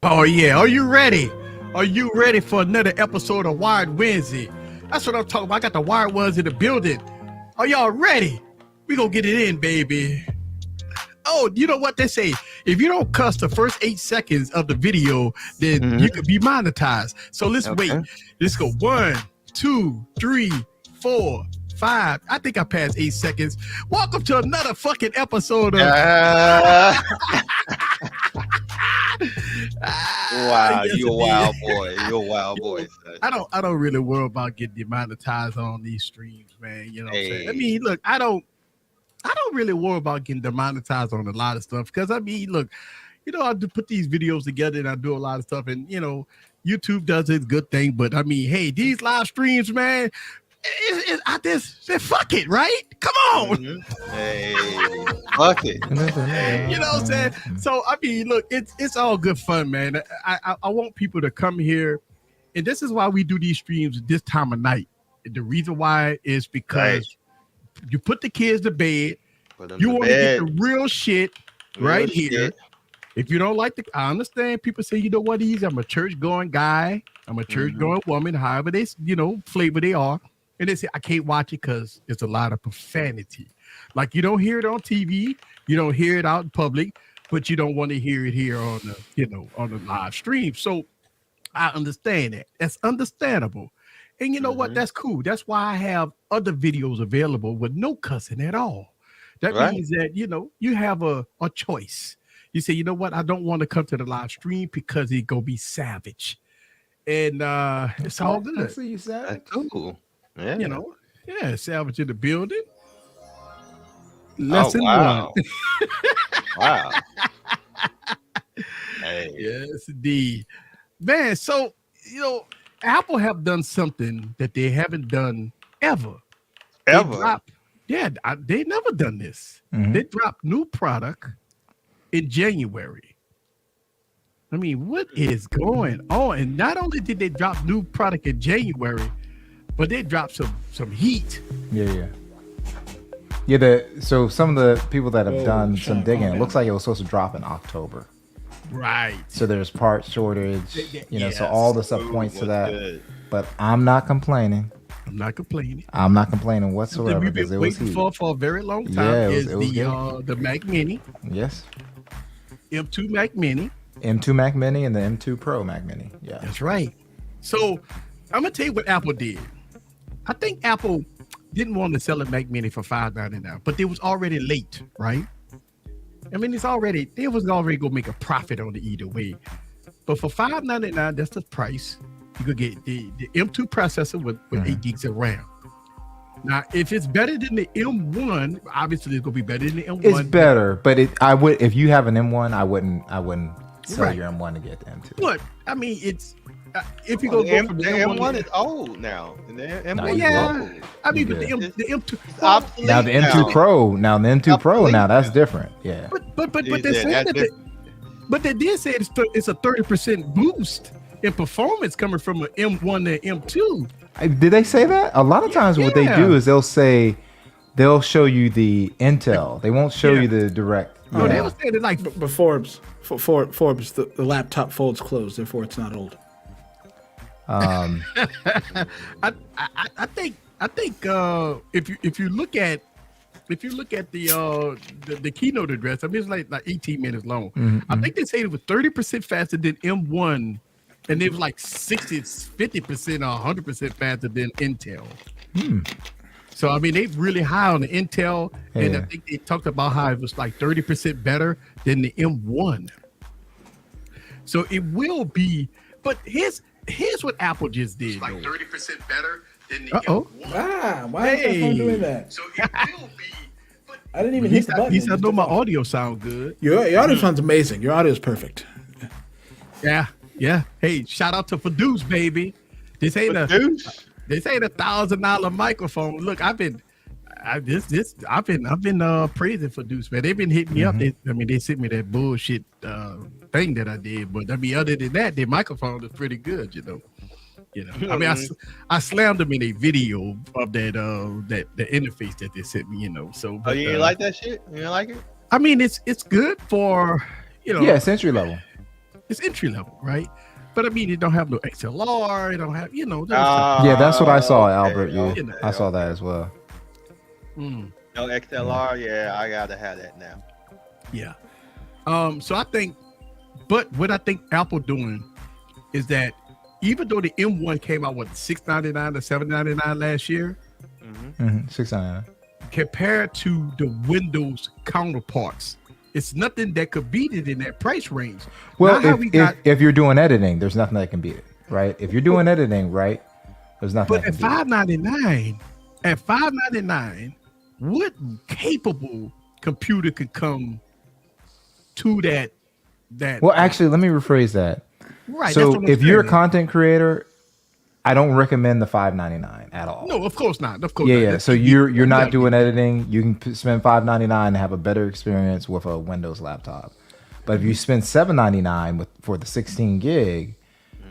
Oh yeah, are you ready? Are you ready for another episode of Wired Wednesday? That's what I'm talking about. I got the wired ones in the building. Are y'all ready? We gonna get it in, baby. Oh, you know what they say? If you don't cuss the first 8 seconds of the video, then you could be monetized. So let's wait. Let's go 1, 2, 3, 4, 5. I think I passed 8 seconds. Welcome to another fucking episode of Wow, yes, you're a indeed. wild boy. You're a wild boy. Son. I don't really worry about getting demonetized on these streams, man. You know what I'm saying? I Hey. mean, look, I don't really worry about getting demonetized on a lot of stuff because I mean, look, you know, I do put these videos together and I do a lot of stuff, and you know, YouTube does its good thing, but I mean, hey, these live streams, man, I just say fuck it, right? Come on. Hey, fuck it. You know what I'm saying? So I mean, look, it's all good fun, man. I want people to come here, and this is why we do these streams this time of night. The reason why is because you put the kids to bed. You want to get the real shit right here. If you don't like I understand people say, you know what, I'm a church going guy, I'm a church going woman, however they, you know, flavor they are. And they say, I can't watch it because it's a lot of profanity. Like you don't hear it on TV, you don't hear it out in public, but you don't want to hear it here on the, you know, on the live stream. So I understand that. That's understandable. And you know what? That's cool. That's why I have other videos available with no cussing at all. That means that, you know, you have a choice. You say, you know what? I don't want to come to the live stream because it's going to be savage. And it's all good. I see you savage. That's cool. Yeah. You know, savage in the building. Lesson wow. 1. Wow. Hey. Yes, indeed. Man, so, you know, Apple have done something that they haven't done ever. Ever? They never done this. They dropped new product in January. I mean, what is going on? And not only did they drop new product in January, but they dropped some heat. Yeah. So some of the people that have done some digging, it looks like it was supposed to drop in October. Right. So there's part shortage, you know, so all the stuff points to that. Good. But I'm not complaining. I'm not complaining. Whatsoever. We've been waiting for a very long time. Yeah, is it was the Mac Mini. Yes. M2 Mac Mini. M2 Mac Mini and the M2 Pro Mac Mini. Yeah. That's right. So I'm gonna tell you what Apple did. I think Apple didn't want to sell a Mac Mini for $5.99, but they was already late, right? I mean, they was already gonna make a profit on it either way. But for $5.99, that's the price. You could get the M2 processor with 8 gigs of RAM. Now, if it's better than the M1, obviously it's gonna be better than the M1. It's better, but if you have an M1, I wouldn't sell your M1 to get the M2. But I mean, it's if you Well, go the from the M1 is old now. And the M1 yeah. is old. I mean, but the M2 Obsolete Now the M2 Pro, now that's different. Yeah. But they said but they did say it's a 30% boost in performance coming from an M1 to M2. Did they say that? A lot of times what they do is they'll show you the Intel. They won't show you the direct. No, they was saying it like But Forbes, the laptop folds closed, therefore it's not old. I think if you look at the keynote address, I mean it's like 18 minutes long. I think they say it was 30% faster than M1, and it was like 50% or 100% faster than Intel. So I mean they really high on the Intel, and I think they talked about how it was like 30% better than the M1. So it will be, but here's what Apple just did. It's like 30% better than the M1. Why is that phone doing that? So it will be. But I didn't even hit the button. He said, I know my audio sound good. Your audio sounds amazing. Your audio is perfect. Yeah. Hey, shout out to Fadoos, baby. This ain't $1,000 microphone. Look, I've been praising Fadoos, man. They've been hitting me up. They sent me that bullshit thing that I did, but I mean, other than that, their microphone is pretty good, you know. I mean, I slammed them in a video of that the interface that they sent me, you know. So, but, you didn't like that shit? You didn't like it? I mean, it's good for, you know. Yeah, it's entry level. It's entry level, right? But I mean, it don't have no XLR. It don't have, those Yeah, that's what I saw, okay, Albert. okay, I saw that as well. Mm, No XLR, yeah, I gotta have that now. yeah. So I think, but what I think Apple doing is that even though the M1 came out what $699 or $799 last year, $699. compared to the Windows counterparts, it's nothing that could beat it in that price range. Well, Now, if you're doing editing, there's nothing that can beat it, right? If you're doing editing, right, there's nothing. But at $599, what capable computer could come to that? Well, actually, let me rephrase that. Right. So that's what I'm if you're a saying. content creator, I don't recommend the $599 at all. No, of course not. Of course Yeah, not. yeah. So you're not doing editing. You can spend $599 and have a better experience with a Windows laptop. But if you spend $799 for the 16 gig,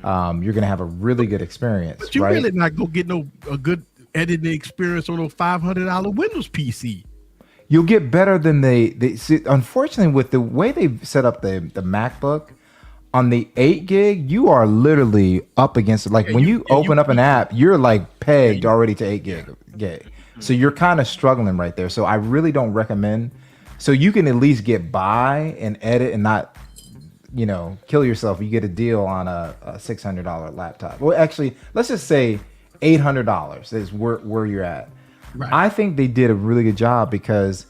you're gonna have a really good experience. But you're right? really not gonna get a good editing experience on a $500 Windows PC. You'll get better than they see. Unfortunately, with the way they set up the MacBook on the 8 gig, you are literally up against it. Like when you open up an app, you're like pegged already to 8 gig. So you're kind of struggling right there. So I really don't recommend. So you can at least get by and edit and not, kill yourself. You get a deal on a $600 laptop. Well, actually, let's just say $800 is where you're at. Right. I think they did a really good job because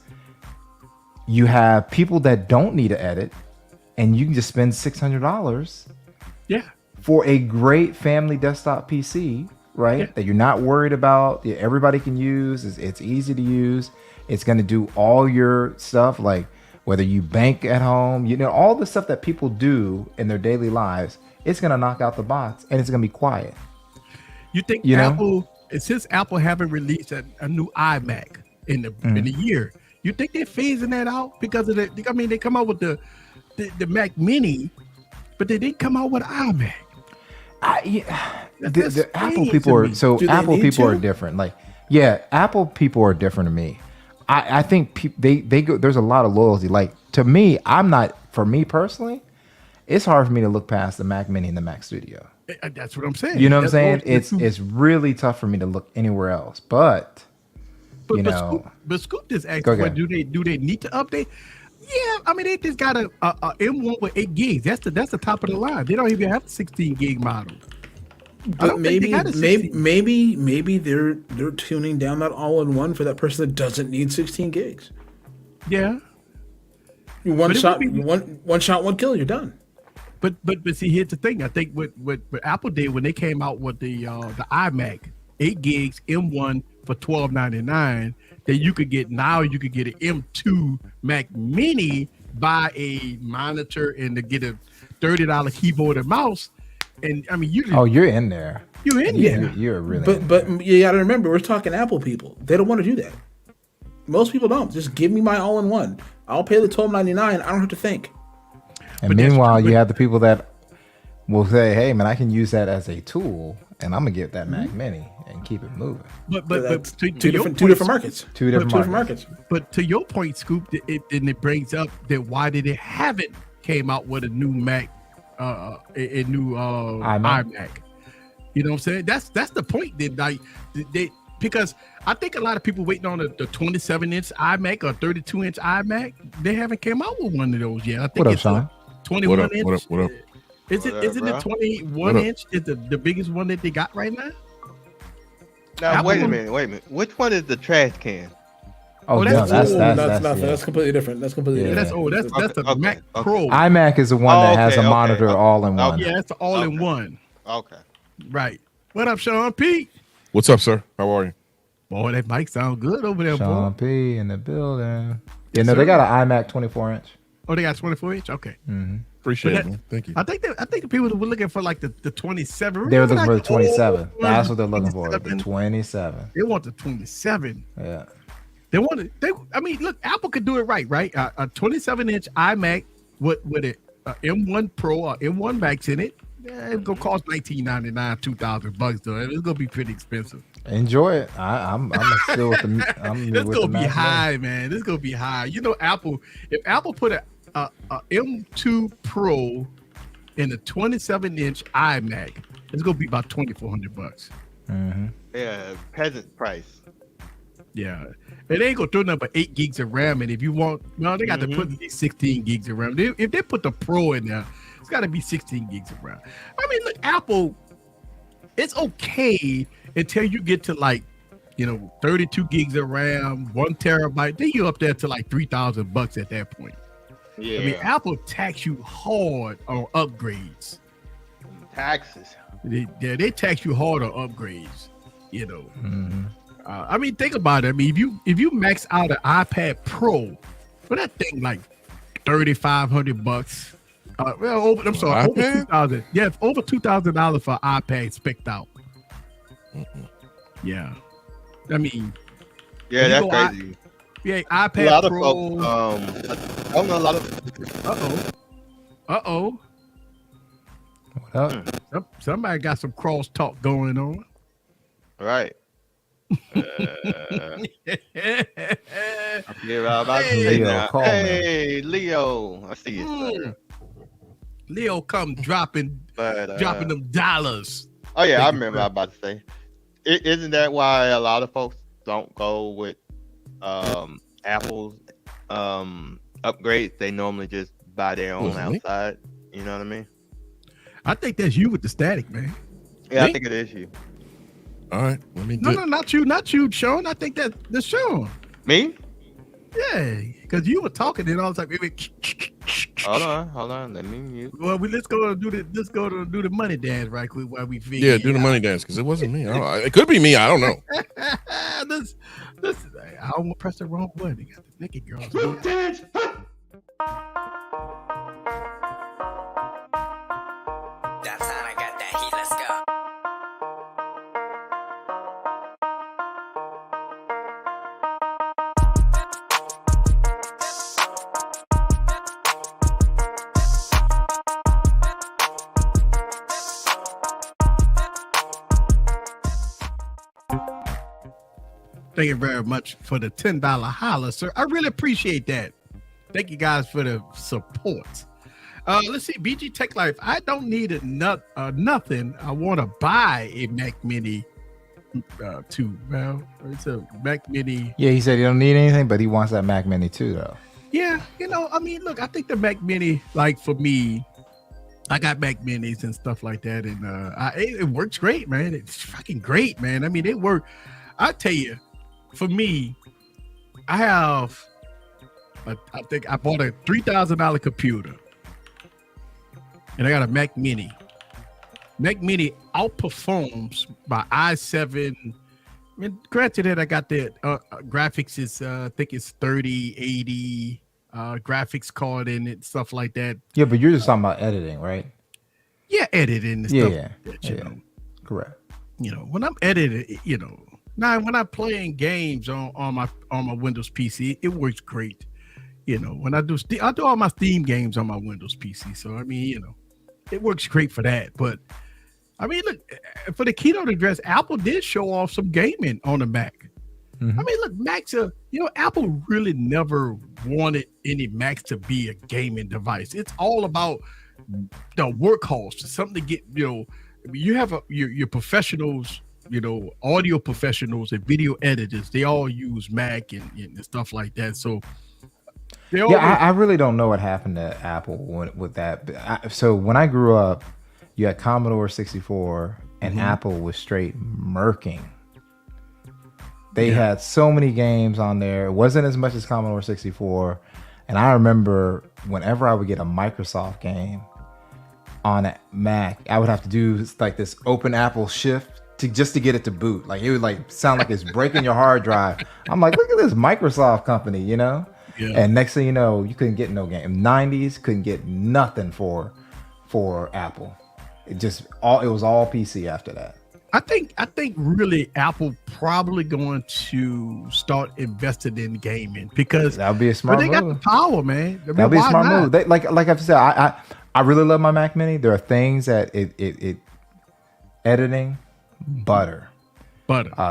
you have people that don't need to edit, and you can just spend $600 for a great family desktop PC, right? Yeah. That you're not worried about. Everybody can use. It's easy to use. It's going to do all your stuff, like whether you bank at home, all the stuff that people do in their daily lives. It's going to knock out the box, and it's going to be quiet. You think Apple, since Apple haven't released a new iMac in the year, you think they're phasing that out because of they come out with the Mac Mini, but they didn't come out with iMac. The Apple people are Apple people are different. Like, Apple people are different to me. I think they go. There's a lot of loyalty. Like to me, for me personally, it's hard for me to look past the Mac Mini and the Mac Studio. That's what I'm saying. You know what I'm saying? It's really tough for me to look anywhere else. But Scoop just asked, do they need to update? Yeah, I mean they just got a M1 with 8 gigs. That's the top of the line. They don't even have a 16 gig model. But maybe they're tuning down that all-in-one for that person that doesn't need 16 gigs. Yeah. One shot, one kill, you're done. But see, here's the thing. I think what Apple did when they came out with the iMac 8 gigs M1 for $12.99, that you could get an M2 Mac Mini, buy a monitor, and to get a $30 keyboard and mouse. And I mean, you're in there. You're in there. You're really. But you got to remember, we're talking Apple people. They don't want to do that. Most people don't. Just give me my all-in-one. I'll pay the $12.99. I don't have to think. And meanwhile, you have the people that will say, "Hey, man, I can use that as a tool, and I'm gonna get that Mac Mini and keep it moving." But two different markets. Two different markets. But to your point, Scoop, it brings up that why did it haven't came out with a new Mac, a new iMac? You know what I'm saying? That's the point. Because I think a lot of people waiting on the 27-inch iMac or 32-inch iMac. They haven't came out with one of those yet. I think what up, Sean? 21 inch. What up? Isn't the 21 inch is the biggest one that they got right now? Now wait a minute. Which one is the trash can? Oh, that's That's completely different. That's completely different. That's the Mac Pro. iMac is the one that has a monitor all in one. Yeah, it's all in one. Okay. Right. What up, Sean P? What's up, sir? How are you? Boy, that mic sound good over there, Sean boy. P in the building. They got an iMac 24-inch. Oh, they got 24-inch? Okay. Mm-hmm. Appreciate it, man. Thank you. I think the people that were looking for like the 27. They're looking for the 27. That's what they're looking for. The 27. They want the 27. Yeah. I mean, look, Apple could do it right? A 27-inch iMac with a M1 Pro or M1 Max in it. It's gonna cost $19.99, $2,000 though. It's gonna be pretty expensive. Enjoy it. I'm still with the. It's gonna be high, man. It's gonna be high. Apple. If Apple put a M2 Pro and a 27-inch iMac, it's gonna be about $2,400. Yeah, peasant price. Yeah, and they ain't gonna throw nothing but 8 gigs of RAM. And if you want, no, they got to put 16 gigs of RAM. If they put the Pro in there, it's got to be 16 gigs of RAM. I mean, look, Apple, it's okay until you get to like, 32 gigs of RAM, 1 terabyte. Then you up there to like $3,000 at that point. Yeah. I mean, Apple tax you hard on upgrades. Taxes. They tax you hard on upgrades. I mean, think about it. I mean, if you max out an iPad Pro, for that thing like $3,500. Over $2,000. Yeah, over $2,000 for an iPad spec'd out. Yeah, I mean, yeah, that's crazy. iPad a lot Pro. Of folks, I don't know a lot of. What up? Somebody got some cross talk going on. Right. I forget what I was about to say Leo, now. call Hey, Leo, I see you. Leo come dropping them dollars. Oh yeah, I remember what I was about to say. Isn't that why a lot of folks don't go with Apple's upgrades? They normally just buy their own outside. You know what I mean? I think that's you with the static, man. Yeah, I think it is you. All right, let me. No, not you, Sean. I think that's Sean. Me? Yeah, because you were talking and all the time. Hold on. Let me mute. Well, let's go do the money dance right quick while we figure. Yeah, do the money dance because it wasn't me. It could be me. I don't know. this, I almost pressed the wrong button. They got the naked girls. That time I got that heat. Let's go. Thank you very much for the $10 holler, sir. I really appreciate that. Thank you guys for the support. Let's see, BG Tech Life. I don't need nothing. I want to buy a Mac Mini 2. Well, it's a Mac Mini. Yeah, he said he don't need anything, but he wants that Mac Mini too, though. Yeah, I mean, look, I think the Mac Mini, like for me, I got Mac Minis and stuff like that, and it works great, man. It's fucking great, man. I mean, it work. I tell you, for me, I have, I think I bought a $3,000 computer, and I got a Mac Mini. Mac Mini outperforms my i7. I mean, granted that I got the graphics is, I think it's 3080 graphics card in it, stuff like that. Yeah, but you're just talking about editing, right? Yeah, editing and stuff. Like that, you know. Correct. When I'm editing, now when I'm playing games on my Windows PC, it works great. When I do all my Steam games on my Windows PC. So I mean, it works great for that. But I mean, look, for the keynote address, Apple did show off some gaming on the Mac. Mm-hmm. I mean, look, Macs are, Apple really never wanted any Macs to be a gaming device. It's all about the workhorse, something to get, you have your professionals, audio professionals and video editors, they all use Mac and stuff like that. So I really don't know what happened to Apple with that. So when I grew up, you had Commodore 64 and Apple was straight murking. They had so many games on there. It wasn't as much as Commodore 64. And I remember whenever I would get a Microsoft game on a Mac, I would have to do like this open Apple shift just to get it to boot. Like it would sound like it's breaking your hard drive. I'm like, look at this Microsoft company, Yeah. And next thing you know, you couldn't get no game. 90s couldn't get nothing for Apple. It was all PC after that. I think really Apple probably going to start investing in gaming because that would be a smart move. They got the power, man. I mean, that'd be a smart move. They, like I've said, I really love my Mac Mini. There are things that it editing, butter,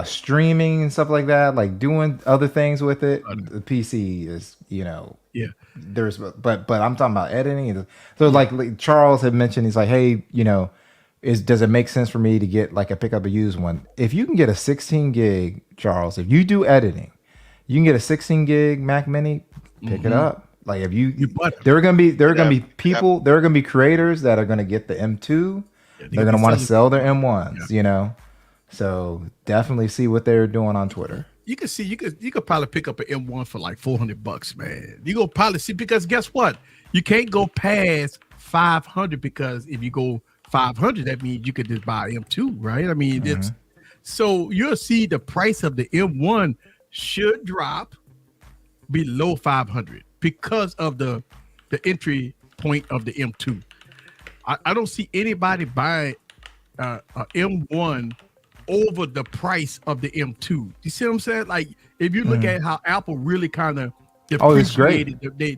streaming and stuff like that, like doing other things with it. The PC is Yeah. There's, but I'm talking about editing. So like Charles had mentioned, he's like, hey, does it make sense for me to get like pick up a used one? If you can get a 16 gig, Charles, if you do editing, you can get a 16 gig Mac Mini, pick it up. Like if there are gonna be people, there are gonna be creators that are gonna get the M2. They're gonna want to sell their M1s, So definitely see what they're doing on Twitter. You could probably pick up an M1 for like $400, man. You go probably see, because guess what? You can't go past 500, because if you go 500, that means you could just buy M2, right? I mean, it's so you'll see the price of the M1 should drop below 500 because of the entry point of the M2. I don't see anybody buying a M1 over the price of the M2. You see what I'm saying? Like if you look at how Apple really kind of depreciated, they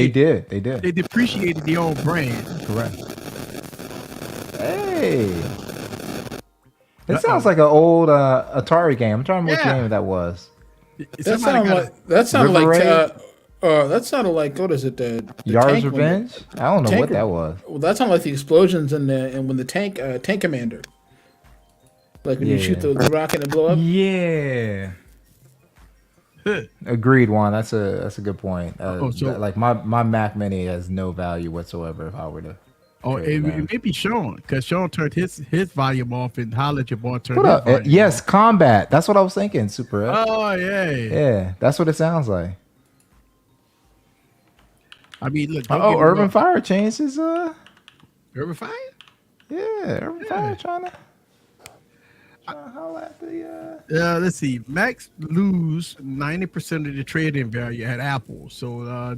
did. They depreciated their own brand. Correct. Hey, it sounds like an old Atari game. I'm trying to remember what game that was. That sounded like what is it? The Yard's Revenge? I don't know what that was. Well, that sounded like the explosions and when the tank commander. Like when you shoot the rocket and blow up. Yeah. Agreed, Juan. That's a good point. Like my Mac Mini has no value whatsoever if I were to. It may be Sean, because Sean turned his volume off and hollered your boy turned. What up? Yes, off. Combat. That's what I was thinking. Super. Oh yeah. Yeah, that's what it sounds like. I mean, look. Urban Fire changed his. Urban Fire. Yeah, Urban Fire trying to holler at the. Let's see. Macs lose 90% of the trading value at Apple. So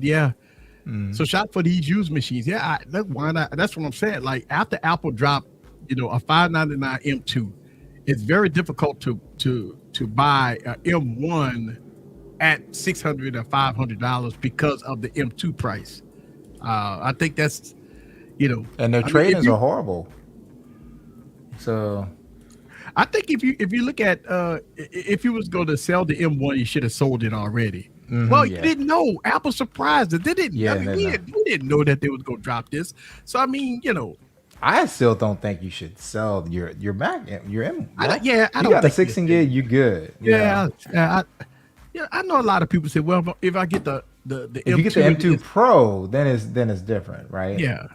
So shop for these used machines. Yeah, why not? That's what I'm saying. Like after Apple dropped, a $599 M2, it's very difficult to buy a M1 at $600 or $500 because of the M2 price. I think that's, and their trade-ins are horrible. So I think if you look at if you was going to sell the M1, you should have sold it already. Well, you didn't know. Apple surprised us. They didn't. Yeah, we didn't know that they was going to drop this. So I mean, I still don't think you should sell your Mac. Your M. I don't. You got a 16 gig, you good. I know a lot of people say, well, if I get the if M2, you get the M2 Pro, then it's different, right? Yeah.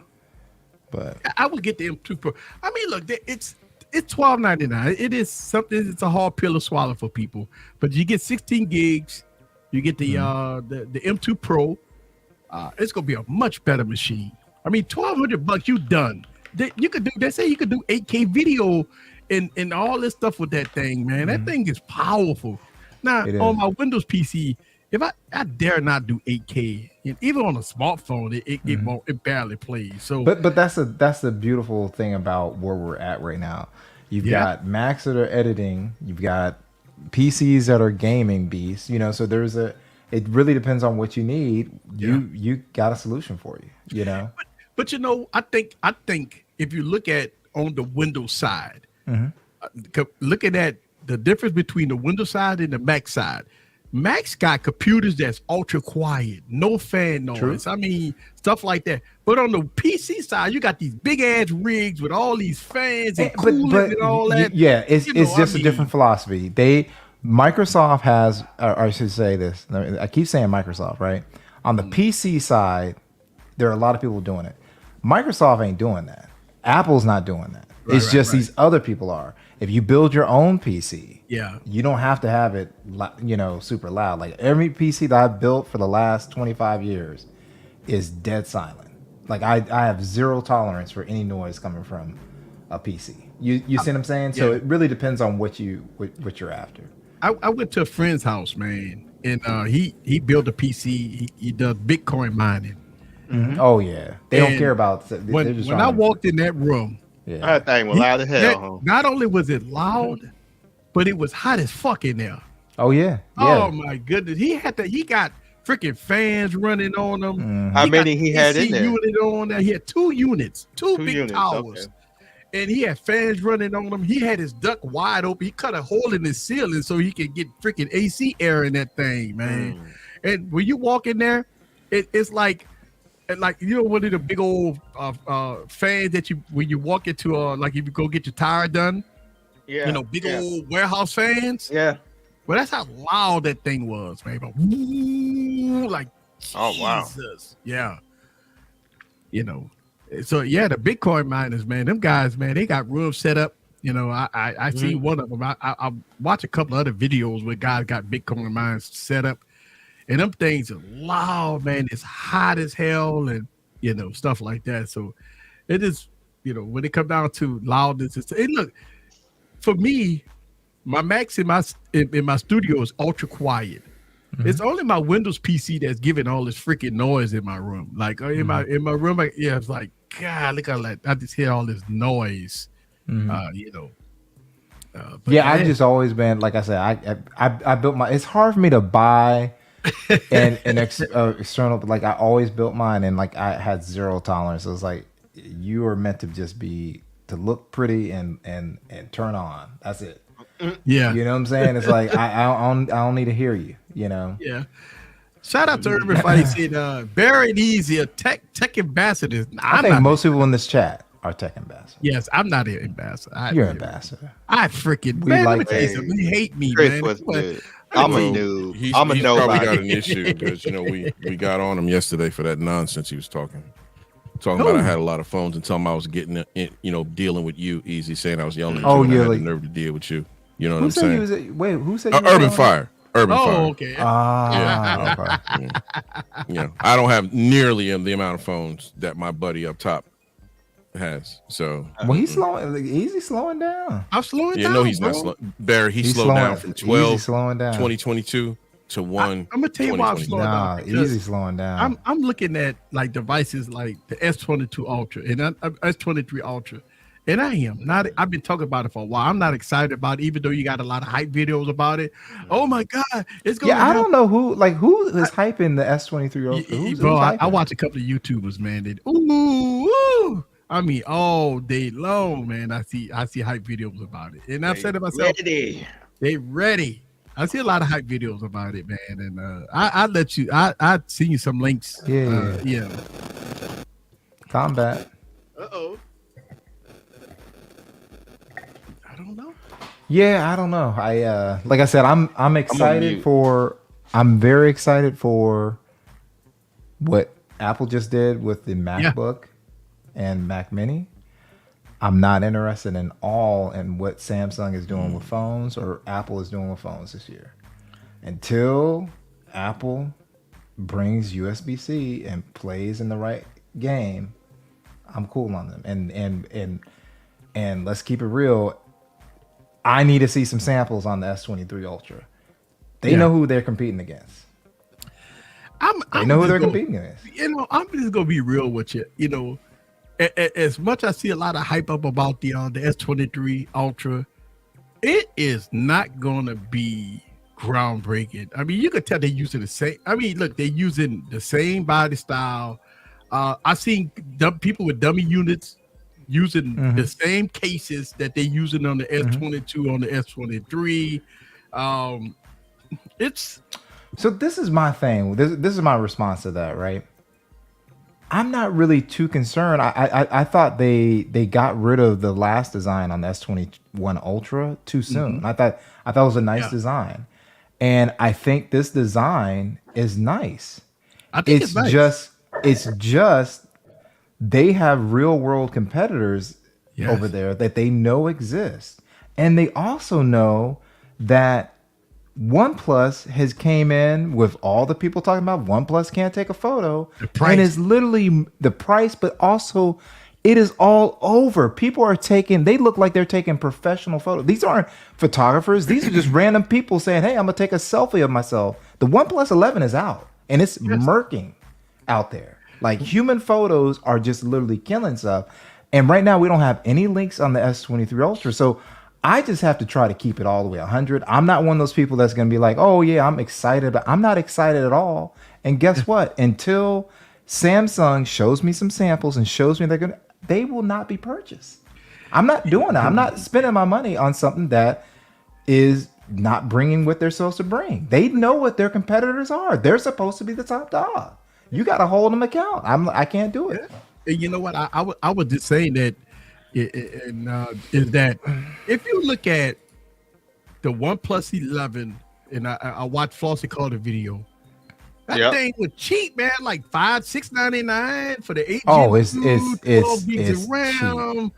But I would get the M2 Pro. I mean, look, it's $12.99. It is something. It's a hard pill to swallow for people. But you get 16 gigs. You get the M2 Pro. It's gonna be a much better machine. I mean, $1,200, you done. You could do. They say you could do 8K video and all this stuff with that thing, man. That thing is powerful. Now on my Windows PC, if I dare not do 8K, and even on a smartphone, it barely plays. So, but that's the beautiful thing about where we're at right now. You've got Macs that are editing. You've got PCs that are gaming beasts, so it really depends on what you need. You got a solution for you, But I think if you look at on the Windows side, looking at the difference between the Windows side and the Mac side, Mac's got computers that's ultra quiet, no fan noise. True. I mean, stuff like that. But on the PC side, you got these big ass rigs with all these fans and cooling and all that. Yeah, it's just a different philosophy. Microsoft has, or I should say this. I keep saying Microsoft, right? On the PC side, there are a lot of people doing it. Microsoft ain't doing that. Apple's not doing that. It's just these other people are. If you build your own PC, you don't have to have it, super loud. Like every PC that I've built for the last 25 years is dead silent. Like I have zero tolerance for any noise coming from a PC. You see what I'm saying? So it really depends on what you're after. I went to a friend's house, man, and he built a PC. He does Bitcoin mining. Oh yeah, they don't care about. When I walked in that room. Yeah. That thing was loud as hell. Not only was it loud, but it was hot as fuck in there. Oh yeah. Oh my goodness. He got freaking fans running on him. How many he had in there? Unit on there. He had two units, two big towers. Okay. And he had fans running on him. He had his duct wide open. He cut a hole in his ceiling so he could get freaking AC air in that thing, man. And when you walk in there, it's like one of the big old fans that you when you walk into like if you go get your tire done, Yeah. big old warehouse fans. Yeah. Well, that's how loud that thing was, man. But, like Oh, wow. Jesus, yeah. So yeah, the Bitcoin miners, man, them guys, man, they got rooms set up. I seen one of them. I watch a couple other videos where guys got Bitcoin mines set up, and them things are loud, man. It's hot as hell, and stuff like that. So it is, when it comes down to loudness, look for me. My Macs in my studio is ultra quiet. It's only my Windows PC that's giving all this freaking noise in my room. Like in my room, it's like, God, look at that. I just hear all this noise. But I just always been, like I said, I built my. It's hard for me to buy an external, but like I always built mine, and like I had zero tolerance. It was like you are meant to just be to look pretty and turn on. That's it. Yeah, you know what I'm saying? It's like I don't need to hear you. Yeah. Shout out to everybody said Barry and Easy, tech ambassadors. I think most people in this chat are tech ambassadors. Yes, I'm not an ambassador. You're an ambassador. I freaking We like they hate me, Chris man. was good. I'm a noob. I'm a He's nobody. probably got an issue because we got on him yesterday for that nonsense he was talking about. I had a lot of phones and telling him I was getting in, dealing with you, Easy, saying I was yelling at you. And I had the nerve to deal with you. You know what I'm saying? Who said you was Urban Fire? Urban Fire. Okay. Okay. Yeah. I don't have nearly the amount of phones that my buddy up top has. So well, he's Easy slowing down. I'm slowing down. No, he's bro. not slow. Barry, he's slowed down from 12 slowing down. 2022 to 1. I'm gonna tell you why I'm slowing down. Easy slowing down. I'm looking at like devices like the S22 Ultra and S23 Ultra. And I am not. I've been talking about it for a while. I'm not excited about it, even though you got a lot of hype videos about it. Oh my God, it's going. Yeah, I don't know who is hyping the S23 Ultra. Bro, I watch a couple of YouTubers, man. Ooh, I mean, all day long, man. I see hype videos about it, and I've said to myself, they ready. I see a lot of hype videos about it, man. And I let you. I seen you some links. Yeah. Combat. Uh-oh. I don't know. Yeah, I don't know. I like I said, I'm excited I'm very excited for what Apple just did with the MacBook and Mac Mini. I'm not interested in what Samsung is doing with phones or Apple is doing with phones this year. Until Apple brings USB-C and plays in the right game, I'm cool on them. And let's keep it real. I need to see some samples on the S23 Ultra. They know who they're competing against. They know who they're competing against. I'm just gonna be real with you. As much I see a lot of hype up about the S23 Ultra, it is not gonna be groundbreaking. I mean, you could tell they're using the same. I mean, look, they're using the same body style. I've seen people with dummy units using the same cases that they're using on the S22 on the S23. So this is my thing. This is my response to that, right? I'm not really too concerned. I thought they got rid of the last design on the S21 Ultra too soon. I thought it was a nice design, and I think this design is nice. I think it's nice. It's just they have real world competitors over there that they know exist, and they also know that OnePlus has came in with all the people talking about OnePlus can't take a photo, and it's literally the price, but also it is all over. People are they look like they're taking professional photos. These aren't photographers. These are just random people saying, hey, I'm gonna take a selfie of myself. The OnePlus 11 is out, and it's murking out there. Like human photos are just literally killing stuff. And right now we don't have any links on the S23 Ultra. So I just have to try to keep it all the way 100. I'm not one of those people that's going to be like, oh yeah, I'm excited, but I'm not excited at all. And guess what? Until Samsung shows me some samples and shows me they will not be purchased. I'm not doing that. I'm not spending my money on something that is not bringing what they're supposed to bring. They know what their competitors are. They're supposed to be the top dog. You got to hold them account. I can't do it. And you know what? I was just saying that, is that if you look at the OnePlus 11, and I watched Flossie call the video. That thing was cheap, man. Like $699 for the 8 Oh, Gen it's 12 gigs it's of RAM. cheap. I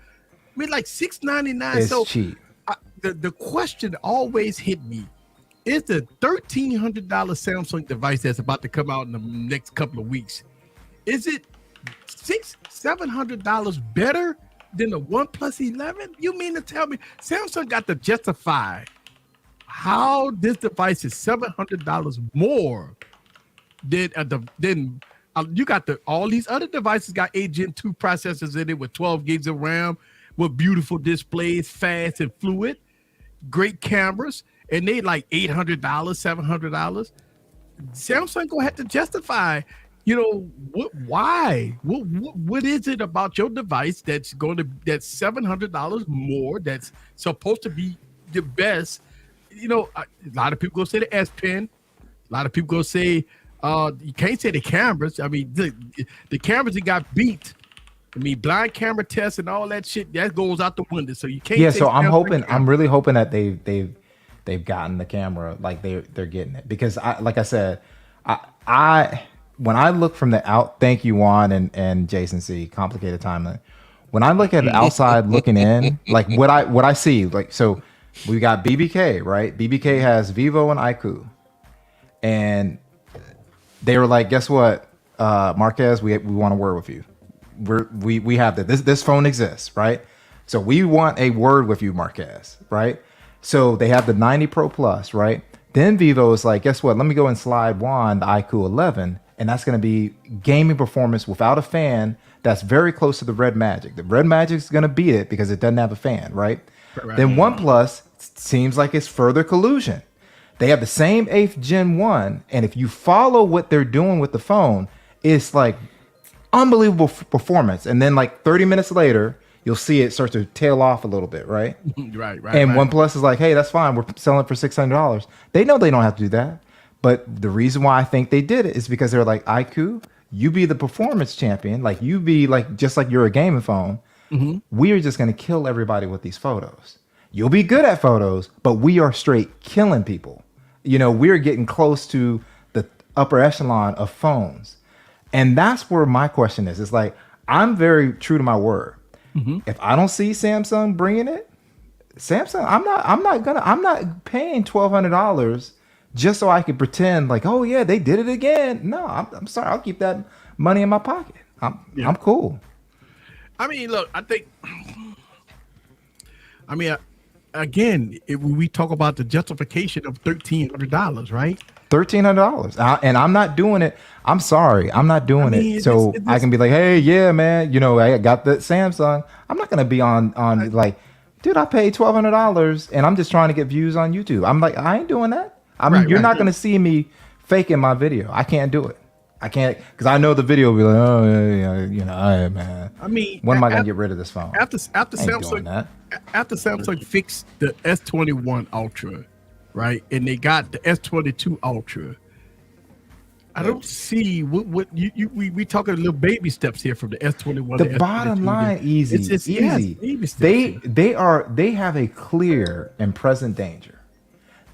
mean, like $699. It's So cheap. The question always hit me: is the $1,300 Samsung device that's about to come out in the next couple of weeks? Is it $700 better than the OnePlus 11? You mean to tell me Samsung got to justify how this device is $700 more than you got all these other devices got 8 Gen 2 processors in it with 12 gigs of RAM, with beautiful displays, fast and fluid, great cameras, and they like $800, $700. Samsung gonna have to justify, why? What is it about your device that's $700 more, that's supposed to be the best? A lot of people gonna say the S Pen. A lot of people gonna say you can't say the cameras. I mean, the cameras that got beat. I mean, blind camera tests and all that shit that goes out the window. So you can't. Yeah, so I'm really hoping that they've gotten the camera, like they're getting it, because like I said, I when I look from the out, thank you Juan and Jason C, complicated timeline. When I look at the outside looking in, like what I see, like, so we got BBK, right? BBK has Vivo and iQOO, and they were like, guess what, Marquez, we want to work with you. We have that. This phone exists, right? So we want a word with you, Marquez, right? So they have the 90 Pro Plus, right? Then Vivo is like, guess what? Let me go and slide Juan the iQOO 11, and that's going to be gaming performance without a fan. That's very close to the Red Magic. The Red Magic is going to beat it because it doesn't have a fan, right? Then OnePlus seems like it's further collusion. They have the same 8th Gen 1, and if you follow what they're doing with the phone, it's like unbelievable performance. And then like 30 minutes later, you'll see it start to tail off a little bit, right? Right. And OnePlus is like, hey, that's fine. We're selling it for $600. They know they don't have to do that. But the reason why I think they did it is because they're like, iQOO, you be the performance champion. Like, you be like, just like you're a gaming phone. Mm-hmm. We are just going to kill everybody with these photos. You'll be good at photos, but we are straight killing people. We're getting close to the upper echelon of phones. And that's where my question is. It's like, I'm very true to my word. Mm-hmm. If I don't see Samsung bringing it, Samsung, I'm not paying $1,200 just so I can pretend like, oh yeah, they did it again. No, I'm sorry. I'll keep that money in my pocket. I'm cool. I mean, look, again, we talk about the justification of $1,300, right? $1,300, and I'm not doing it. I'm sorry, I'm not doing it. So I can be like, hey, yeah, man, I got the Samsung. I'm not gonna be on like, dude, I paid $1,200, and I'm just trying to get views on YouTube. I'm like, I ain't doing that. You're not gonna see me faking my video. I can't do it. I can't, because I know the video will be like, oh yeah, man. When am I gonna get rid of this phone? After Samsung fixed the S21 Ultra, right, and they got the S22 Ultra, I don't see what we talking little baby steps here from the S21. The bottom line, easy. It's easy. They have a clear and present danger.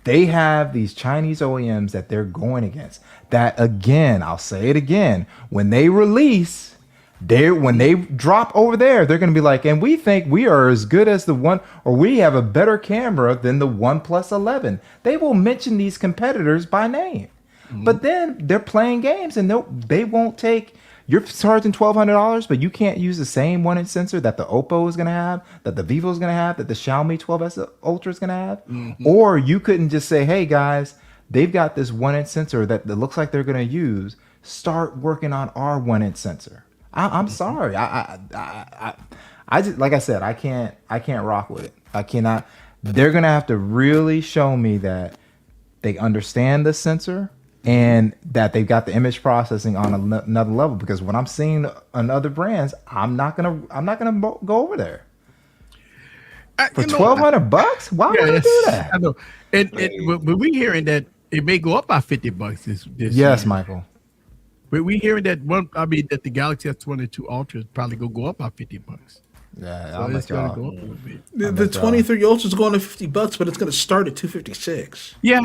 They have these Chinese OEMs that they're going against. That, again, I'll say it again, when they release, when they drop over there, they're going to be like, and we think we are as good as the one, or we have a better camera than the OnePlus 11. They will mention these competitors by name. Mm-hmm. But then they're playing games, and they won't take, you're charging $1,200, but you can't use the same 1-inch sensor that the Oppo is going to have, that the Vivo is going to have, that the Xiaomi 12S Ultra is going to have. Mm-hmm. Or you couldn't just say, hey guys, they've got this 1-inch sensor that looks like they're going to use. Start working on our 1-inch sensor. I'm sorry. I just, like I said, I can't rock with it. I cannot. They're going to have to really show me that they understand the sensor and that they've got the image processing on another level, because when I'm seeing on other brands, I'm not gonna go over there for $1,200. Why would I do that? I know, and we hearing that it may go up by $50 this yes, year. Michael. But we hearing that one. I mean, that the Galaxy S22 Ultra is probably gonna go up by $50. Yeah, So I'll it's let gonna y'all. go up a little bit. The 23 Ultra is going to $50, but it's going to start at $256. Yeah,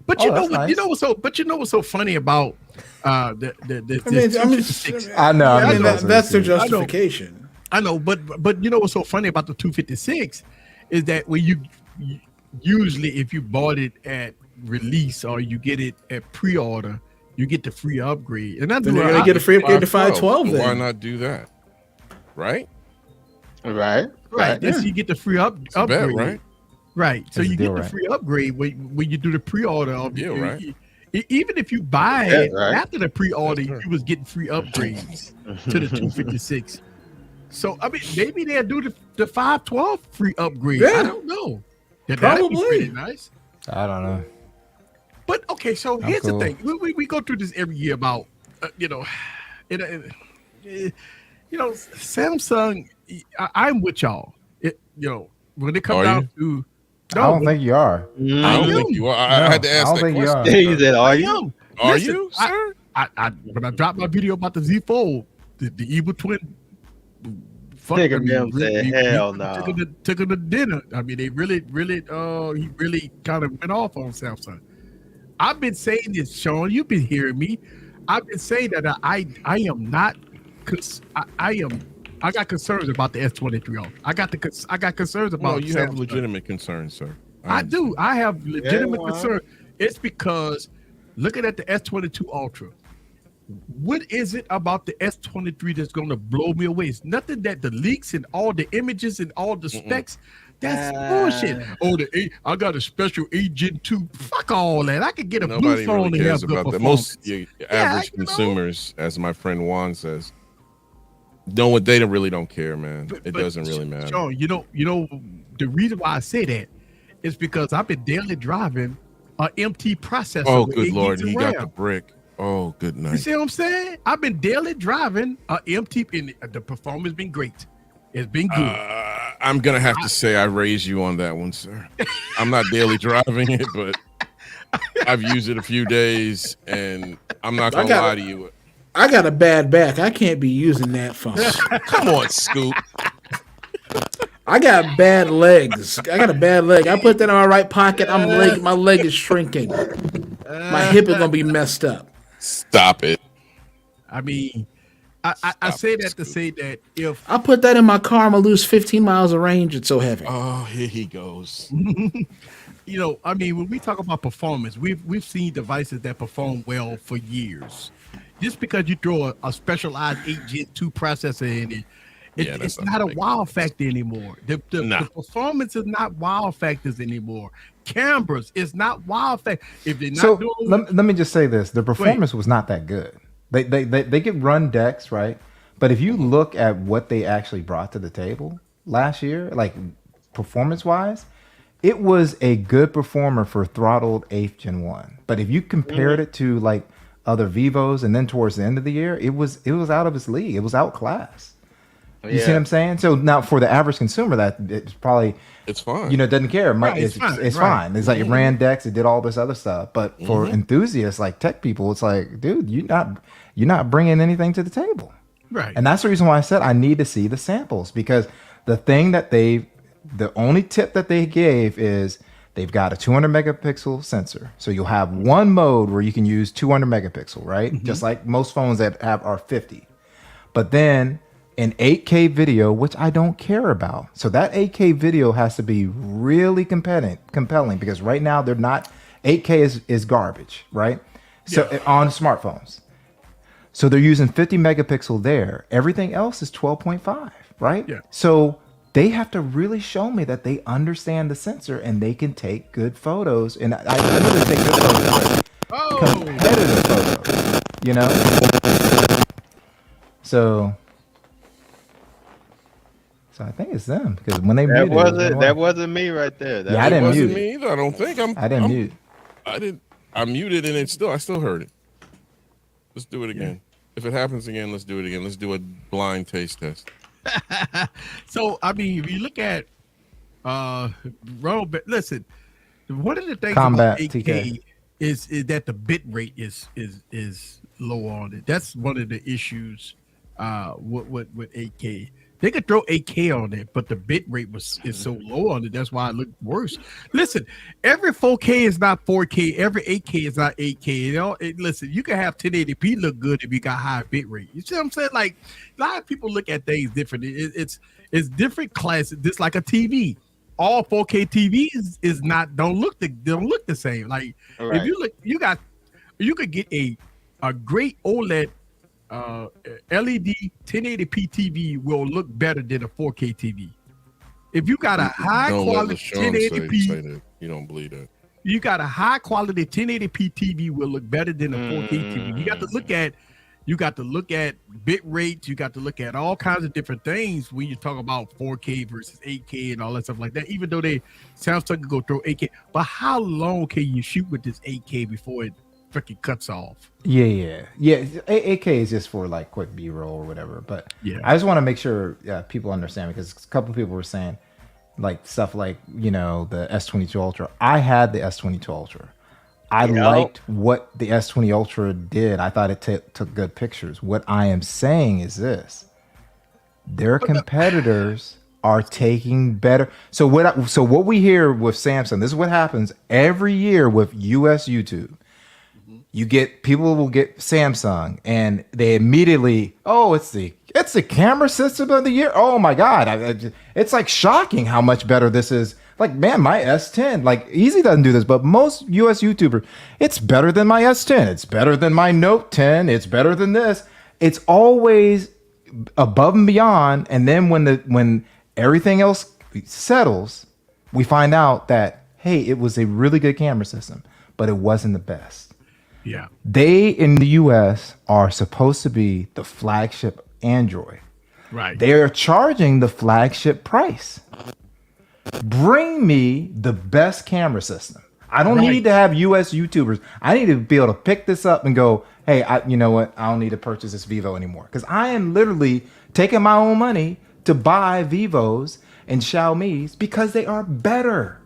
but Oh, you know that's what? nice. You know what's so? But you know what's so funny about I mean, this I mean, 256? I know. I I mean, know. that's their justification. I know, but you know what's so funny about the 256 is that when you usually if you bought it at release or you get it at pre-order, you get the free upgrade. And that's Then you're what going to get a free upgrade to 512. 512 So why then. not do that? Right? Right. right. yeah. So you get the free It's a upgrade, bet, right? Right. So It's a you deal, get the right? free upgrade when you do the pre-order of Deal, you- right? Even if you buy Yeah, it right. after the pre-order, Yes, sir. you was getting free upgrades to the 256. So I mean, maybe they'll do the 512 free upgrade. I Yeah. don't know. That'd be Probably. pretty nice. I don't know. But okay, so I'm here's cool. the thing: we go through this every year about Samsung. I'm with y'all. When it comes Are down to I don't think you are. I don't am. think you are. I had to I ask don't that think you question. are. He said, "Are you?" am. Are Listen, you, sir? I when I dropped my video about the Z Fold, the evil twin. Nigga Mim said, "Hell no." Took him to dinner. I mean, they really, he really kind of went off on Samsung. I've been saying this, Sean. You've been hearing me. I've been saying that I am not. I got concerns about the S23 Ultra. I got concerns about. No, you have Samsung. legitimate concerns, sir. I do. I have legitimate well. concern. It's because looking at the S22 Ultra, what is it about the S23 that's going to blow me away? It's nothing that the leaks and all the images and all the specs. That's bullshit. Oh, I got a special Agent 2. Fuck all that. I could get a blue Nobody phone really and cares have good about that. performance. Most average consumers, as my friend Juan says, they really don't care, man. It doesn't really matter. Sean, you know, the reason why I say that is because I've been daily driving an MT processor. Oh, with good 8 Lord. gigs of He got RAM. the brick. Oh, good You night. see what I'm saying? I've been daily driving an MT, and the performance has been great. It's been good. I'm going to have to say I raise you on that one, sir. I'm not daily driving it, but I've used it a few days, and I'm not going to lie to you. I got a bad back. I can't be using that phone. Come on, Scoop. I got bad legs. I got a bad leg. I put that in my right pocket. My leg is shrinking. My hip is gonna be messed up. Stop it. I mean, I say that to say that if I put that in my car, I'm gonna lose 15 miles of range. It's so heavy. Oh, here he goes. I mean, when we talk about performance, we've seen devices that perform well for years. Just because you throw a specialized 8 Gen 2 processor in it, it's not a wow factor anymore. The performance is not wow factors anymore. Cameras is not wow factor. If they're not doing, let me just say this: the performance was not that good. They could run decks, right? But if you look at what they actually brought to the table last year, like performance wise, it was a good performer for throttled 8th Gen 1. But if you compared it to like other Vivos, and then towards the end of the year, it was out of its league. It was outclassed. You see what I'm saying? So now for the average consumer, that it's probably fine. Doesn't care. Right, It's it's fine. It's like it ran decks, it did all this other stuff. But for enthusiasts like tech people, it's like, dude, you're not bringing anything to the table. right? And that's the reason why I said I need to see the samples, because the only tip that they gave is they've got a 200 megapixel sensor. So you'll have one mode where you can use 200 megapixel, right? Just like most phones that are 50. But then an 8K video, which I don't care about. So that 8K video has to be really compelling, because right now they're not. 8K is garbage, right? So on smartphones. So they're using 50 megapixel there. Everything else is 12.5, right? Yeah. So they have to really show me that they understand the sensor and they can take good photos. And I know they take good photos, but competitive photos, So I think it's them, because when they muted, That wasn't me right there. I didn't wasn't mute me either. I don't think I didn't mute. I muted and I still heard it. Let's do it again. If it happens again, let's do it again. Let's do a blind taste test. So I mean, if you look at listen, one of the things Combat about 8K TK. is that the bit rate is low on it. That's one of the issues with 8K. They could throw 8K on it, but the bit rate is so low on it. That's why it looked worse. Listen, every 4K is not 4K. Every 8K is not 8K. You know, listen, you can have 1080p look good if you got high bit rate. You see what I'm saying? Like a lot of people look at things different. It's different classes. Just like a TV. All 4K TVs don't look the same. Like if you look, you could get a great OLED. LED 1080p TV will look better than a 4K TV. If you got a high quality 1080p, say that. You don't believe that. You got a high quality 1080p TV will look better than a 4K TV. You got to look at bit rates. You got to look at all kinds of different things when you talk about 4K versus 8K and all that stuff like that. Even though Samsung can go through 8K, but how long can you shoot with this 8K before it freaking cuts off? Yeah. 8K is just for like quick B-roll or whatever. But yeah, I just want to make sure people understand, because a couple of people were saying like stuff like, you know, the S23 Ultra. I had the S22 Ultra. I liked what the S20 Ultra did. I thought it took good pictures. What I am saying is this: their competitors are taking better. So what we hear with Samsung, this is what happens every year with US YouTube. You get people will get Samsung and they immediately, it's the camera system of the year. Oh my God. It's like shocking how much better this is. Like, man, my S10, like Easy doesn't do this, but most US YouTubers, it's better than my S10. It's better than my Note 10. It's better than this. It's always above and beyond. And then when everything else settles, we find out that, hey, it was a really good camera system, but it wasn't the best. Yeah. They in the US are supposed to be the flagship Android. Right. They are charging the flagship price. Bring me the best camera system. I don't need to have US YouTubers. I need to be able to pick this up and go, hey, you know what? I don't need to purchase this Vivo anymore. Because I am literally taking my own money to buy Vivos and Xiaomi's because they are better.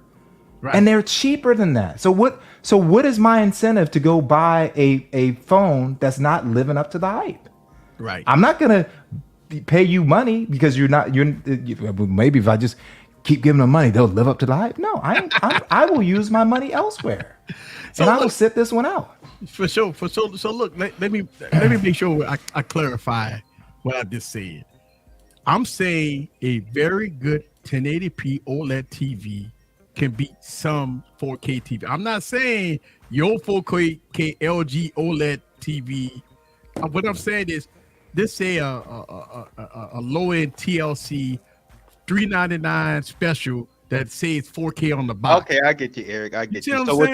Right. And they're cheaper than that. So what is my incentive to go buy a phone that's not living up to the hype? Right. I'm not gonna pay you money because you're maybe if I just keep giving them money, they'll live up to the hype. No, I will use my money elsewhere. And I will sit this one out. For sure. So look, let me make sure I clarify what I just said. I'm saying a very good 1080p OLED TV can beat some 4K TV. I'm not saying your 4K LG OLED TV. What I'm saying is, this say a low-end TLC $399 special that says 4K on the box. Okay, I get you, Eric. I get you. So what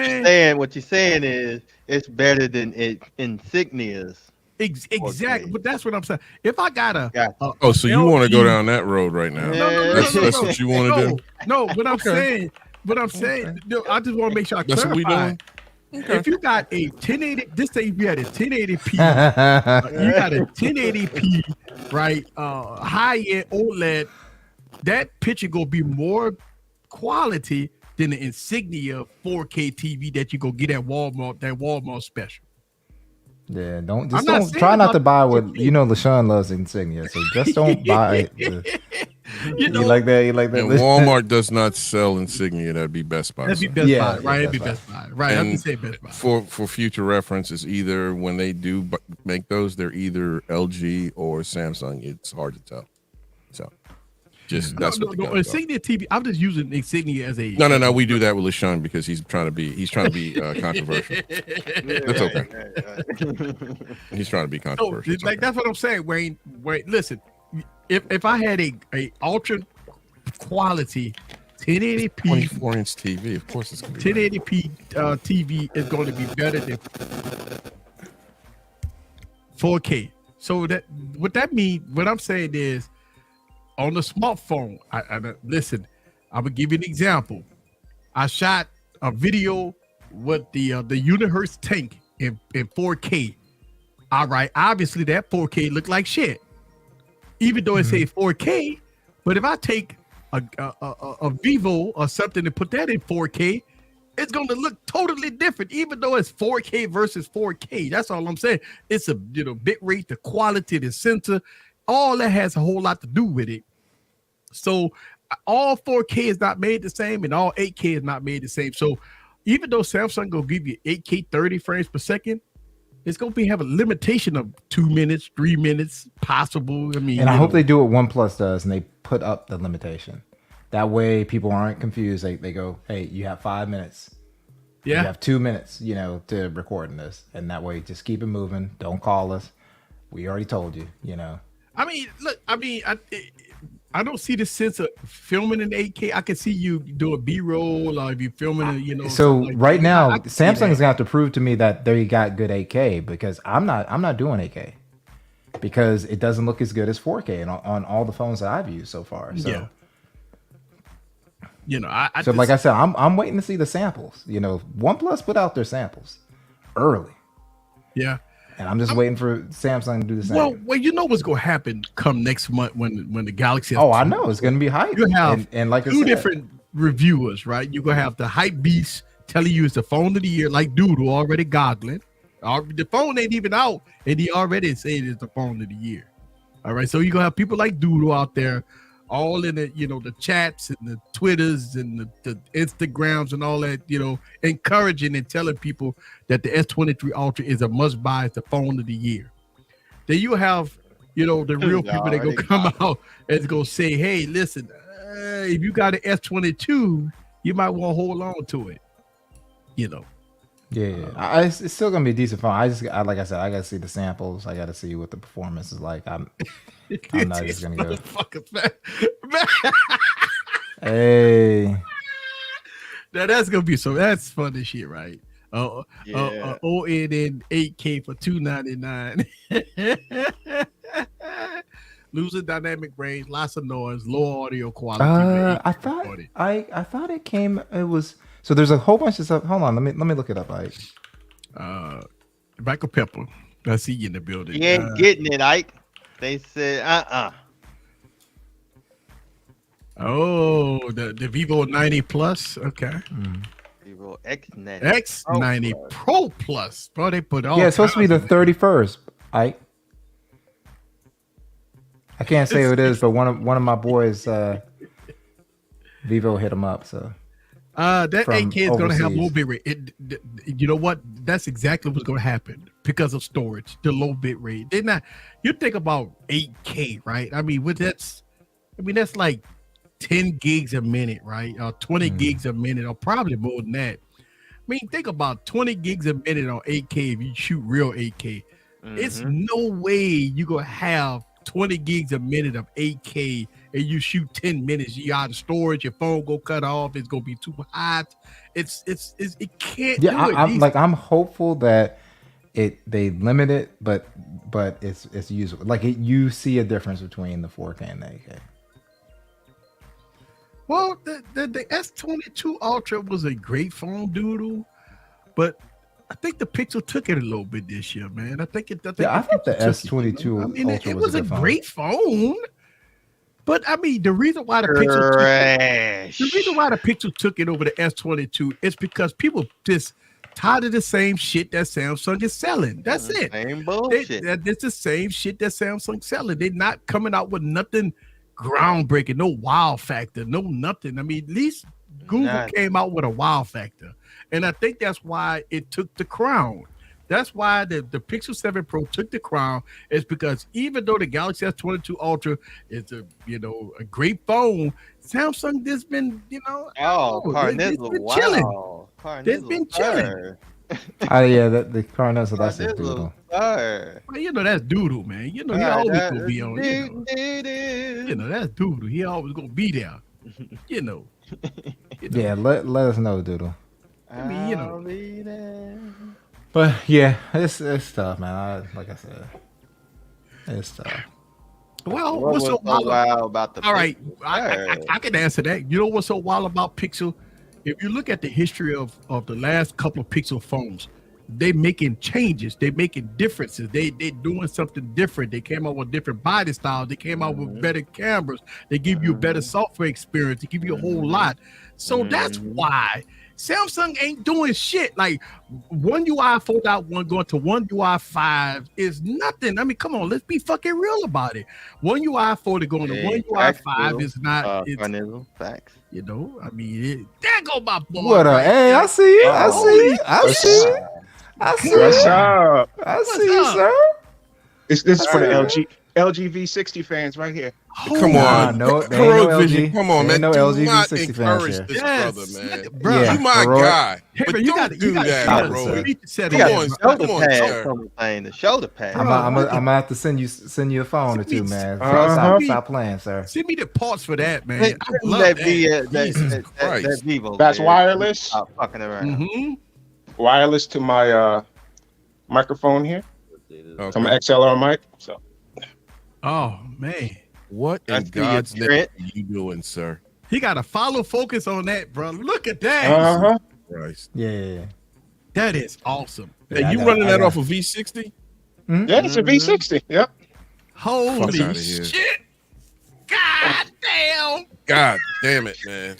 you're saying is it's better than Insignia's. Exactly, but that's what I'm saying. If I got so you want to go down that road right now? No, that's what you want to do. No, what I'm saying, I just want to make sure I clarify. That's what we doing. Okay. If you got a 1080, this say if you had a 1080p, you got a 1080p, right? High-end OLED, that picture gonna be more quality than the Insignia 4K TV that you go get at Walmart, that Walmart special. Yeah, don't try not to buy what LaShawn loves Insignia, so just don't buy it. You like that? You like that? And Walmart does not sell Insignia. That'd be Best Buy. That'd be Best Buy, right? It'd be Best Buy, right? And I say Best Buy. For future reference, is either when they do make those, they're either LG or Samsung. It's hard to tell. So, that's what Insignia TV. I'm just using Insignia as a. No. We do that with LaShawn because he's trying to be controversial. That's okay. He's trying to be controversial. So, that's what I'm saying, Wayne. Listen. If I had a ultra quality 1080p 24-inch TV, of course it's going to be 1080p TV is going to be better than 4K. So what that means, what I'm saying is, on the smartphone, listen, I'm gonna give you an example. I shot a video with the Unihertz tank in 4K. All right, obviously that 4K looked like shit. Even though it says 4K, but if I take a Vivo or something and put that in 4K, it's going to look totally different, even though it's 4K versus 4K. That's all I'm saying. It's a bit rate, the quality, the sensor, all that has a whole lot to do with it. So all 4K is not made the same, and all 8K is not made the same. So even though Samsung gonna give you 8K 30 frames per second, it's gonna have a limitation of 2 minutes, 3 minutes possible. I mean, and I hope they do what OnePlus does, and they put up the limitation. That way, people aren't confused. They go, "Hey, you have 5 minutes. Yeah, you have 2 minutes, to record in this." And that way, just keep it moving. Don't call us. We already told you. I mean, look, I don't see the sense of filming in 8K. I can see you do a B-roll, or if you're filming, So like right that. now, I can see Samsung is that. gonna have to prove to me that they got good 8K, because I'm not doing 8K because it doesn't look as good as 4K on all the phones that I've used so far. So, yeah. so like I said, I'm waiting to see the samples. OnePlus put out their samples early. Yeah. And I'm just waiting for Samsung to do the same. Well, you know what's gonna happen come next month when the Galaxy. Oh, I know, it's gonna be hype. You have and like I two said, different reviewers, right? You're gonna have the hype beast telling you it's the phone of the year, like Doodle already goggling. The phone ain't even out, and he already said it's the phone of the year. All right, so you're gonna have people like Doodle out there, all in the the chats and the Twitters and the Instagrams and all that, encouraging and telling people that the S23 Ultra is a must buy, it's the phone of the year. Then you have the real people that go come out and go say, hey, listen, if you got an S22, you might want to hold on to it. Yeah. It's still gonna be a decent phone. Like I said, I gotta see the samples. I gotta see what the performance is like. I'm not just gonna go. Hey, now that's gonna be that's fun this year, right? ONN 8K for $299. Losing dynamic range, lots of noise, low audio quality. I thought it came. It was. So there's a whole bunch of stuff. Hold on, let me look it up. Michael Pepper, I see you in the building. You ain't getting it, Ike. They said, Oh, the Vivo 90 Plus. Okay. Vivo X90. X90 Pro Plus. Bro, they put all. Yeah, it's supposed to be the 31st. I can't say who it is, but one of my boys, Vivo hit him up. So. That 8K is going to have overseas. low bit rate. You know what? That's exactly what's going to happen because of storage, the low bit rate. They're not. You think about 8K, right? I mean, that's like 10 gigs a minute, right? Or 20 gigs a minute, or probably more than that. I mean, think about 20 gigs a minute on 8K if you shoot real 8K. It's no way you're going to have 20 gigs a minute of 8K and you shoot 10 minutes, you out of storage, your phone go cut off, it's gonna be too hot. It can't do it. I'm hopeful that they limit it, but it's usable. Like you see a difference between the 4K and the 8K. Well, the S22 Ultra was a great phone, Doodle, but I think the Pixel took it a little bit this year, man. I thought the S22 Ultra it was a phone. great phone. But I mean, the reason why the Pixel took it over the S22 is because people just tired of the same shit that Samsung is selling. That's it. Same bullshit. It's the same shit that Samsung's selling. They're not coming out with nothing groundbreaking, no wow factor, no nothing. I mean, at least Google came out with a wow factor. And I think that's why it took the crown. That's why the Pixel 7 Pro took the crown, is because even though the Galaxy S22 Ultra is a great phone, Samsung just been Carnizzle, they've been chilling. The Carnizzle, that's a Doodle. Well, that's Doodle, man. He always gonna be on. That's Doodle. He always gonna be there. Yeah, let us know, Doodle. I mean, But yeah, it's tough, man. Like I said, it's tough. Well, What what's was so wild about the all right, Pixel? I can answer that. You know what's so wild about Pixel? If you look at the history of the last couple of Pixel phones, they making changes. They making differences. They doing something different. They came out with different body styles. They came out with better cameras. They give you a better software experience. They give you a whole lot. So that's why Samsung ain't doing shit. Like One UI 4.1 going to One UI 5 is nothing. I mean, come on, let's be fucking real about it. One UI 4 to going to One UI 5 is not. Facts. You know, I mean, there go my boy. What up? Hey, I see you. I see you. I see you. I see you. What's up? I see you, sir. This is for the LG V60 fans right here. Come on, no, they ain't no Heroic Vision. LG. Come on, They man. ain't no Do LG not V60 fans encourage here. this Yes, brother, man. bro. Yeah, You my Heroic. guy, Hey, but man, you don't gotta- do you gotta- that, you bro. gotta- You need to set Come it on, up. come Shoulder on, pad sir. from playing the shoulder pad. I'm gonna have to send you a phone or two, man. Stop playing, sir. Send me the parts for that, man. Hey, I love that, that. Jesus Christ. that Vivo. That's man. wireless? Stop fucking around. Mhm. Wireless to my microphone here. Okay. I'm an XLR mic. So Oh man, What in That's the God's name Trent. are you doing, sir? he got to follow focus on that, bro. Look at that. uh-huh. Christ. Yeah. That is awesome. Yeah, Hey, you running that off of V60? Yeah, it's a V60. Yep. Holy outta here. shit! God damn! God damn it, man.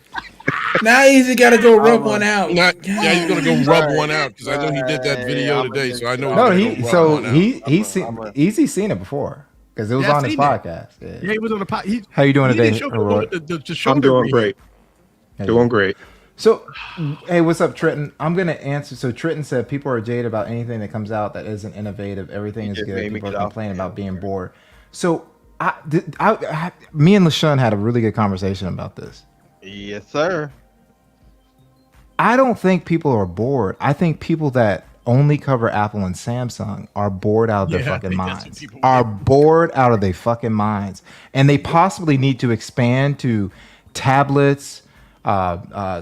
Now Easy got to go rub one out. Yeah, he's gonna go rub one out because I know he did that video today, so I know. No, he's he gonna so rub one out. he's seen Easy's seen it before because it was Yeah, I've on his seen it. podcast. Yeah. Yeah, he was on the pot. How you doing he today, didn't show me Heroic? the shoulder I'm doing read. great. Hey. Doing great. So, hey, what's up, Trenton? I'm gonna answer. So, Trenton said people are jaded about anything that comes out that isn't innovative. Everything is just good. made me People get are off. complaining about being bored. So, me and LaShawn had a really good conversation about this. Yes, sir. I don't think people are bored. I think people that only cover Apple and Samsung are bored out of their Yeah, I fucking think that's what minds. people Are bored out of their fucking minds, and they possibly need to expand to tablets,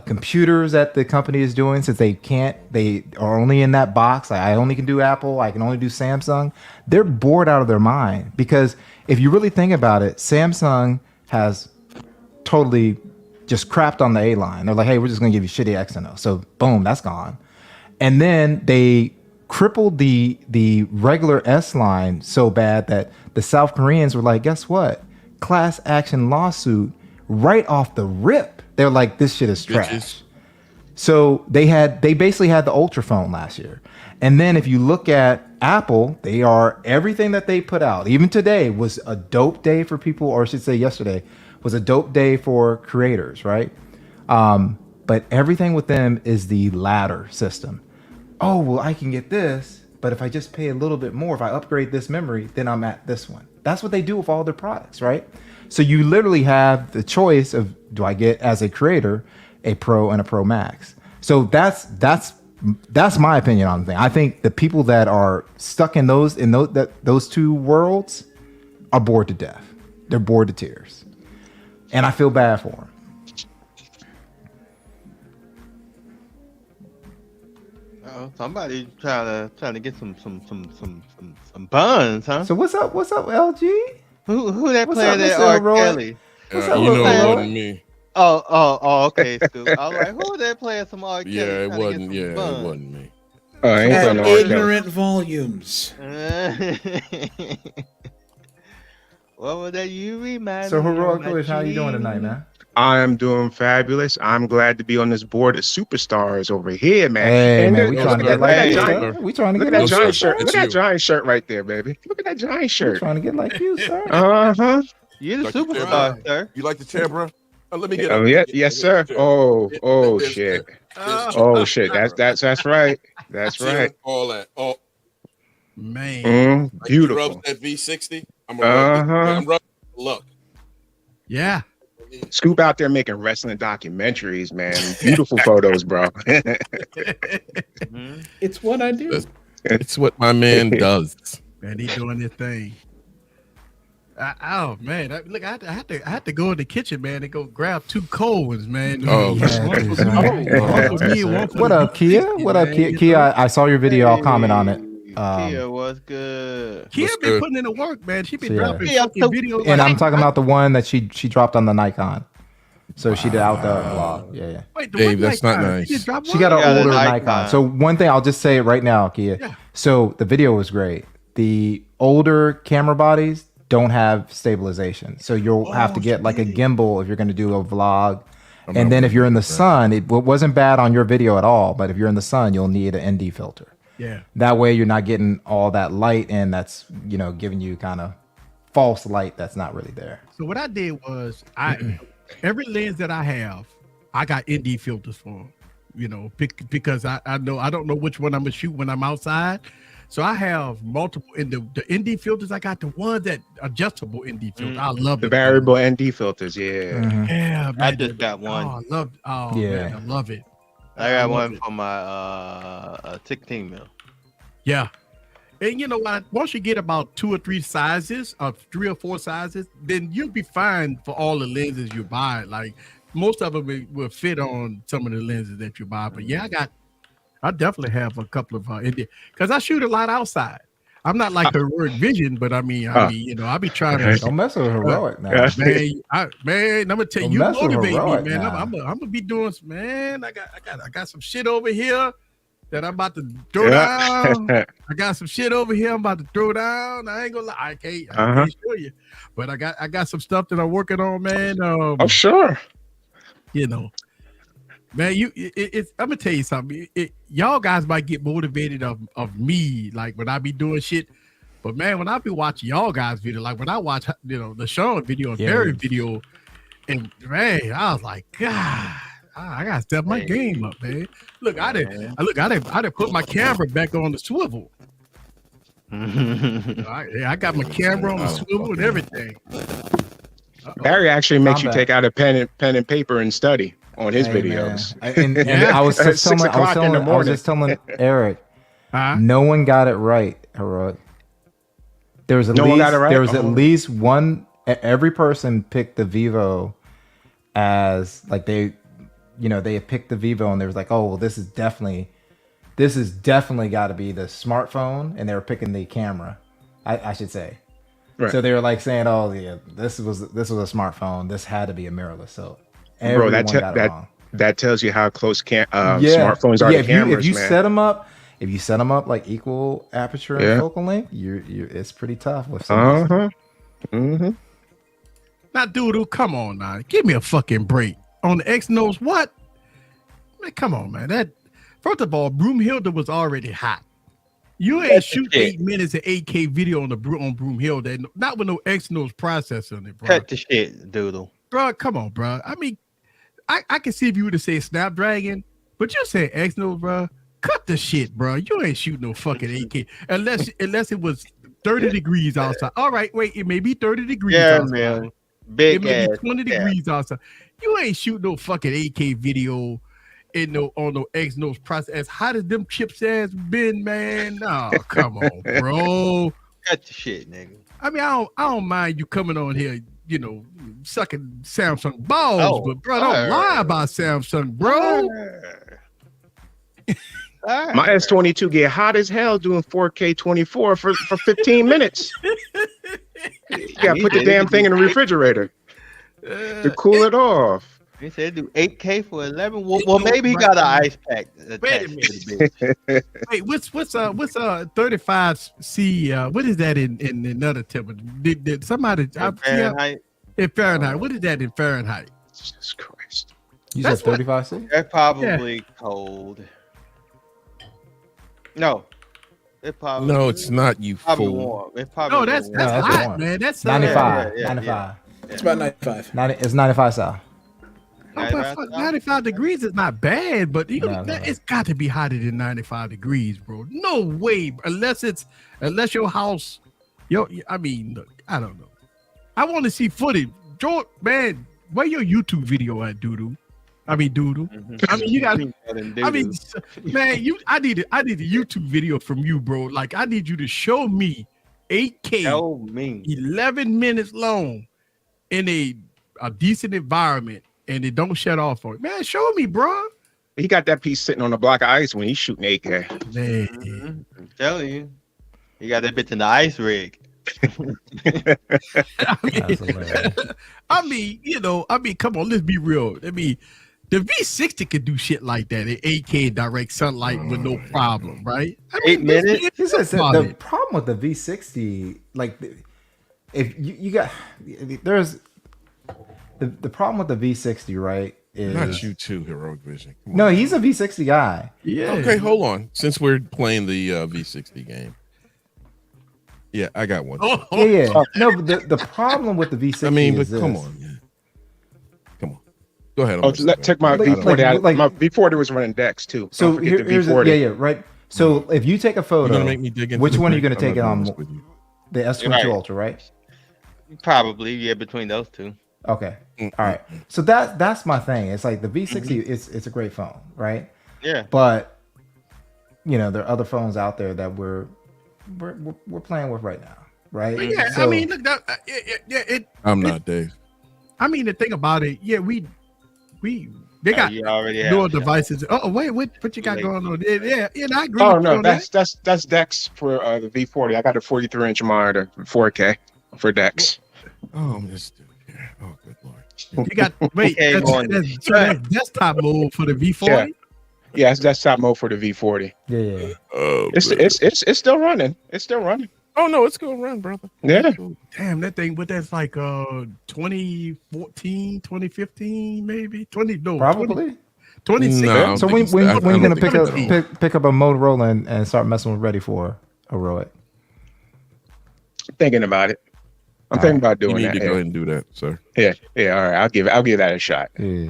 computers that the company is doing, since they can't. They are only in that box. Like, I only can do Apple. I can only do Samsung. They're bored out of their mind because if you really think about it, Samsung has totally just crapped on the A line. They're like, hey, we're just gonna give you shitty Exynos. So boom, that's gone. And then they crippled the regular S line so bad that the South Koreans were like, guess what? Class action lawsuit right off the rip. They're like, this shit is trash. Bitches. So they basically had the Ultra phone last year. And then if you look at Apple, they are everything that they put out. Even today was a dope day for people, or I should say yesterday was a dope day for creators, right? But everything with them is the ladder system. Oh, well, I can get this, but if I just pay a little bit more, if I upgrade this memory, then I'm at this one. That's what they do with all their products, right? So you literally have the choice of, do I get, as a creator, a Pro and a Pro Max? So that's my opinion on the thing. I think the people that are stuck in those two worlds are bored to death. They're bored to tears, and I feel bad for them. Somebody trying to get some buns, huh? So what's up, LG? Who that What's player up, that Mr. R. Heroic? Kelly? What's up, You know Lil it Lil? wasn't me. Oh, okay, Scoop. I was like, who that playing some R. Kelly? Yeah, it trying to get wasn't. some Yeah, it buns? wasn't me. I ain't At playing no R. Kelly. ignorant volumes. What was that you remind So me of, Heroic my Village, how you doing G? tonight, man? I am doing fabulous. I'm glad to be on this board of superstars over here, man. Hey, And man, we look trying to at get like that you, giant- sir. We trying to Look get at that like giant you, shirt. sir. Look at that giant shirt right there, baby. Look at that giant We shirt. trying to get like you, sir. Uh-huh. You're the Like the superstar, chair, sir. You like the chair, bro? Let me get. Oh up. yeah, Get- yes, get sir. the chair. Oh Get this shit. chair. Oh shit. That's right. That's Chair, right. All that. Oh, Man, like you Beautiful. rub that V60. I'm rubbing. Look. yeah. Scoop out there making wrestling documentaries, man. Beautiful photos, bro. It's what I do. It's what my man does. Man, he doing his thing. Oh man, look, I had to go in the kitchen, man, and go grab 2 cold ones, man. Oh, Yeah, One dude, for man. me, one for me, and one for What the up, Kia? V60, What up, man, Kia? you Kia, know? I saw your video. I'll comment on it. Kia, what's good? Kia What's been good? putting in the work, man. She been So, yeah. dropping Yeah, fucking so- videos. And like- I'm talking about the one that she dropped on the Nikon. So she did out the vlog. Yeah. Wait, the Dave, one that's Nikon, not she just nice. dropped She one? got an got a older Nikon. Nikon. So one thing, I'll just say it right now, Kia. Yeah. So the video was great. The older camera bodies don't have stabilization. So you'll have to get like a gimbal if you're going to do a vlog And then if you're in the sun, it wasn't bad on your video at all. But if you're in the sun, you'll need an ND filter. Yeah. That way you're not getting all that light and that's, giving you kind of false light that's not really there. So what I did was every lens that I have, I got ND filters for them, because I don't know which one I'm gonna shoot when I'm outside. So I have multiple in the ND filters. I got the ones that adjustable ND filters. I love the variable ND filters. Yeah. Yeah, man. I just got one. Man, I love it. I got one for my 16 mil. Yeah. And you know what? Once you get about 2 or 3 sizes, 3 or 4 sizes, then you'll be fine for all the lenses you buy. Like most of them will fit on some of the lenses that you buy. But yeah, I definitely have a couple of because I shoot a lot outside. I'm not like Heroic Vision, but I mean, I be trying to. Don't mess with Heroic, man. Man, I'm gonna tell you, you motivate me, man. I'm gonna be doing, man. I got some shit over here that I'm about to throw down. I got some shit over here I'm about to throw down. I ain't gonna lie, I can't show you, but I got some stuff that I'm working on, man. Oh sure. Man, I'm gonna tell you something. Y'all guys might get motivated of me, like when I be doing shit. But man, when I be watching y'all guys video, like when I watch the Sean video and Barry video, and man, I was like, God, I gotta step my game up, man. Look, I did put my camera back on the swivel. I got my camera on the swivel and everything. Barry actually makes you take out a pen and paper and study on his videos. I was just telling Eric, no one got it right, Heroic. There was at least one. Every person picked the Vivo as like they picked the Vivo and they was like, oh well, this is definitely got to be the smartphone, and they were picking the camera. I should say. Right. So they were like saying, "Oh yeah, this was a smartphone. This had to be a mirrorless." So everyone got it wrong. That tells you how close smartphones are to cameras. If you set them up like equal aperture and focal length, it's pretty tough with some. Now, dude, come on now, give me a fucking break on the Exynos. What? Man, come on, man. That first of all, Broomhilda was already hot. You ain't shoot 8 minutes of 8K video on Broomhill, not with no Exynos processor in it, bro. Cut the shit, doodle. Bro, come on, bro. I mean, I can see if you would have said Snapdragon, but you said Exynos, bro. Cut the shit, bro. You ain't shooting no fucking 8K unless it was 30 degrees outside. All right, wait, it may be 30 degrees outside. Man. Big it may be 20 degrees outside. You ain't shooting no fucking 8K video on no Exynos process. As hot as them chips has been, man. Oh, come on, bro. Cut the shit, nigga. I mean, I don't mind you coming on here, sucking Samsung balls, but bro, don't lie about Samsung, bro. My S22 get hot as hell doing 4K 24 for 15 minutes. You gotta put the damn thing in the refrigerator to cool it off. He said do 8K for 11. Well, maybe he got an ice pack. Wait a minute. Wait, what's 35C? What is that in another temperature? Did somebody Fahrenheit? In Fahrenheit, what is that in Fahrenheit? Jesus Christ! You said 35C? That's probably cold. No. It's not, you fool. Warm. It's probably no, that's hot, warm. Man. That's 95. Yeah. 95. It's about 95. It's 95 south. 95 degrees is not bad, but it's got to be hotter than 95 degrees, bro. No way, unless your house, I mean, look, I don't know. I want to see footage, George, man. Where your YouTube video at, Doodoo? I mean, Doodoo. I mean, you got. I mean, man, I need a YouTube video from you, bro. Like, I need you to show me 8K, 11 minutes long, in a decent environment. And it don't shut off for it. Man, show me, bro. He got that piece sitting on a block of ice when he's shooting 8K. Man. I'm telling you. He got that bitch in the ice rig. I mean, come on, let's be real. I mean, the V60 could do shit like that in 8K direct sunlight with no problem, right? I mean, 8 minutes? The problem with the V60, like, if you got, there's, the problem with the V60, right, Not you too, Heroic Vision. Come No, on. he's a V60 guy. Yeah. Okay, hold on. Since we're playing the V60 game, yeah, I got one. Oh, Yeah. No, but the problem with the V60 I mean, but is this. come on, man. Come on. Go ahead. Take my Like- V40 out. like- My V40 was running Dex too. So Don't forget the here's V40. right. So if you take a You're photo, gonna make me dig into which the one are you thing? going to I'm take it not doing on? this with you. The S22 Right. Ultra, right? Probably, yeah, between those two. Okay. All right. So that's my thing. It's like the V60 it's a great phone, right? Yeah. But there are other phones out there that we're playing with right now, right? But yeah, So- I mean, look, I'm not Dave. I mean, the thing about it, yeah, they got you already have newer a shot. devices. Oh, wait, what you got going on? Yeah, I agree. Oh with you no, on that. that's Dex for the V40. I got a 43-inch monitor, 4K for Dex. Oh, I'm just stupid here. Oh, good lord. You got wait. Okay, That's desktop mode for the V40. Yeah, it's desktop mode for the V40. Yeah. Oh, It's still running. It's still running. oh no, it's gonna run, brother. Yeah. Damn, that thing. But that's like 2014, 2015, maybe 20. No, Probably. 26. No. So I when don't think you it's- I gonna don't pick think up it's pick up a Motorola and start messing with Ready for Heroic? Thinking about it. I'm thinking about You doing need that. to go ahead and do that, sir. Yeah. All right. I'll give that a shot. Yeah.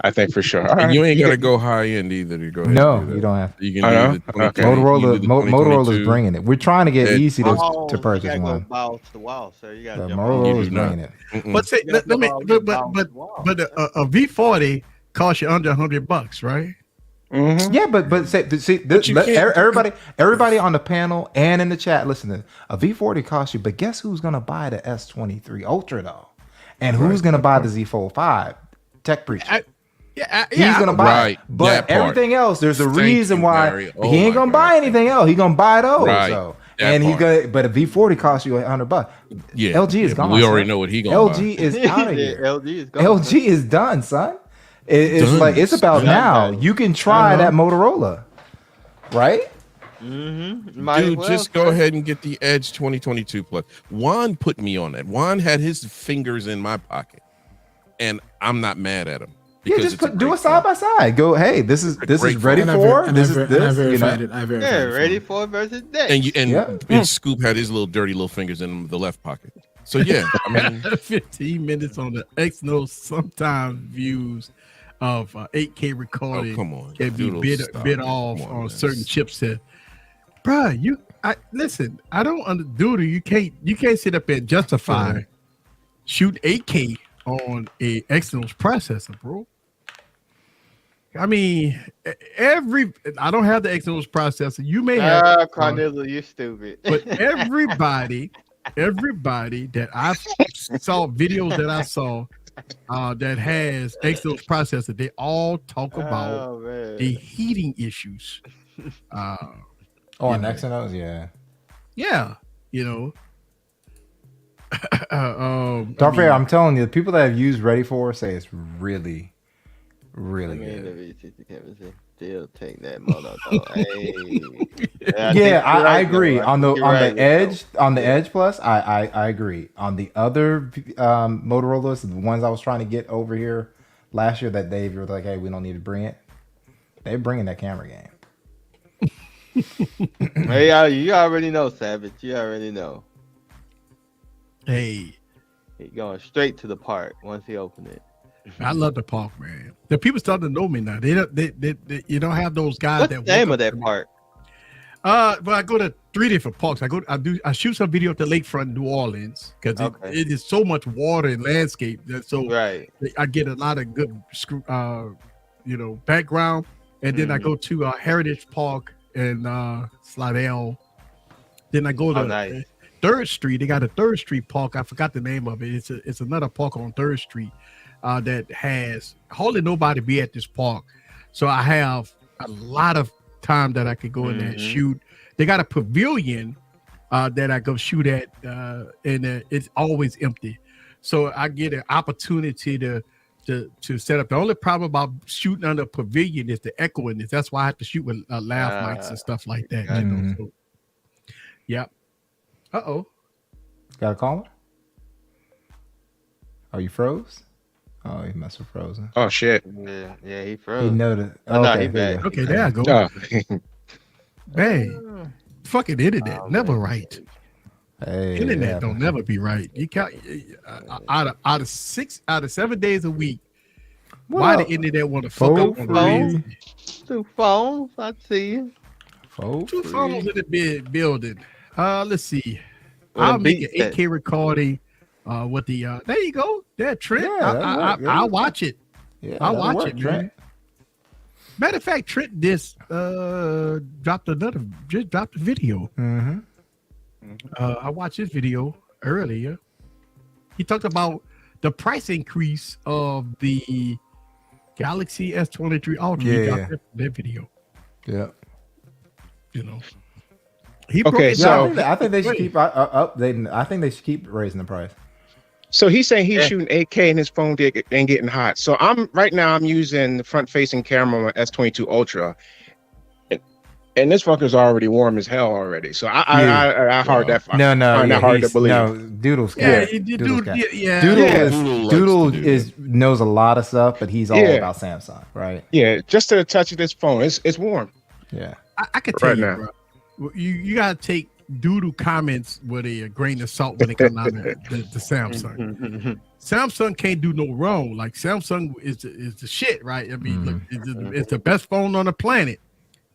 I think for sure. All And right. you ain't gotta go high end either to go ahead. No, and do that. you don't have to. You can I know. do the 20, Okay. Motorola's bringing it. We're trying to get Yeah. easy to Oh, purchase you gotta one. go balls to wall, sir. You But gotta jump Motorola's You do not. bringing it. But say, You let me. gotta But a V40 costs you under $100, right? Mhm. Yeah, but see, you can't- everybody on the panel and in the chat, listen. A V40 costs you, but guess who's gonna buy the S23 Ultra though, and who's gonna buy the Z Fold 5? Tech Preacher. He's gonna buy Right, it. But that part. everything else, there's a Thank reason you, why Barry. Oh he ain't my gonna God. buy anything else. He gonna buy those. Right, So. that And part. but a V40 costs you $100. Yeah, LG is yeah, gone. we already son. know what he gonna LG buy. is out of Yeah, here. LG is gone. LG is done, son. It's Done. like it's about Done. now. You can try that Motorola, right? Dude, just go ahead and get the Edge 2022 Plus. Juan put me on that. Juan had his fingers in my pocket, and I'm not mad at him. Yeah, because just it's a do great it side phone. by side. Go, hey, this is great ready phone. for. And This I is this. verified it. I verified Yeah, it. ready for versus Dex. And Scoop had his little dirty little fingers in the left pocket. So yeah, I mean, 15 minutes on the Exynos sometimes views of 8K recording oh come on, can be Doodle, bid stop. off Come on man. certain chipset. Bruh, listen. I don't Doodle. You can't sit up and justify shoot 8K on a Exynos processor, bro. I mean, I don't have the Exynos processor. You may have. Cornelia, you stupid. But everybody that I saw videos that I saw that has Exynos processor, they all talk about the heating issues. On Exynos, yeah. Yeah, Don't forget, I'm telling you, the people that have used Ready for say it's really, really good. The V60 chemistry still take that mother. Yeah, I agree. On the Edge Plus, I agree. On the other Motorola's, the ones I was trying to get over here last year, that Dave, you were like, hey, we don't need to bring it. They're bringing that camera game. Hey, you already know, Savage. You already know. Hey, He going straight to the park once he opened it. I love the park, man. The people starting to know me now. They you don't have those guys What's that the name walk of up that to me. park? But I go to 3 different parks. I shoot some video at the lakefront New Orleans because it is so much water and landscape. So Right. I get a lot of good background. And then I go to Heritage Park in Slidell. Then I go to 3rd Street. They got a 3rd Street Park. I forgot the name of it. It's another park on 3rd Street that has hardly nobody be at this park. So I have a lot of time that I could go in there and shoot. They got a pavilion that I go shoot at, and it's always empty. So I get an opportunity to set up. The only problem about shooting under a pavilion is the echoing. That's why I have to shoot with lav mics and stuff like that. So, yep. Got a caller? Are you froze? Oh, he must have frozen. Oh shit. Yeah, he He froze. noted. Oh, no, Okay, he there you back. go. Okay, there I go. Oh. Man, fucking internet Oh, never man. right. Hey, Internet yeah. don't never be right. You count out of 7 days a week. What Why up? the internet want to fuck up on the Phone? crazy? 2 phones. I see you. For 2 free. phones in the building. Let's see. With a I'll make an beat set. 8K recording. With the there you go. There, Trent. Yeah, that'll work, yeah. I'll watch it. Yeah, I'll that'll watch work, it, Trent. man. Matter of fact, Trent just dropped a video. Mm-hmm. I watched his video earlier. He talked about the price increase of the Galaxy S23 Ultra. He Yeah. dropped that video. Yeah. You know. He Okay, broke it so- down. I think they should keep updating. I think they should keep raising the price. So he's saying he's Yeah. shooting 8K and his phone ain't getting hot. So I'm using the front facing camera on my S22 Ultra. And this fucker's already warm as hell already. So I hard that No, find that hard to he's- believe. No, Doodle's Yeah, cat. you do. Doodle's cat. Yeah. Doodle Yeah. Doodle Doodle likes to do knows a lot of stuff, but he's all Yeah. about Samsung, right? Yeah, just to the touch of this phone, it's warm. Yeah. I could tell Right you, now. bro. You gotta take Doodle comments with a grain of salt when it comes out of the Samsung. Samsung can't do no wrong. Like Samsung is the shit, right? I mean, look, it's the best phone on the planet.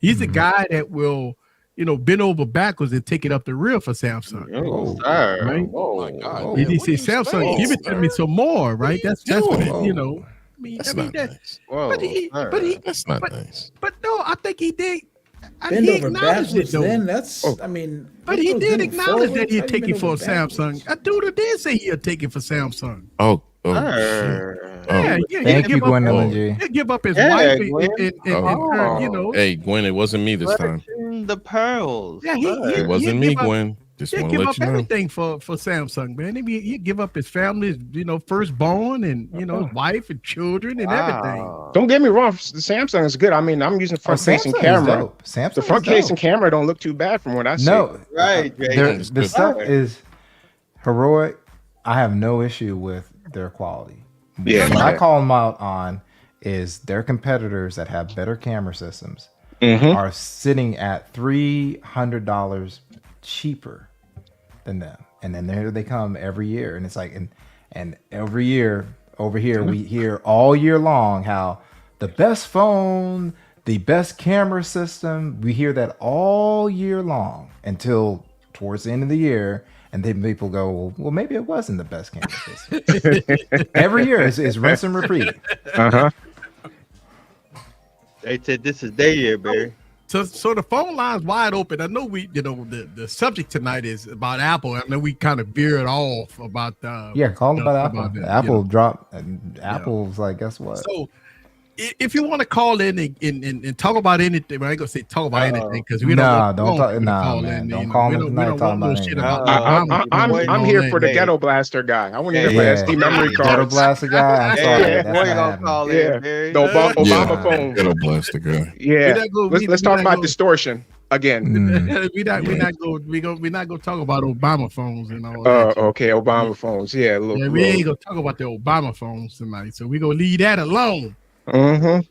He's the guy that will, bend over backwards and take it up the rear for Samsung. Oh, sir. Right? Oh my God. He man, say, what are you Samsung, saying, give it to me sir? some more, right? That's what doing? it, I mean, That's I mean not that, nice. Whoa, but That's not nice. but no, I think he did. Bend He over acknowledged backwards. it though. Then that's. I mean. But what he goes did bend acknowledge that forwards? he'd How you take bend it for a over backwards? Samsung. A dude did say he'd take it for Samsung. Oh, shit. Yeah, Thank you, Gwendolyn up, G. he'll give up his Yeah, wife Gwen. and her, Hey, Gwen, it wasn't me this time. The pearls. Yeah, It wasn't he'll me, give up- Gwen. Just He'll want to give let up you know. everything for Samsung, man. He'd give up his family's, firstborn and, his wife and children and everything. Don't get me wrong, the Samsung is good. I mean, I'm using front facing Samsung is camera. dope. Samsung The front is dope. facing camera don't look too bad from what I see. No, Right, Jay. It's the good. stuff is heroic. I have no issue with their quality. Yeah, What I yeah. call them out on is their competitors that have better camera systems Mhm. are sitting at $300 cheaper than them, and then there they come every year, and it's like, and every year over here we hear all year long how the best phone, the best camera system. We hear that all year long until towards the end of the year, and then people go, well, maybe it wasn't the best camera system. Every year it's rinse and repeat. Uh-huh. They said this is their year, Barry. So the phone line's wide open. I know the subject tonight is about Apple. I know we kind of veered off about Yeah, call them about Apple. that, Apple dropped, and Apple's like, guess what? So if you want to call in and talk about anything, I ain't gonna say talk about anything because we Nah, don't want don't people to talk. Nah, call man, in, don't you know. call We in don't- we tonight don't talking want no about shit anything. about Obama. I'm here for the ghetto blaster guy. I want to hear my SD memory Ghetto cards. blaster guy. I'm sorry, Yeah, that's boy, not you gonna happening. call Yeah. in, Barry. The Obama Yeah, phone. Ghetto blaster guy. Yeah. not gonna- Let's we talk not about gonna- distortion again. We're not gonna talk about Obama phones and all that. Okay, Obama phones. Yeah, look. Yeah, we ain't gonna talk about the Obama phones tonight, so we're gonna leave that alone. Mm-hmm.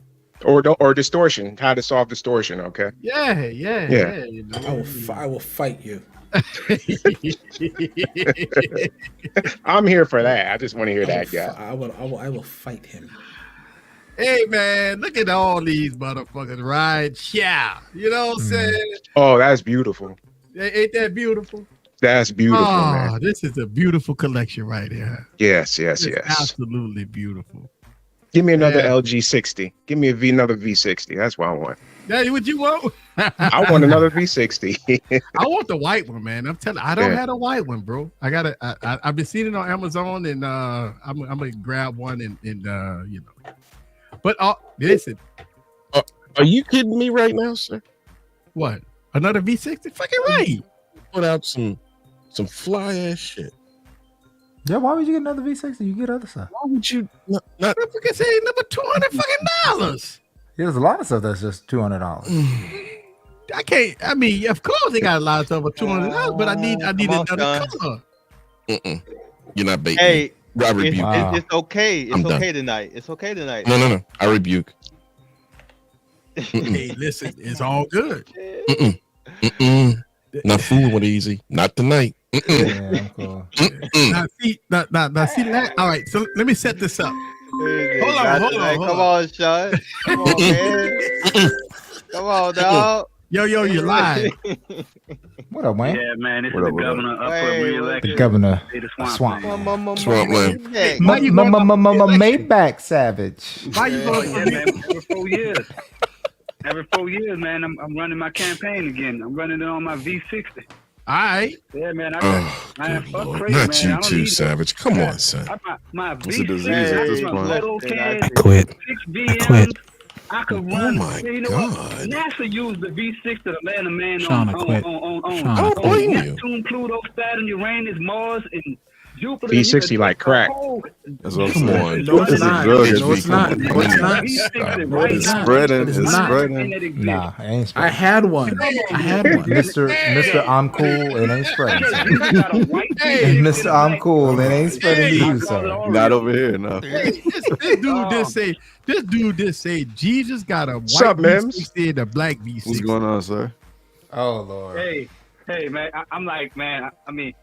Or distortion. How to solve distortion. Okay. Yeah. You know. I will fight you. I'm here for that. I just want to hear that guy. I will fight him. Hey man, look at all these motherfuckers ride yeah. You know what I'm saying? Oh, that's beautiful. Ain't that beautiful? That's beautiful, Oh, man. this is a beautiful collection right here. Yes. It's yes. absolutely beautiful. Give me another Yeah. LG 60. Give me another V60. That's what I want. That what you want? I want another V60. I want the white one, man. I'm telling you, I don't Yeah. have a white one, bro. I've been seeing it on Amazon, and I'm gonna grab one and you know. But listen, Are you kidding me right now, sir? what? Another V60? Fucking right. Put out some fly ass shit. Yeah, why would you get another V60? You get other stuff. Why would you not? I fucking say number $200 fucking dollars. Yeah, there's a lot of stuff that's just $200. I can't. I mean, of course they got a lot of stuff for $200, but I need Come on, another son. color. You're not baiting. Hey, I rebuke. It's okay. It's I'm done. okay tonight. It's okay tonight. No. I rebuke. Hey, listen, it's all good. Not fooling with Easy. Not tonight. Yeah, I'm cool. Now see that. All right, so let me set this up. Hold on. Come on, Sean. Come on, man. Come on, dog. Yo, you lying. What up, Wayne? Yeah, man, this is the governor up for re-election. The governor. Swamp. Swampland. Maybach Savage. Why you Yeah, going? man, every 4 years. Every 4 years, man, I'm running my campaign again. I'm running it on my V60. All right. Yeah, man. Oh, man, good fuck Lord. crazy, Not man. you I don't too, need Savage. Come on, son. My It's a disease V60, at this I point. I quit. 6 VMs. I could run. my You know God. what? NASA used the V6 to land a man Sean, I quit. on I don't blame you. Neptune, Pluto, Saturn, Uranus, Mars, and Jupiter. V60 like crack. That's what I'm saying. No, it's It's a not. drug. No, it's not. No, it's not. It's spreading. It's spreading. Nah, it ain't I spreading. had one. Mr. I'm cool, it ain't spreading. Hey, Mr. I'm cool, it ain't spreading to you, sir. Not over here, no. Hey, this dude just say Jesus got a Sup, white Mims? V60 and a black V60. What's going on, sir? Oh Lord. Hey, man. I'm like, man. I mean,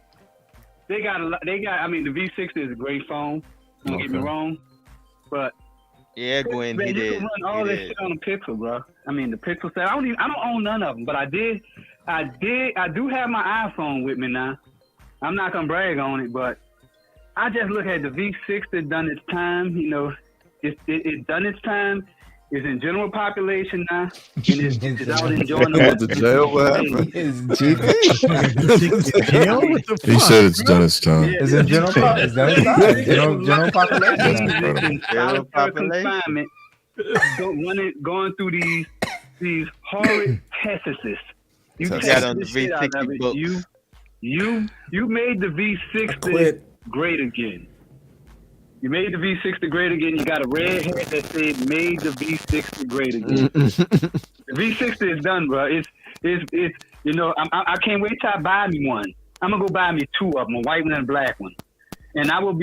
they got. I mean, the V60 is a great phone. Don't get me wrong, but Yeah, Gwen, man, he you did. can run all He this did. shit on the Pixel, bro. I mean, the Pixel 7. I don't own none of them, but I do have my iPhone with me now. I'm not gonna brag on it, but I just look at the V60 done its time. You know, it's done its time. It's in general population now, and it's out enjoying the Went to jail? What happened? Is He said it's done its time. Is in general general population. General population. confinement, going through these horrid tests. You Tests. Got test on the the shit out of V60 it. books. You made the V60 quit. great again. You made the V60 great again. You got a red hat that said "Made the V60 great again." The V60 is done, bro. It's you know, I can't wait till I buy me one. I'm gonna go buy me 2 of them, a white one and a black one, and I will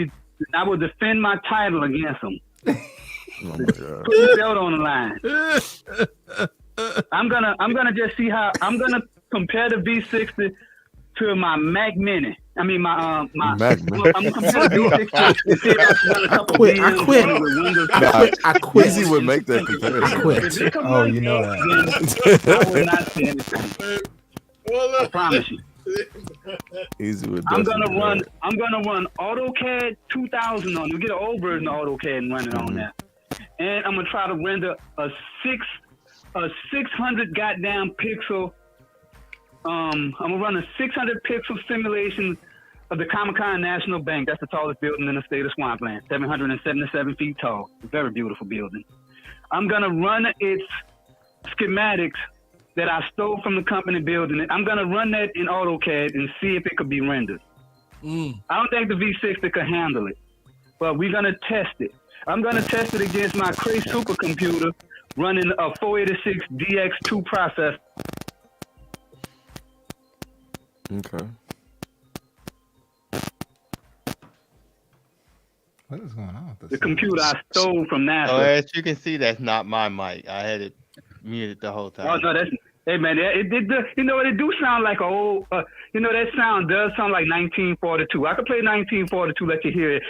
defend my title against them. Oh my God. Put the belt on the line. I'm gonna just see how I'm gonna compare the V60 to my Mac Mini. I mean my Mac Mini. I'm gonna compare the V60 to see if I can run a couple I quit. Easy would make that comparison. If they come Oh, run you know that, then I will not say anything. I promise you. Easy would. I'm gonna run AutoCAD 2000 on. You get an old version of AutoCAD and run it on that. And I'm gonna try to render a 600 goddamn pixel. I'm gonna run a 600 pixel simulation of the Comic-Con National Bank. That's the tallest building in the state of Swampland, 777 feet tall. Very beautiful building. I'm gonna run its schematics that I stole from the company building it. I'm gonna run that in AutoCAD and see if it could be rendered. I don't think the V60 could handle it, but we're gonna test it. I'm gonna test it against my Cray supercomputer running a 486 DX2 processor. Okay. What is going on with this? The computer I stole from Oh, NASA. as you can see, that's not my mic. I had it muted the whole time. Oh no, that's hey man, it you know what, it do sound like a old you know, that sound does sound like 1942. I could play 1942, let you hear it.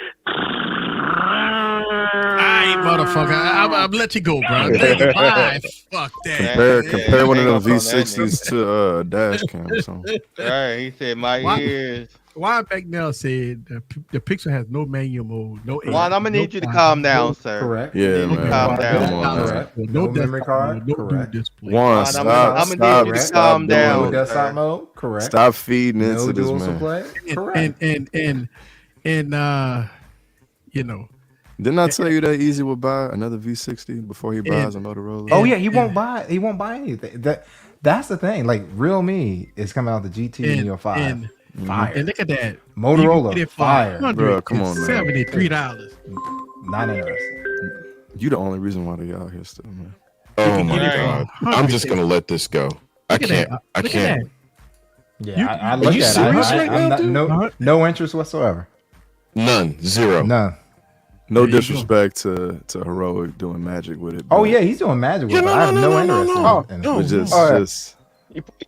Alright, motherfucker. I'll let you go, bro. Bye. Fuck that. Compare one of hang them up on that V60s to a dash cam or something. Right, he said my Why- ears. Why Backnell said the Pixel has no manual mode, no. Juan, I'm gonna need you to calm down, sir. Correct. Yeah, You man. calm down. Come on, man. Correct. No No memory desktop card. mode, no Correct. dual display. Juan, I'm stop, gonna need you to stop, calm doing down. No it. desktop mode. Correct. Stop feeding No into this dual man. display. And Correct. you know. Didn't I tell you that Easy would buy another V60 before he buys a Motorola? Oh yeah, he won't buy. He won't buy anything. That's the thing. Like Real Me is coming out the GT Neo 5. Fire. And look at that. Motorola, You can get it for fire. Bro, come on, man. $73. Not interested. You the only reason why they out here still, man. Oh my get it God. for I'm just gonna let this go. I Look at can't. that. I Look at can't. Yeah, You- I are look you at it. serious right now, I'm not, dude? no interest whatsoever. None. Zero. None. No disrespect to Heroic doing magic with it. Oh yeah, he's doing magic with it. I have no interest in it. Just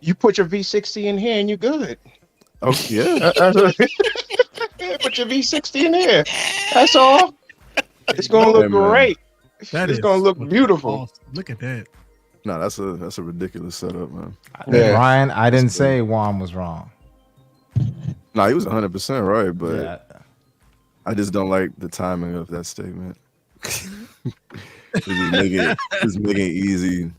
you put your V60 in here and you're good. Oh yeah. Put your V60 in here. That's all. It's gonna look great. It's gonna look beautiful. Awesome. Look at that. No, that's a ridiculous setup, man. Yeah. Ryan, I didn't say Juan was wrong. No, he was 100% right, but Yeah. I just don't like the timing of that statement. Just making it easy.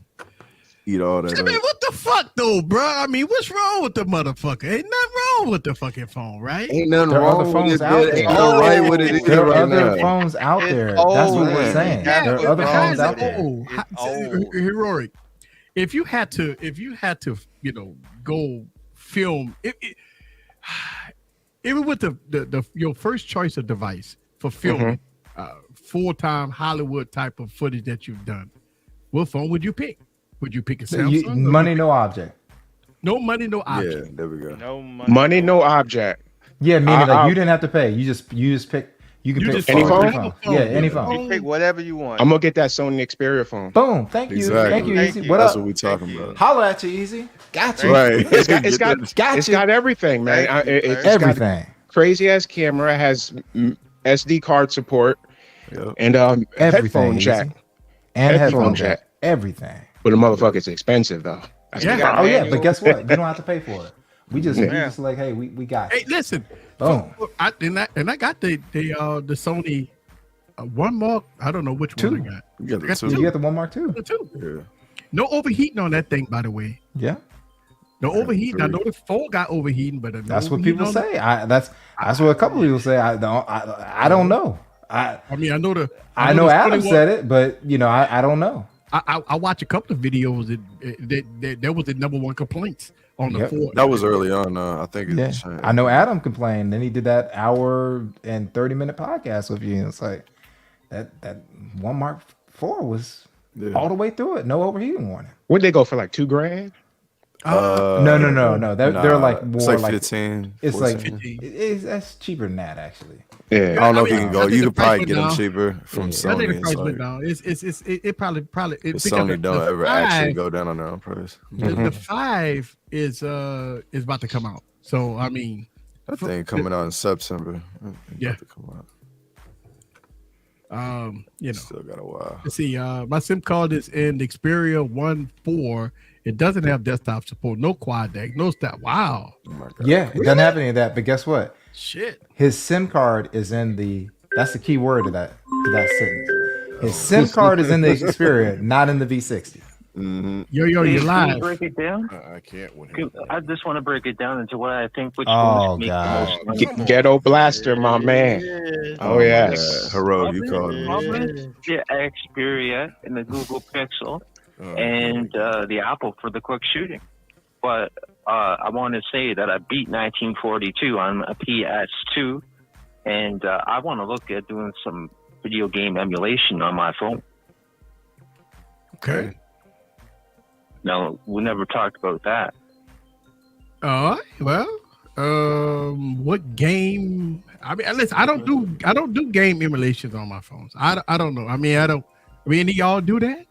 Eat all that. Hey, man, what the fuck though, bro? I mean, what's wrong with the motherfucker? Ain't nothing wrong with the fucking phone, right? Ain't nothing There are wrong other phones with it. out there. Ain't nothing right with it. There are right other now. phones out there. It's That's what we're old. saying. Yeah, There are other it's phones old. out there. It's old. Heroic. If you had to, go film it even with the your first choice of device for filming full-time Hollywood type of footage that you've done, what phone would you pick? Would you pick a Samsung? Money, no object. No money, no Yeah, object. there we go. No Money, no object. Yeah, meaning like you didn't have to pay. You just pick. You can You pick just any phone. phone? Yeah, any phone. You pick whatever you want. I'm gonna get that Sony Xperia phone. Boom. Thank you. Exactly. Thank you, Thank Easy. you. What That's up? what we talking about. Holla at you, Easy. Got you. Right. It's got everything, man. It's got Everything. crazy ass camera. It has SD card support Yep. and Everything. headphone Easy. jack. And Headphone headphone jack. jack. Everything. But the motherfucker's expensive though. That's Yeah. the guy. Oh yeah, but guess what? You don't have to pay for it. We just like, hey, we got Hey, it. listen. Boom. I got the Sony one mark. I don't know which Two. one I got. You got the I got two. You got the 1 Mark II. The two. Yeah. No overheating on that thing, by the way. Yeah. No overheating. I three. know the phone got overheating, but That's what people say. That's what a couple people say. I don't know. I mean, I know I know the Adam 21 said it, but I don't know. I watch a couple of videos that was the number one complaints on the Yep. Ford. That was early on. I think Yeah, it's changed. I know Adam complained. Then he did that hour and 30-minute podcast with you. And it's like that 1 Mark IV was all the way through it. No overheating warning. Where'd they go for like $2,000? No. They're like more it's like like 15. it's 14. like that's cheaper than that actually. Yeah. I don't know if I you mean, can go. I think You the could price probably went get them down. cheaper from I Sony. think the price It's went like, down. It probably but because Sony don't ever actually five- go down on their own price. The 5 is about to come out. So I mean, That thing coming out in September. Yeah. About to come out. Still got a while. let's see. My SIM card is in the Xperia 1.4. It doesn't have desktop support, no quad deck, no stuff. Wow, Oh my God. Yeah, it doesn't have any of that. But guess what? shit. His SIM card is in the. That's the key word to that sentence. His SIM card is in the Xperia, not in the V60. Yo, you're Can you live. break it down? I can't with him. I just want to break it down into what I think which Oh, ones make God. the most money. Ghetto Blaster, my man. Oh yes. Heroic, you called me. Probably the Xperia and the Google Pixel and the Apple for the quick shooting. But I want to say that I beat 1942 on a PS2, and I want to look at doing some video game emulation on my phone. Okay. Now, we never talked about that. All right. Well, what game? I mean, listen, I don't do game emulations on my phones. I don't know. I mean, any of y'all do that?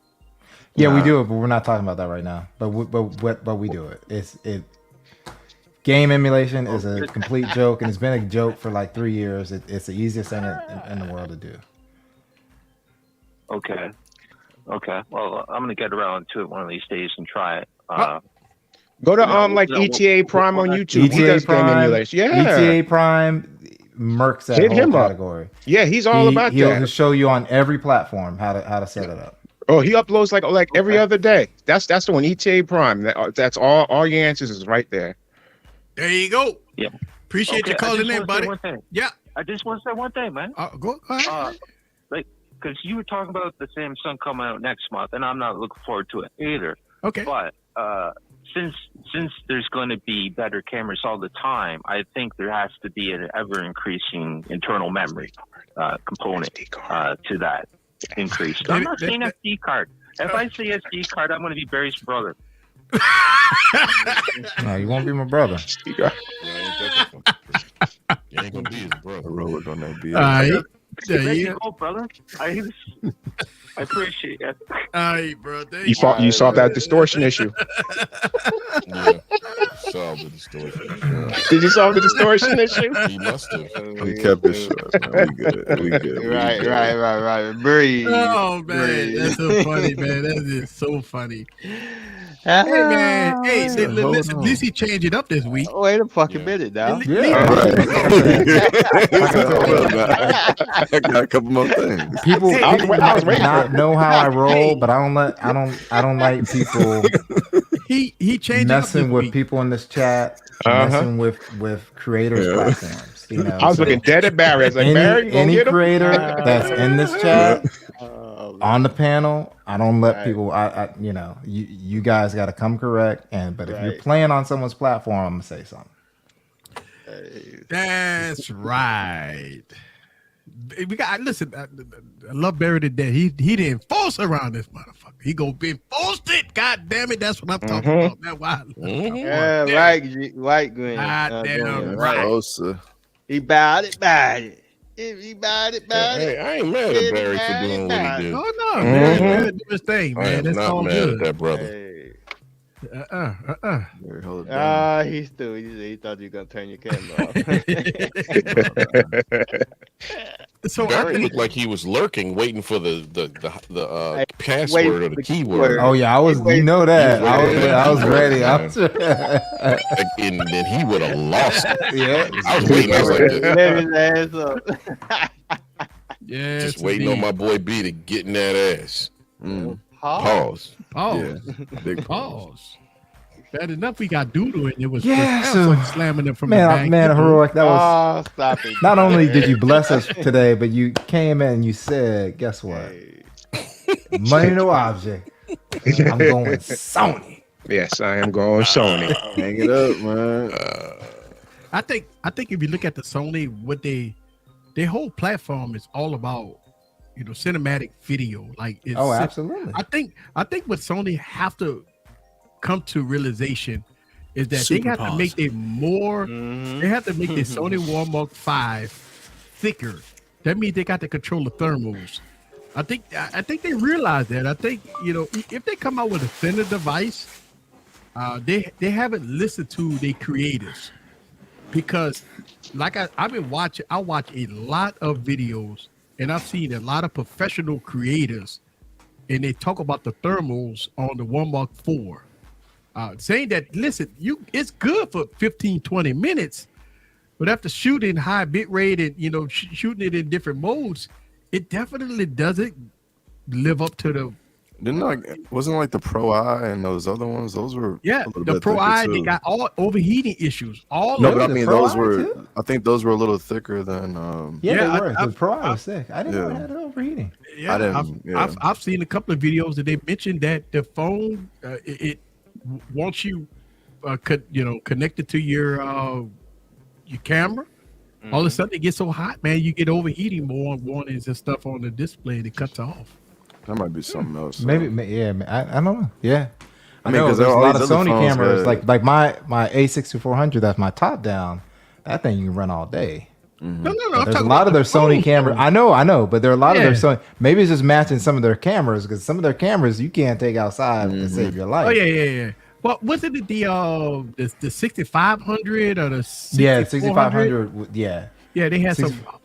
Yeah, we do it, but we're not talking about that right now. But we do it. Game emulation is a complete joke, and it's been a joke for like 3 years. It's the easiest thing in the world to do. Okay. Well, I'm gonna get around to it one of these days and try it. Go to like ETA Prime on YouTube. He does game emulation. Yeah. ETA Prime, Merc's that Hit whole him up. category. Yeah, he's all about He'll that. show you on every platform how to set it up. Oh, he uploads like every other day. That's the one. ETA Prime. That's all your answers is right there. There you go. Yep. Appreciate you calling in, buddy. Yeah. I just want to say one thing, man. Go ahead. Because you were talking about the Samsung coming out next month, and I'm not looking forward to it either. Okay. But since there's going to be better cameras all the time, I think there has to be an ever-increasing internal memory component to that increase. I'm not saying SD card. If I say SD card, I'm going to be Barry's brother. No, you won't be my brother. You ain't gonna be his brother. Heroic work on that BS. All right. Thank you, brother. I appreciate it. All right, bro. You solved that distortion issue. Yeah. Solve the distortion. Did you solve the distortion issue? He must have. We kept it short. Man. We good. Right. Breathe. Oh man, Breathe. that's so funny, man. That is so funny. Hey man, hey, listen, at least he changed it up this week. Wait a fucking minute now. I got a couple more things. People, I was might waiting not for it. know how I roll, but I don't like people He changed messing it up this with week. people in this chat, messing with creators' platforms. You know, I was looking dead at Barry. I was like, Barry, you gonna any get him? creator that's in this chat on the panel, I don't let people. I you know, you guys got to come correct. But if you're playing on someone's platform, I'm gonna say something. That's right. We got listen. I love Barry to death. He didn't force around this motherfucker. He gonna be forced it. God damn it. That's what I'm talking about. That's why. Yeah, right, Green. God damn right. Closer. He bowed it. He bowed it. Hey, I ain't mad at Barry for doing what he did. Oh no, man. Barry do his thing, I man. am That's not all mad good. at that brother. Hey. Hold it down. He's still. He thought you were gonna turn your camera off. So I Barry think, looked like he was lurking, waiting for the password or the keyword. Oh yeah, I was. You know that. I was ready. And then he would have lost it. Yeah. I was waiting. I was like, Let his ass up. yeah, just waiting on my boy B to get in that ass. Pause. Pause. Big Pause. Bad enough we got Doodle and it was Yeah, Samsung so- slamming it from the back. Man, heroic. That was. Stop it. Not only did you bless us today, but you came in and you said, guess what? Money no object. I'm going Sony. Yes, I am going Sony. Hang it up, man. I think if you look at the Sony, what their whole platform is all about, cinematic video. Like it's, Absolutely. I think what Sony have to come to realization is that Super they have to pause. make their more. They have to make their Sony Walmart 5 thicker. That means they got to control the thermals. I think they realize that. I think if they come out with a thinner device, they haven't listened to their creators, because like I've been watching. I watch a lot of videos and I've seen a lot of professional creators, and they talk about the thermals on the Walmart 4. Saying that, listen, it's good for 15, 20 minutes, but after shooting high bit rate and shooting it in different modes, it definitely doesn't live up to the. Wasn't like the Pro Eye and those other ones? Those were a little the bit Pro thicker, Eye, too. they got all overheating issues. No, but I mean Pro those Eye, were. too? I think those were a little thicker than. Yeah, they were. I- The Pro Eye was sick. I didn't know it had an overheating. Yeah, I didn't- I've seen a couple of videos that they mentioned that the phone it once you connected to your camera, all of a sudden it gets so hot, man, you get overheating warnings and stuff on the display, and it cuts off. That might be something else. Maybe, yeah. I don't know. Yeah. I mean, know 'cause there's a all lot these of other Sony phones cameras, had- like my A6400. That's my top down. That thing you can run all day. No. But I'm there's a talking lot about of their the Sony phone. cameras. I know, but there are a lot of their Yeah. Sony. Maybe it's just matching some of their cameras, because some of their cameras you can't take outside to save your life. Oh yeah. Well, wasn't it the 6500 or the 6400? Yeah, 6500. Yeah, Yeah, they had 6400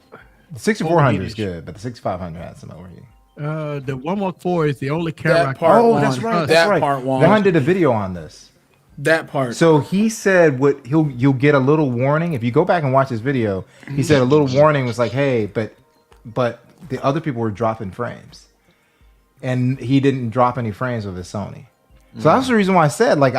is overheating. good, but the 6500 has some overheating. The 114 is the only camera. That part Oh, one. that's right. That part one. Juan did a video on this. That part. So he said you'll get a little warning if you go back and watch his video. He said a little warning was like, hey, but the other people were dropping frames, and he didn't drop any frames with his Sony. So that's the reason why I said, like,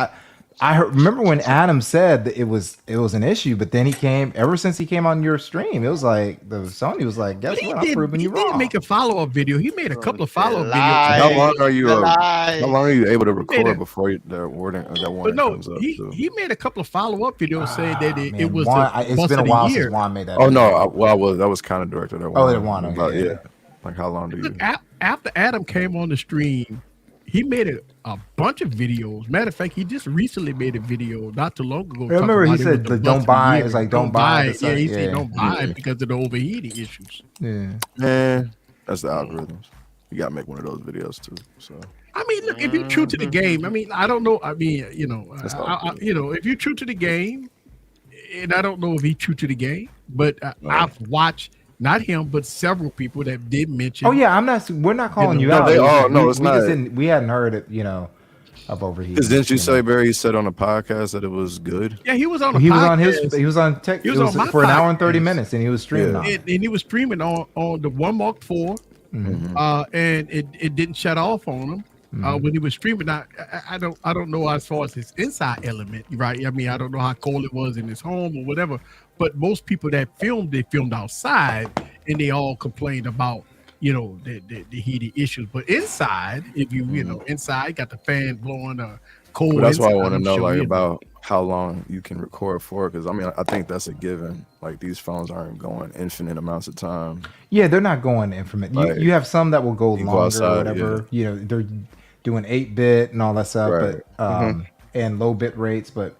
I remember when Adam said that it was an issue, but then ever since he came on your stream, it was like the Sony was like, guess what, I'm proving you He didn't wrong. make a follow-up video. He made a couple of follow-up videos. How long are you? Lie. How long are you able to made record it. before that warning But no, comes up? he made a couple of follow-up videos saying that it Man, was Juan, the it's bust been a of the while year. since Juan made that. Oh video. no, that was kind of directed at one. Oh, at one, okay, But yeah. yeah. Like how long do you? Look, after Adam came on the stream, he made a bunch of videos. Matter of fact, he just recently made a video not too long ago. I remember he said, "Don't buy." It's like, "Don't buy." It. Yeah, he said, "Don't buy it because of the overheating issues." Yeah, man, that's the algorithms. You gotta make one of those videos too. So I mean, look, if you're true to the game, I mean, I don't know. I mean, you know, if you're true to the game, and I don't know if he's true to the game, but I've watched not him, but several people that did mention. Oh yeah, we're not calling you out. It's not. We hadn't heard it, you know, of overheating. Because didn't you say Barry said on a podcast that it was good? Yeah, he was on. He was on tech. He was on my for an hour and podcast. 30 minutes, and he was streaming on. And he was streaming on the One Mark IV, and it didn't shut off on him. When he was streaming, I don't know as far as his inside element, right? I mean, I don't know how cold it was in his home or whatever, but most people that they filmed outside, and they all complained about, you know, the heated issues. But inside, if you know, inside, got the fan blowing cold. But that's why I want to I'm know sure about how long you can record for, because I mean, I think that's a given. Like, these phones aren't going infinite amounts of time. Yeah, they're not going infinite. Like, you have some that will go longer outside, or whatever. You know, they're doing 8-bit and all that stuff, but and low bit rates, but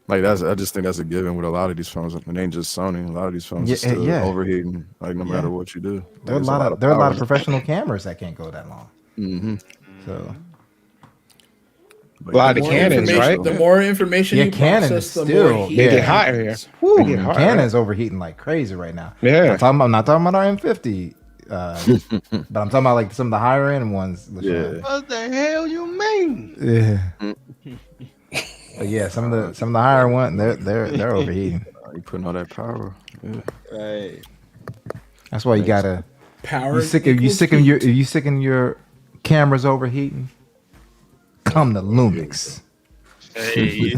like I just think that's a given with a lot of these phones. It ain't just Sony. A lot of these phones are still overheating, like no matter what you do. There are a lot of professional cameras that can't go that long. So a lot of Canons, right? The more information you process, the more they get hot here. They get hot, Canon's overheating like crazy right now. Yeah, I'm not talking about our M50. But I'm talking about like some of the higher end ones. What the hell you mean? Yeah. But yeah, some of the higher ones, they're overheating. You putting all that power. Yeah. Right. That's why you gotta power. You sick of your cameras overheating? Come to Lumix. Hey.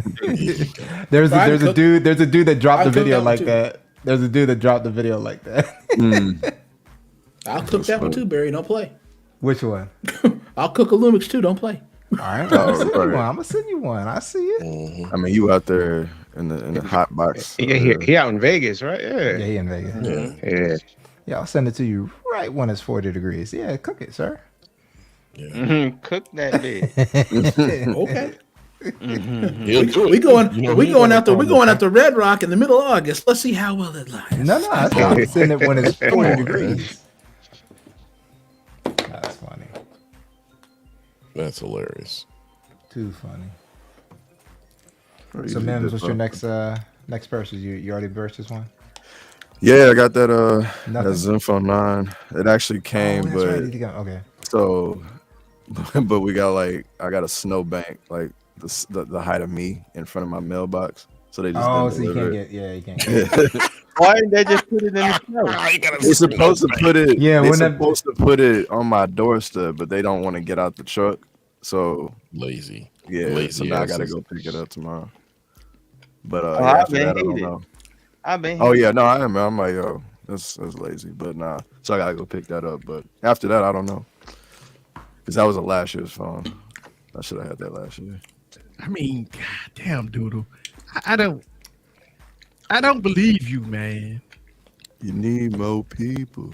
there's a dude that dropped the video like that. There's a dude that dropped the video like that. I'll cook that one too, Barry. Don't play. Which one? I'll cook a Lumix too. Don't play. All right, I'm gonna send you one. I see it. I mean, you out there in the hot box. Yeah, he out in Vegas, right? Yeah, he in Vegas. Yeah, I'll send it to you right when it's 40 degrees. Yeah, cook it, sir. Yeah. Cook that bit. Okay. We going out to Red Rock in the middle of August. Let's see how well it lies. No, I'm send it when it's 40 degrees. That's funny. That's hilarious. Too funny. So, Mims, what's your next purchase? You already purchased one? Yeah, I got that Zenfone 9. It actually came, okay. So, but we got I got a snowbank, like the height of me in front of my mailbox. So they just you can't get you can't get it. Why didn't they just put it in the snow? They're supposed to put it. Yeah, they're supposed to put it on my doorstep, but they don't want to get out the truck. So lazy. Yeah, lazy. So now I gotta go pick it up tomorrow. But after that, I don't know. Oh yeah, no, I am. I'm like, yo, that's lazy. But nah, so I gotta go pick that up. But after that, I don't know, because that was a last year's phone. I should have had that last year. I mean, goddamn, Doodle. I don't believe you, man. You need more people.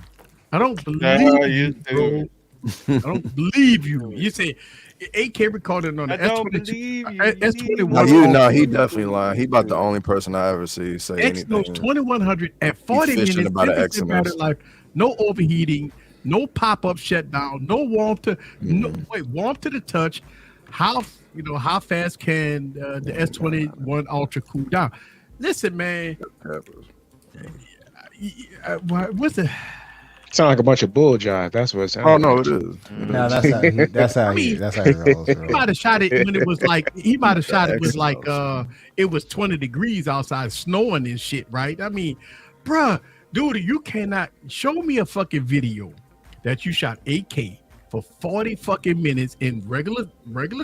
I don't believe you, bro. I don't believe you. You say 8K recording on the S21. You know, he definitely lying. He about the only person I ever see say anything. Exynos 2100 at 40 minutes. About an battery life, no overheating, no pop-up shutdown, no warmth to warmth to the touch. How fast can the S21 Ultra cool down? Listen, man. What's the? Sound like a bunch of bull jive. That's what it sounds. Oh no, it is. No, that's how he rolls. He might have shot it when it was like it was 20 degrees outside, snowing and shit, right? I mean, bruh, dude, you cannot show me a fucking video that you shot 8K for 40 fucking minutes in regular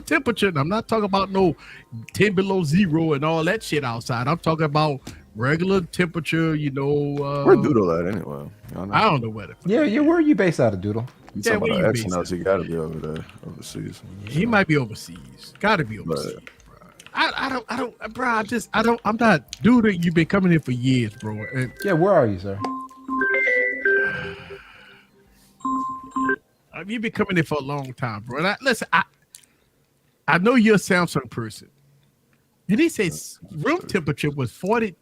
temperature. And I'm not talking about no 10 below zero and all that shit outside. I'm talking about regular temperature, where Doodle at anyway? I don't know where. Where are you based out of, Doodle? You talking about Exynos? He gotta be over there, overseas. He might be overseas. Gotta be overseas. I'm not, dude. You've been coming in for years, bro. And, where are you, sir? You've been coming in for a long time, bro. And listen, I know you're a Samsung person. And he says room temperature was 30.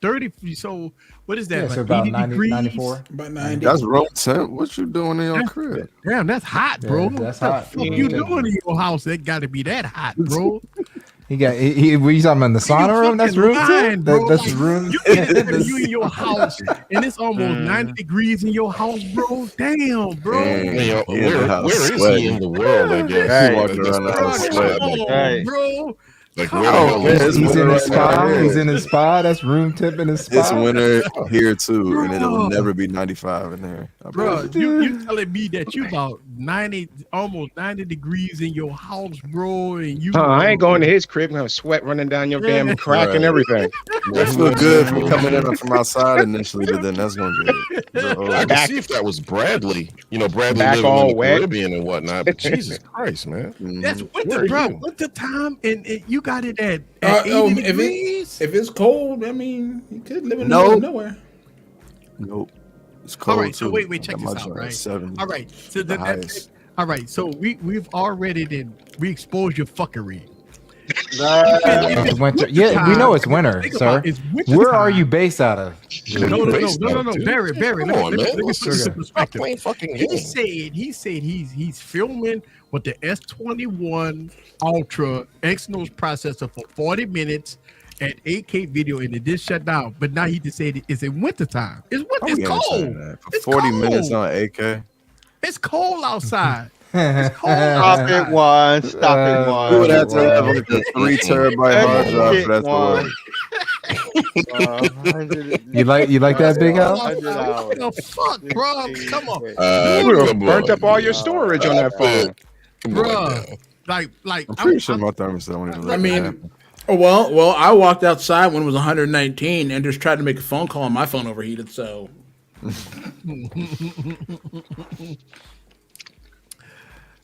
So what is that? Yeah, like so about 80 90, degrees? 94. About 90. That's room temp. What you doing in your crib? Damn, that's hot, bro. Yeah, that's what hot. the fuck you doing in your house? That got to be that hot, bro. What you talking about in the sauna room? That's room temp. That's like, room. You in your house, and it's almost 90 degrees in your house, bro. Damn, bro. Where is he in the world? I guess. He walking around the house sweating. Bro. Like, where He's in his spa. He's in his spa. That's room temp in his spa. It's winter here too, and it'll never be 95 in there. Bro, you telling me that you about 90, almost 90 degrees in your house, bro, and you? I ain't going to his crib. I'm sweat running down your damn crack and everything. That feel good from coming in from outside initially, but then that's gonna get it. I can see if that was Bradley. You know, Bradley Back living all in the wet. Caribbean and whatnot. But Jesus Christ, man. That's winter, bro. Winter time, and you got it at 80 degrees. If it's cold, I mean, you could live in the middle of nowhere. Nope. It's cold. All right, so too. wait, check this out, right? 70, all right, so the highest. All right, so we've already we exposed your fuckery. It's winter. Yeah, we know it's winter, sir. Where are you based out of? No, Barry. Come on, man. Let me put this in perspective. Fucking He said he's filming with the S21 Ultra Exynos processor for 40 minutes at 8K video, and it did shut down. But now he just said it's in winter time. It's winter. It's cold. For 40 minutes on 8K. It's cold outside. Stop it, one. Stop it, one. You would have to have like a 3 terabyte hard drive for that to work. You like that, Big Al? What the fuck, bro? Come on, You would have burnt up all your storage on that phone, bro. Like I'm pretty sure my thermostat won't even let me happen. Well, I walked outside when it was 119 and just tried to make a phone call and my phone overheated. So.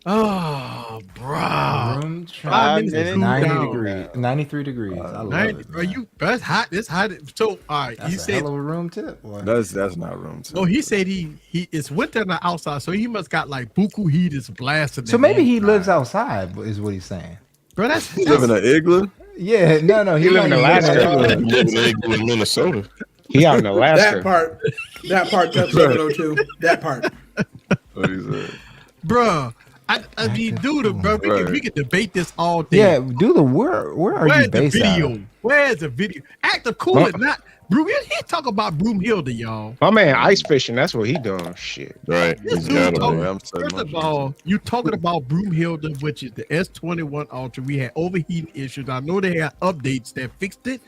Oh, bro. Room 5 minutes 90 degrees, 93 degrees. I love 90, it. bro, that's hot. It's hot. So, all right, That's he a said, hell of a room tip. Boy. That's not room temp. oh, he said he it's winter on the outside, so he must got like buku heat is blasting. So maybe he lives outside, is what he's saying. Bro, that's You live in an igloo? Yeah, no, He live in Alaska. in Minnesota. He out in Alaska. That part, that's 702. That part. What he said? bro. I mean, dude, bro, we can debate this all day. Yeah, dude, where are Where's you based the video? out of? Where's the video? Active cool is not. He talk about Broomhilda, y'all. My man ice fishing. That's what he doing. Shit. Right. This dude first of all, you talking about Broomhilda, which is the S21 Ultra. We had overheating issues. I know they had updates that fixed it,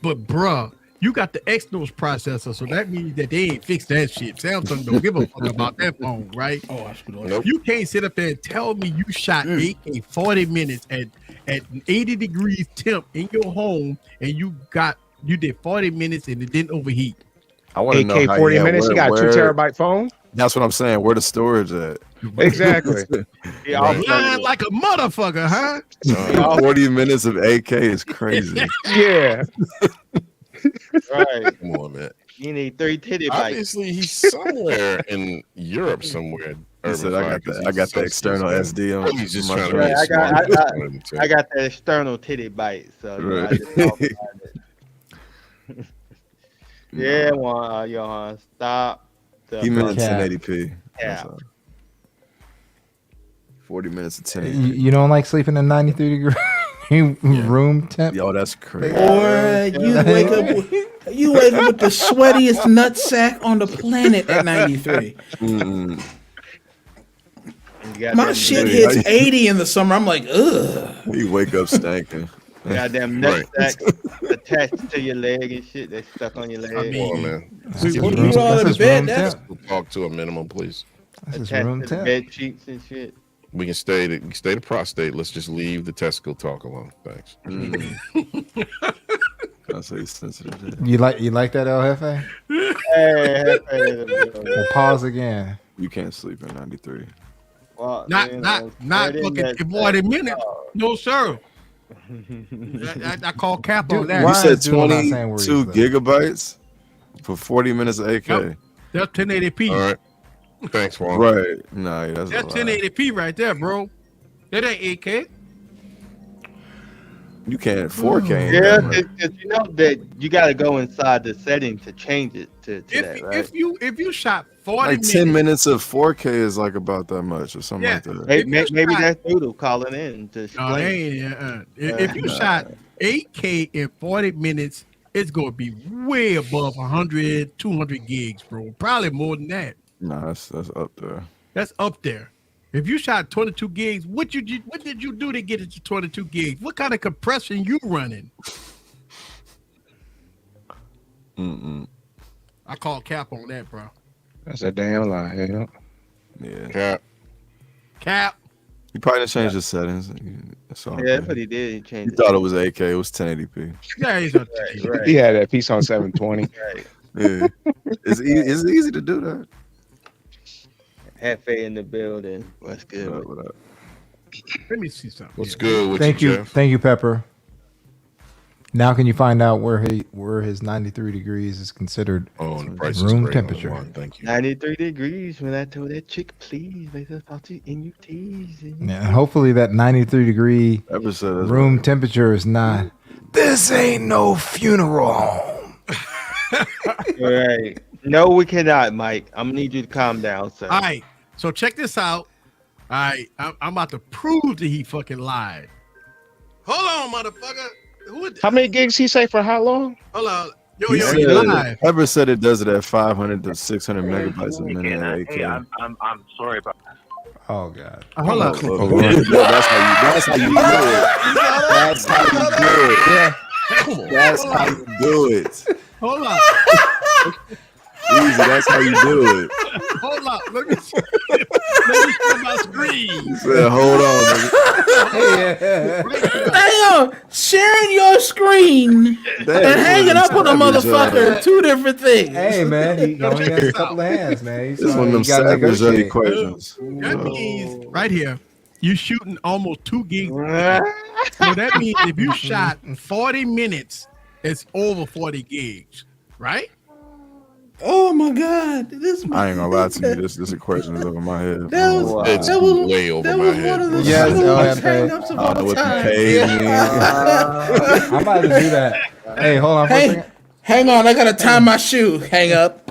but bruh, you got the Exynos processor, so that means that they ain't fixed that shit. Samsung don't give a fuck about that phone, right? Oh, nope. You can't sit up there and tell me you shot 8K 40 minutes at 80 degrees temp in your home, and you did 40 minutes and it didn't overheat. I want to know 8K 40 minutes. You got a 2 terabyte phone. That's what I'm saying. Where the storage at? Exactly. Lying like a motherfucker, huh? 40 minutes of 8K is crazy. Yeah. Right. Come on, man. You need 3 titty bites. Obviously, he's somewhere in Europe somewhere. He said, I got the external SD on. He's just my trying to phone. I got the external titty bite. So you know, I just talk about it. Yeah, Johan, stop. He meant 1080p. Yeah. 40 minutes of 1080p. You don't like sleeping in 93 degree room temp? Yo, that's crazy. Boy, you wake up with the sweatiest nutsack on the planet at 93. My shit hits 80 in the summer. I'm like, ugh. You wake up stinking. Goddamn nutsack attached to your leg and shit that's stuck on your leg. I mean, man. Talk to a minimum, please. Attached to the bed sheets and shit. We can stay to prostate. Let's just leave the testicle talk alone. Thanks. That's so sensitive. You like that, El Jefe? We'll pause again. You can't sleep in 93. Well, not fucking 40 minutes. No, sir. I call cap on that. You said 22 gigabytes for 40 minutes of 8K. Yep. That's 1080p. All right. Thanks, Juan. Right. No, that's 1080p right there, bro. That ain't 8K. You can't 4K. Yeah, because you know that you got to go inside the setting to change it to that, right? If you shot 40 like minutes, 10 mints of 4K is like about that much or something like that. Maybe that's Doodle calling in to explain. No, if you shot 8K in 40 minutes, it's going to be way above 100, 200 gigs, bro. Probably more than that. Nah, that's up there. That's up there. If you shot 22 gigs, what did you do to get it to 22 gigs? What kind of compression you running? I call cap on that, bro. That's a damn lie. Yeah. Cap. He probably didn't change the settings. That's all. Yeah, that's what he did. He changed. He thought it was 8K. It was 1080p. Yeah, he's right. He had that piece on 720. Right. Yeah, it's easy to do that. Hefe in the building. What's good? What up? Let me see something. What's good with Thank you, you, Jeff? thank you, Pepper. Now, can you find out where his 93 degrees is considered room temperature? Thank you. 93 degrees. When I told that chick, please, make us talk to you in your teeth. Yeah, hopefully that 93 degree room temperature is not. This ain't no funeral home. Right. No, we cannot, Mike. I'm gonna need you to calm down, sir. All right. So check this out. All right. I'm about to prove that he fucking lied. Hold on, motherfucker. How many gigs he say for how long? Hold on. He said, Ever said it does it at 500 to 600 megabytes a minute at 8K. Hey, I'm sorry about that. Oh God. Hold on. That's how you do it. That's how you do it. Yeah. That's how you do it. Hold on. Easy, that's how you do it. Hold on. Let me see my screen. Yeah, hold on. Damn, sharing your screen and hanging up on a motherfucker, two different things. Hey man, he only has a couple of hands, man. This one of them savage equations. That means right here, you shooting almost 2 gigs. So that means if you shot 40 minutes, it's over 40 gigs, right? Oh my God! This I ain't gonna lie to you. This equation is over my head. That was way over my head. One of the Yes, hang-ups of all time. I'm about to do that. Hey, hold on for a second. Hang on, I gotta tie my shoe. Hang up.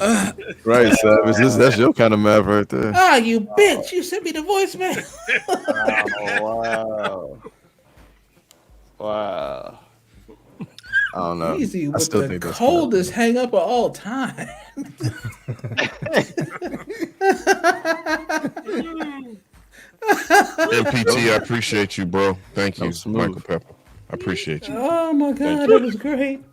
Right, Savage. That's your kind of math right there. Ah, you bitch! You sent me the voicemail. Wow. I don't know. Easy I with still the think that's coldest hang up of all time. MPT, I appreciate you, bro. Thank you, smooth. Michael Pepper. I appreciate you. Oh my God, that was great.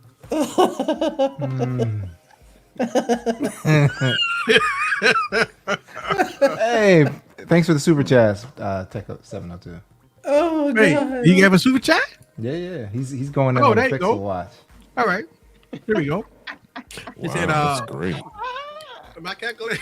Hey, thanks for the super chat, Tech 702. Oh God. Hey, you have a super chat? Yeah. He's going in Oh, on the there you go. Pixel Watch. All right. Here we go. He said, That's great. my calculator.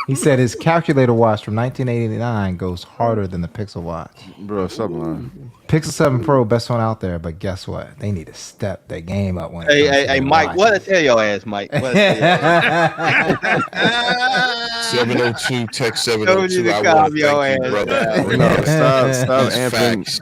He said his calculator watch from 1989 goes harder than the Pixel Watch. Bro, stop lying. Pixel 7 Pro, best one out there, but guess what? They need to step their game up when it Hey, comes to hey, their Mike, watch. what I tell your ass, Mike? What I 702, Tech Told you 702. to I calm want to your thank you, ass brother. down. for bringing No, that stop these amping. facts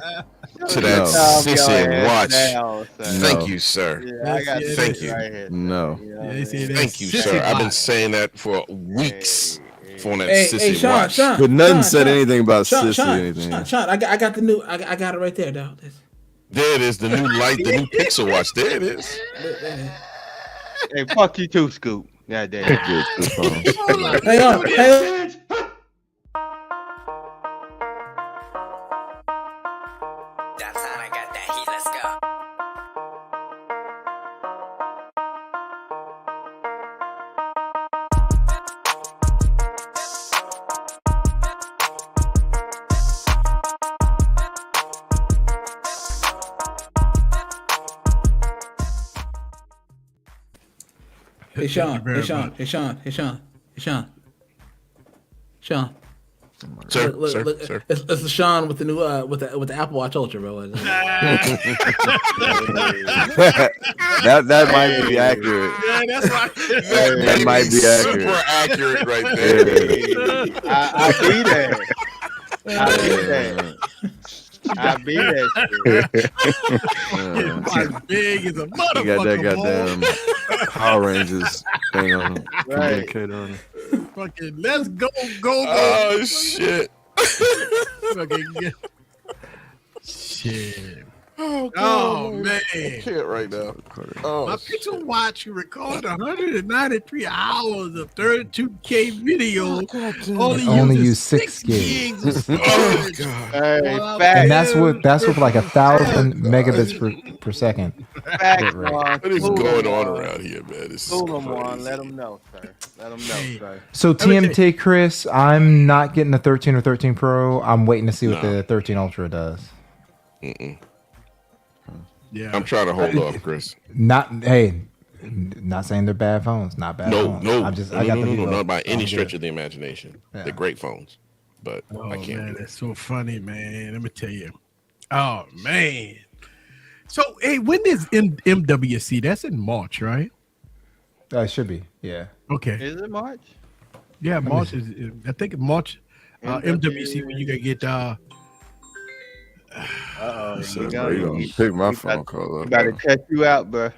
to that No. sissy watch. Down, sir. Thank you, sir. Yeah, I got Thank this you. right here. No. Yeah, he said Thank you, that's sir. sissy I've been watch. saying that for weeks for that Hey, sissy Sean, watch. Sean. But nothing Sean, said Sean. anything about Sean, sissy Sean, or anything. Sean, I got the new. I got it right there, dog. There it is, the new light, the new Pixel watch. There it is. Hey, fuck you too, Scoop. God damn. Hang on. That time I got that heat, let's go. Hey Sean. Sean. Sir, Look, sir. It's the Sean with the new with the Apple Watch Ultra, bro. that might be accurate. Yeah, that's right. That might be accurate. Super accurate right there. I'll be there. I'll be there. I beat that shit. Big as a motherfucker. You got that goddamn Power Rangers thing on him. Right. Fucking let's go. Oh shit. Fucking shit. Oh, man. I can't right now. My Pixel Watch recorded 193 hours of 32K video. Only use 6 gigs. of storage. And that's with like 1,000 megabits per second. What is going on around here, man? This is let them know, sir. Let them know, sir. So TMT, Chris, I'm not getting the 13 or 13 Pro. I'm waiting to see what the 13 Ultra does. Yeah, I'm trying to hold off, Chris. Not saying they're bad phones. Not bad phones. Not by any stretch of the imagination. Yeah. They're great phones, but I can't. Man, that's so funny, man. Let me tell you. Oh man. So hey, when is MWC? That's in March, right? It should be. Yeah. Okay. Is it March? Yeah, March is. I think March. MWC when you gonna get. You gonna pick my phone call up. Got to cut you out, bro.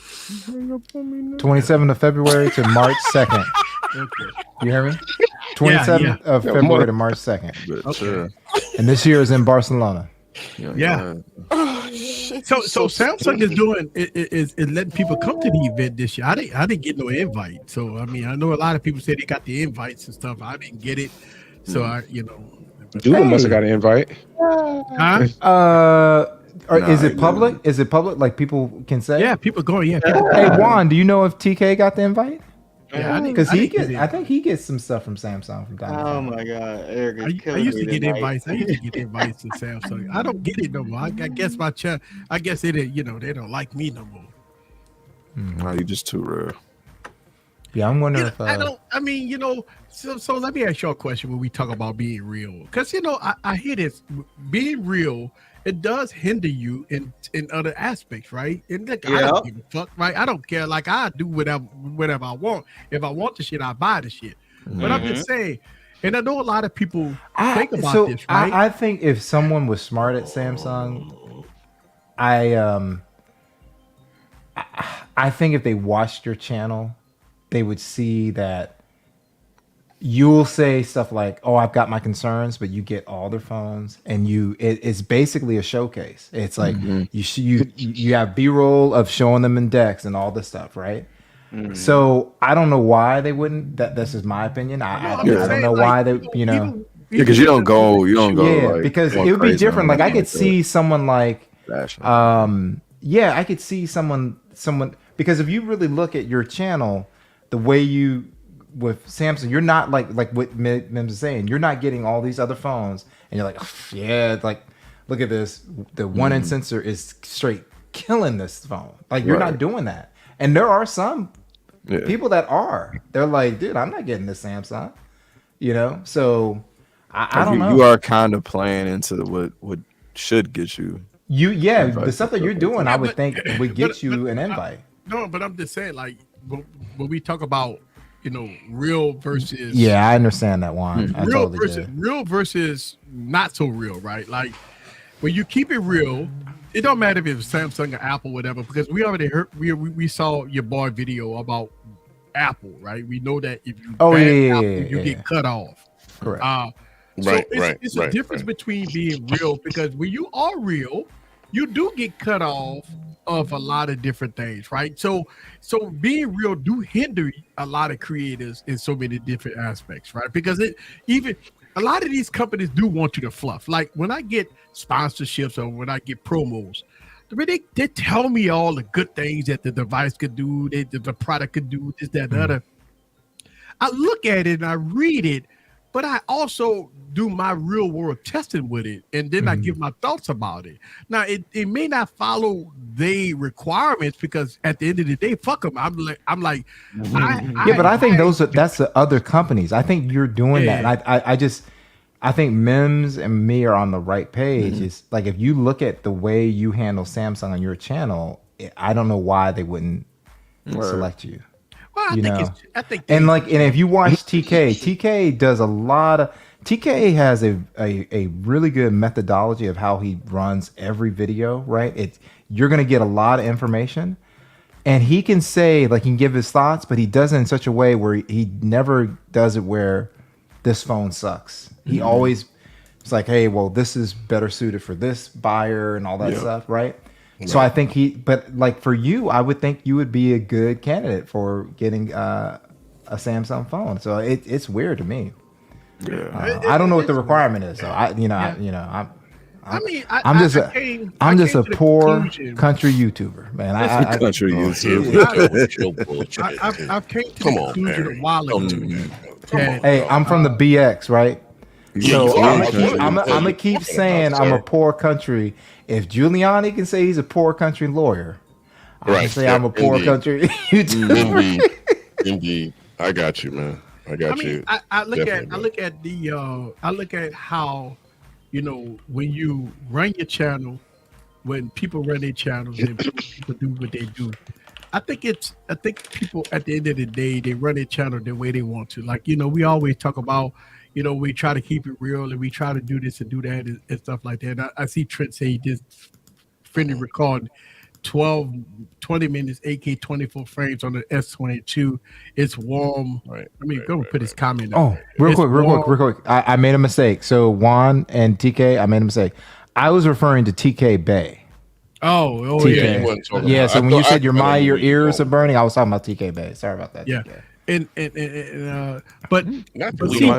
27th of February to March 2nd. Okay. You hear me? 27th of February to March 2nd. Okay. And this year is in Barcelona. Yeah. So Samsung is doing is letting people come to the event this year. I didn't get no invite. So I mean, I know a lot of people say they got the invites and stuff. I didn't get it. So Dude must have got an invite. Is it public? Is it public? Like people can say? Yeah, people go. Yeah. Hey Juan, do you know if TK got the invite? Yeah, because I think he gets some stuff from Samsung from time to time. Oh my God, Eric! I used to get invites. I used to get invites to Samsung. I don't get it no more. I guess I guess they don't like me no more. No, you're just too rare. Yeah, I'm wondering if I mean, so let me ask you a question when we talk about being real, because I hear this being real. It does hinder you in other aspects, right? And look, I don't give a fuck, right? I don't care. Like I do whatever I want. If I want the shit, I buy the shit. But I'm just saying, and I know a lot of people think about this, right? I think if someone was smart at Samsung, I think if they watched your channel, they would see that you'll say stuff like, "Oh, I've got my concerns," but you get all their phones, and it's basically a showcase. It's like you have B-roll of showing them in decks and all this stuff, right? So I don't know why they wouldn't. This is my opinion. I don't know why they, because you don't go. Yeah, like, because it would be different. Like I could see someone like, I could see someone because if you really look at your channel, the way you. With Samsung, you're not like what Mims is saying. You're not getting all these other phones, and you're like, it's like, look at this. The 1-inch sensor is straight killing this phone. Like you're not doing that. And there are some people that are. They're like, dude, I'm not getting this Samsung. So I don't know. You are kind of playing into what should get you. The stuff that you're doing, I would think would get you an invite. No, but I'm just saying, like when we talk about. Real versus I understand that one. Real versus not so real, right? Like when you keep it real, it don't matter if it's Samsung or Apple, whatever, because we already heard we saw your boy video about Apple, right? We know that if you get cut off. Correct. It's a difference between being real, because when you are real, you do get cut off of a lot of different things, right? So being real do hinder a lot of creators in so many different aspects, right? Because even a lot of these companies do want you to fluff. Like when I get sponsorships or when I get promos, they tell me all the good things that the device could do, the product could do, this, that, and other. I look at it and I read it, but I also do my real world testing with it, and then I give my thoughts about it. Now, it may not follow the requirements, because at the end of the day, fuck them. I'm like, but I think that's the other companies. I think you're doing that. And I think Mims and me are on the right page. It's like if you look at the way you handle Samsung on your channel, I don't know why they wouldn't select you. Well, I think and if you watch TK does a lot of, TK has a really good methodology of how he runs every video, right? You're going to get a lot of information, and he can say, like, he can give his thoughts, but he does it in such a way where he never does it where this phone sucks. He always, it's like, hey, well, this is better suited for this buyer and all that stuff, right? So I think but like for you, I would think you would be a good candidate for getting a Samsung phone. So it's weird to me. Yeah, I don't know what the requirement is. So I'm just a poor country YouTuber, man. Country YouTuber. I've came to the conclusion a while ago. Hey, I'm from the BX, right? So I'm gonna keep saying I'm a poor country. If Giuliani can say he's a poor country lawyer, I can say I'm a poor country YouTuber. Indeed, I got you, man. I mean, I look at how, when you run your channel, when people run their channels and people do what they do, I think people at the end of the day, they run their channel the way they want to. Like, we always talk about, we try to keep it real and we try to do this and do that and stuff like that. And I see Trent say he just finished recording 20 minutes, 8K 24 frames on the S22. It's warm. Go put his comment. Real quick. I made a mistake. So Juan and TK, I made a mistake. I was referring to TK Bay. TK. Yeah. So when you said your ears are burning, I was talking about TK Bay. Sorry about that. Yeah. TK. But see,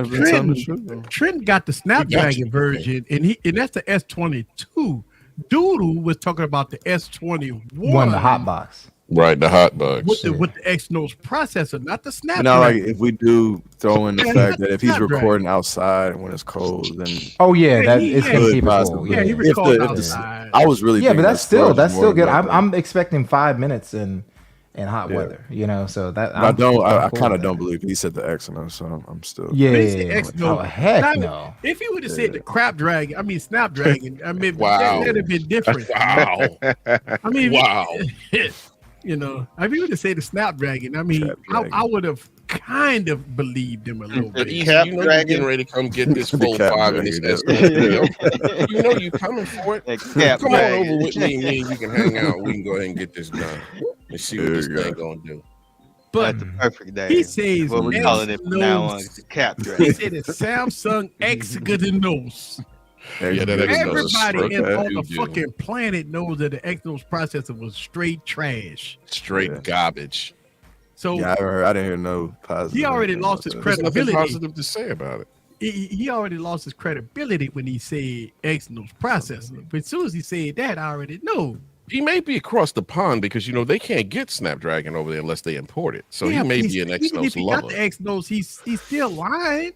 Trent got the Snapdragon version, and that's the S22. Doodle was talking about the S21, the hot box, right? The hot box with the Exynos processor, not the Snapdragon. Now, like if we do throw in the fact that if he's recording outside when it's cold, then it's gonna keep it cold. Yeah, he recorded outside. I was really but that's still good. I'm expecting 5 minutes in hot weather, so that I kind of don't believe he said the Exynos, so I'm still heck no. If he would have said the Snapdragon, wow, that'd have been different. Wow. If he would have said the Snapdragon, I would have kind of believed him a little bit. You're getting ready to come get this Fold 5 and this S23. You coming for it. Come on over with me, and you can hang out. We can go ahead and get this done and see what this thing gonna do. But the perfect day. He says what we're calling it from now on. He said it's Samsung Exynos. Everybody on the fucking planet knows that the Exynos processor was straight trash, straight garbage. So I didn't hear no positive. He already lost his credibility. There's nothing positive to say about it. He already lost his credibility when he said Exynos processor. But as soon as he said that, I already know. He may be across the pond because they can't get Snapdragon over there unless they import it. So he may be an Exynos if he lover. got the Exynos, he's still lying.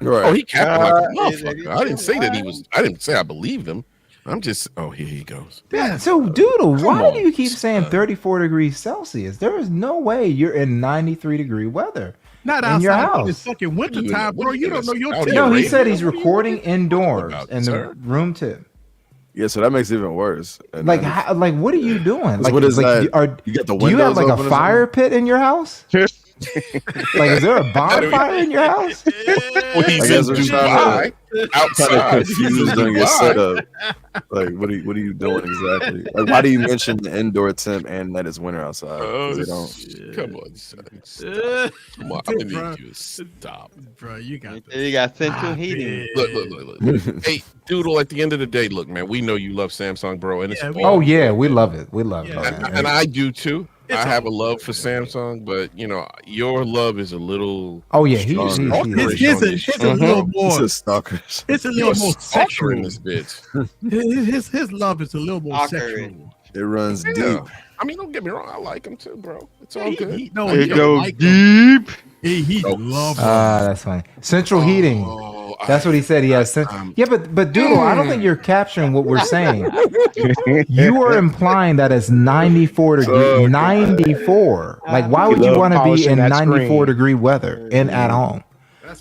Right. Oh, he capped like a motherfucker. I didn't say that he was. I didn't say I believed him. I'm just. Oh, here he goes. Yeah. So, Doodle, why do you keep saying 34 degrees Celsius? There is no way you're in 93-degree weather. Not in outside your house. It's fucking winter time, bro. You don't know your temperature. No, he said he's recording indoors in the room tip. Yeah, so that makes it even worse. Like, what are you doing? Like, what is that? You got the windows. Do you have like a fire pit in your house? Like, is there a bonfire in your house? Well, he's in Dubai. Outside, confused on your setup. Like, what are you doing exactly? Like, why do you mention the indoor temp and that it's winter outside? Come on, son. Come on, I need you to stop, bro. You got central heating. Look. Hey, Doodle. At the end of the day, look, man. We know you love Samsung, bro, and it's we love it. We love it, and I do too. I have a love for Samsung, but your love is a little. Oh yeah, he's a little more. He's a stalker. It's a little more sexual in this bitch. His love is a little more sexual. It runs deep. I mean, don't get me wrong. I like him too, bro. It's all good. It goes deep. He loves. That's funny. Central heating. That's what he said. He has. But Doodle, I don't think you're capturing what we're saying. You are implying that it's 94 degrees. 94. Like, why would you want to be in 94-degree weather at home?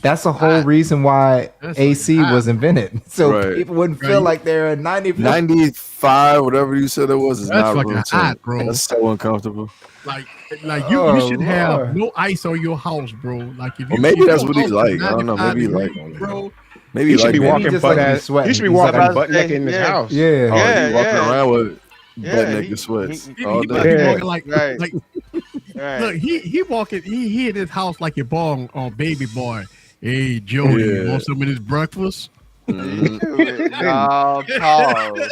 That's the whole reason why AC was invented. So people wouldn't feel like they're at 94. 95, whatever you said it was, is not fucking hot, bro. That's so uncomfortable. Like you should have no ice on your house, bro. Like if maybe that's what he's like. I don't know. Maybe he like bro. Maybe he should like be walking just butt like ass. sweating. He should be He's walking about to butt naked say, in his yeah. house. Yeah. oh, Yeah, he walking yeah. around with Yeah, butt naked he- sweats. he- all He day. might be Yeah. walking like Right. like Right. look, he walking he in his house like your boy on Baby Boy. Hey Jody, you Yeah. want some of this breakfast? Mhm. No, pause.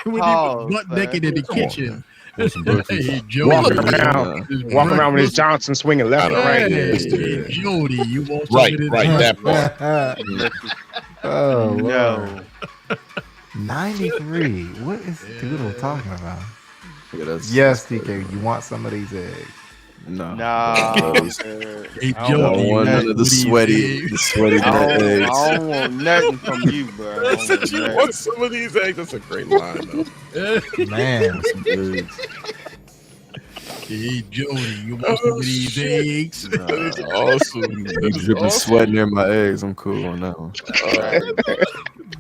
When he Pause, was butt man. naked in the Come on, kitchen. Want some breakfast? Hey Jody, Walking you around, want this walking around with his breakfast? Johnson swinging left and I right. know. Hey, Yeah. Jody, you want some Right, of this right, that breakfast? part. Oh, Lord. No. 93. What is Doodle talking about? Yeah, that's Yes, TK, you want some of these eggs? no. Nah. Hey I Jody, don't you want want none of some the sweaty, eggs? the sweaty I nut don't, eggs. I don't want nothing from you, bro. I I don't said want you nothing. want some of these eggs. That's a great line, though. Man. Some eggs. Hey Jody, you want some of these shit. eggs? Nah. That's awesome. You That is dripping awesome. sweat near my eggs. I'm cool on that one.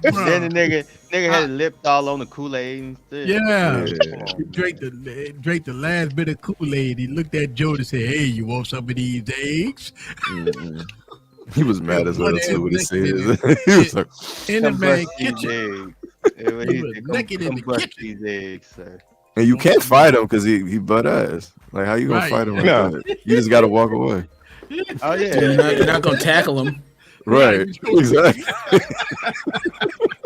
Then the nigga had lips all on the Kool-Aid and shit. Yeah. Yeah. He drank the last bit of Kool-Aid. He looked at Jody and said, "Hey, you want some of these eggs?" Mm-mm. He was mad as hell One too. What he ass said. naked He was like, in the Come man brush these kitchen. eggs. Yeah, when He he was said, naked in come the brush kitchen. these eggs, sir. and you can't fight him because he butt ass. Like how you gonna Right. fight him like No. that? You just gotta walk away. Oh yeah, You're not gonna tackle him. Right. Exactly.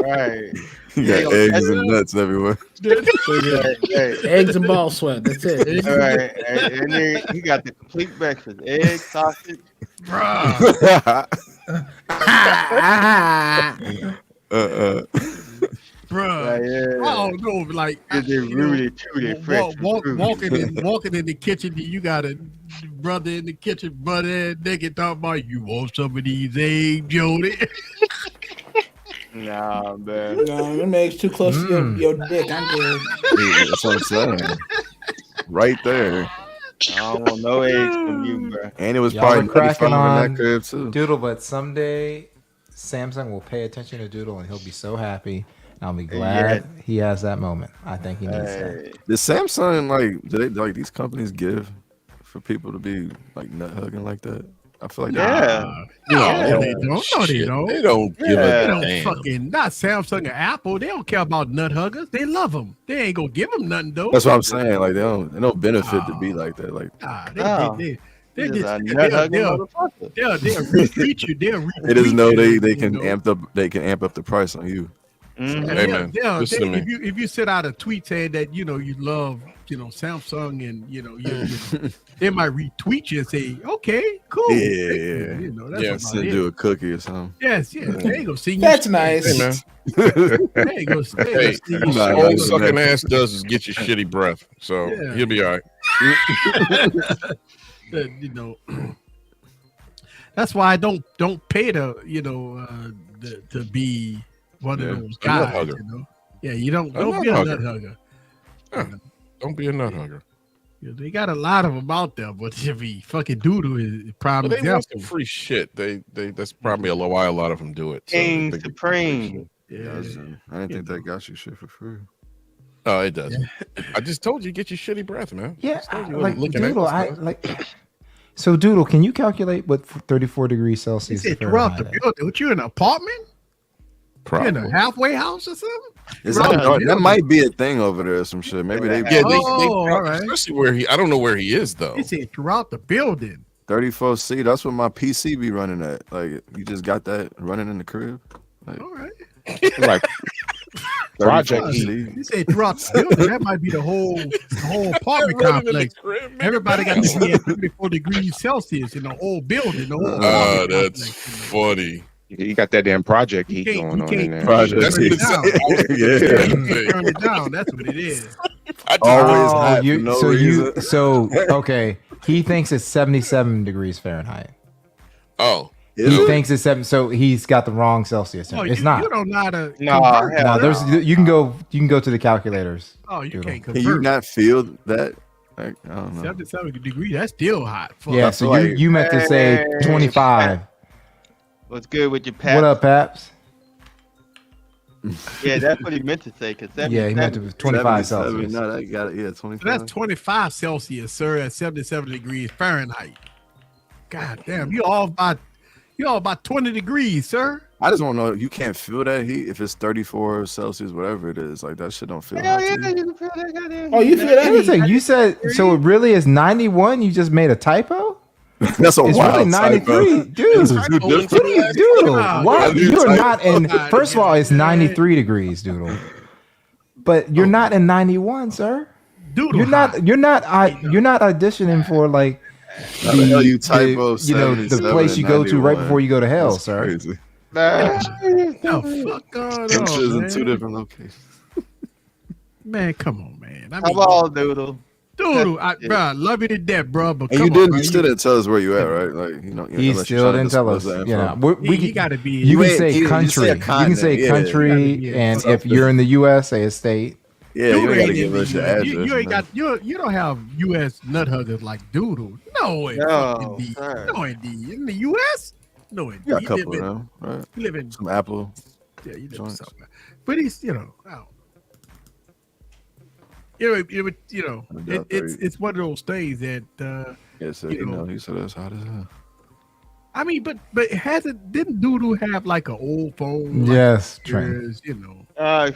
right. You Yeah, got yo, eggs that's- and nuts everywhere. Hey, Eggs and ball sweat. That's it. all right, and then he got the complete breakfast: egg, sausage. Bruh, bruh. Yeah, I don't know, like Is it you know, Rudy Tooty fresh from Rudy? walking in the kitchen, you got a brother in the kitchen, brother naked talking about you want some of these eggs, Jody. Nah, man. No, them eggs too close to your dick. I'm good. That's what I'm saying. Right there. I don't want no eggs from you, bro. And it was Y'all probably are cracking 95 in on that crib too. Doodle, but someday Samsung will pay attention to Doodle and he'll be so happy. I'll be glad he has that moment. I think he needs that. Did Samsung do they like these companies give for people to be like nut hugging like that? I feel like Yeah. No, they don't. No, they Shit, don't. They don't give Yeah. They a don't damn. fucking not Samsung or Apple. They don't care about nut huggers. They love them. They ain't gonna give them nothing though. That's what I'm saying. Like they don't benefit to be like that. Like They He's just a nut hugging they'll motherfucker. retweet you. They'll they just know retweet they you, can you know? amp up the price on you. Mhm. Hey, man, listen to me. If you send out a tweet saying that you love Samsung and they might retweet you and say okay cool Yeah. that's about Send it. you a cookie or something. Yes they ain't gonna see you. That's nice. Hey, man. They ain't gonna see Hey, you. I'm not all listening to sucking that. ass does is get you shitty breath. So Yeah. he'll be all right. That's why I don't pay to to be one of those A nut guys. hugger. Yeah, you don't nut be a hugger. nut hugger. Don't be a nut hugger. Yeah, they got a lot of them out there, but if he fucking Doodle is a prime But they want example. some free shit. They that's probably why a lot of them do it. So King they get Supreme. free shit. Yeah, I didn't think that got you shit for free. Oh, it does. I just told you get your shitty breath, man. Yeah, Just told you like looking at Doodle, this I stuff. like. So Doodle, can you calculate what 34 degrees He Celsius said to throughout the Fahrenheit is? building. What you in an apartment? You in a Probably. halfway house or something? Is Right. that might be a thing over there or some shit. Maybe they Yeah, they Oh, all right. especially where I don't know where he is though. He said throughout the building. 34C. That's what my PC be running at. Like you just got that running in the crib. Like, All right. Like Project 34C. He said throughout the building. That might be the whole apartment complex. Everybody got to be at 34 degrees Celsius in the whole building. The whole Oh, apartment that's complex, funny. You got that damn project heat can't- going you on in can't- there. Project Turn it heat. down. Yeah. Turn it down. That's what it is. Always hot for no reason. So okay, he thinks it's 77 degrees Fahrenheit. Oh, Is He it? thinks it's 7, so he's got the wrong Celsius. Oh, It's you, not. You don't know how to No, convert. hell No, there's you can go to the calculators. Oh, you Doodle. can't Can convert. you not feel that? Like, I don't know. 77 degrees. That's still hot. Fuck. Yeah, That's so like- you meant to say Hey. 25. What's good with your pat? What up, Paps? Yeah, that's what he meant to say. Cause Yeah, he meant to 25 77, Celsius. No, that got it. Yeah, So 25. that's 25 Celsius, sir, at 77 degrees Fahrenheit. God damn, you off by You all about 20 degrees, sir. I just want to know, you can't feel that heat if it's 34 Celsius, whatever it is. Like that shit don't feel hot to you. You can feel that goddamn Oh, you feel that? Listen, you said so. It really is 91. You just made a typo. That's a It's wild really 93, dude. Doodle, why you're not in? First of all, it's 93 degrees, Doodle. But you're not in 91, sir. Doodle, You're not auditioning for like the place you go to right before you go to hell, sir. Crazy. the fuck going Them shit's on, in two different locations. Man, come on, man. I Come on, Doodle. Doodle, bro, I love you to death, bro. But And come you didn't. on, You still didn't tell us where you at, right? Like He still didn't tell us. You know, you gotta be. You can say you country. say a You can say continent, country, and if you're in the U.S., say a state. Yeah, you gotta give us your address. You ain't got you don't have U.S. nut huggers like Doodle. No, indeed. Sir. No, indeed. In the U.S. No, indeed. You got a couple of them, right? You live in Some Apple. Yeah, you live in joints. something. But he's I don't it's one of those things that Yeah, so he said that's hot as hell. I mean, but didn't Doodle have like an old phone? Yes, like, Trent. years, you know.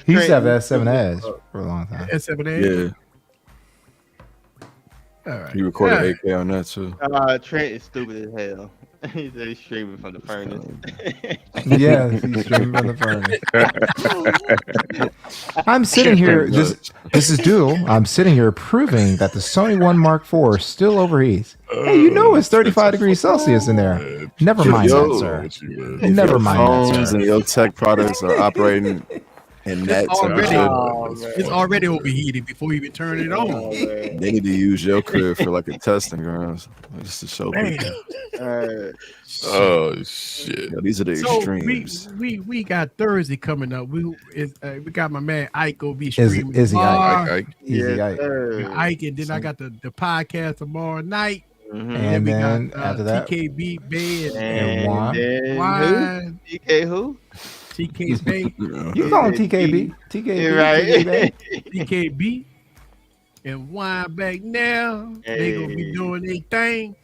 He used to have S7s for a long time. S7? Yeah. All right. He recorded 8K on that too. Trent is stupid as hell. He's streaming from the furnace. Yeah, he's streaming from the furnace. I'm sitting here. This is Doodle. I'm sitting here proving that the Sony One Mark IV still overheats. Hey, you know it's 35 degrees Celsius in there. Never mind that, sir. Never mind that, Phones sir. and your tech products are operating in nets and shit. It's already overheated before you even turn it on. They need to use your crib for like a testing grounds, just to show people. Oh shit! Yeah, these are the So extremes. we got Thursday coming up. We got my man Ike will be streaming. Izzy tomorrow. Ike. Izzy Ike. Ike, and then I got the podcast tomorrow night. And we then got after that, TKB Bay and Wine. TK who? TK Bay. You call him TKB. TKB. Right. TKB. And Wine back now. They gonna be doing their thing.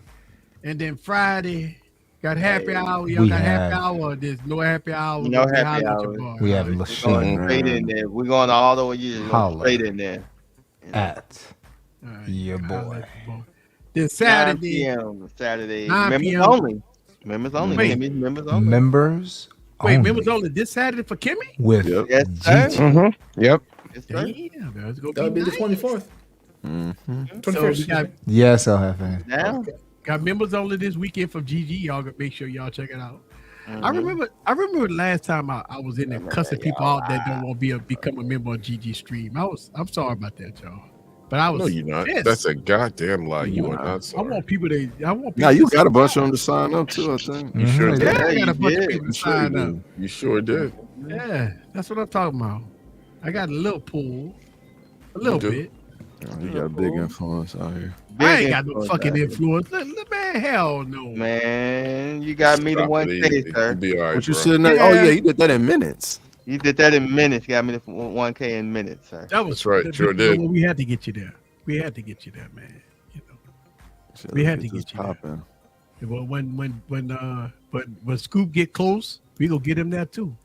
And then Friday, got happy hour. Y'all got happy hour. There's no happy hour. No happy hour. We have Going straight in there. We're going all the way straight in there. At your boy. Then Saturday. 9 p.m. Saturday. 9 members p.m. only. Members only. Wait. Members only. Members. Wait, only. members only this Saturday for Kimmy? With Yes, sir. Mm-hmm. Yep. Yes, sir. Damn, that's gonna That'll be the nice. 24th. Mm-hmm. 21st. So we got yes, LFA. Now. got members only this weekend from GG. Y'all make sure y'all check it out. I remember last time I was in there cussing people out that don't want to become a member on GG stream. I'm sorry about that, y'all. But I was No, you're not. pissed. That's a goddamn lie. You are not I sorry. want people to. Now you got a bunch of them to sign up too. I think. You sure Mhm. did. Yeah, I got a you bunch of did. people to You sure sign you up. did. You sure did. Yeah, that's what I'm talking about. I got a little pool, a little do. bit. You got a big influence out here. I ain't got no fucking influence. Man, hell no. Man, you got me to Stop one it, K, Easy. sir. You'll be all right, What you bro. sitting there? Oh yeah, you did that in minutes. You did that in minutes. You got me to 1K in minutes, sir. That was That's right, sure did. We had to get you there. We had to get you there, man. You know, Shit, We had let's to this get you there. popping. Well, when Scoop get close, we gonna get him there too.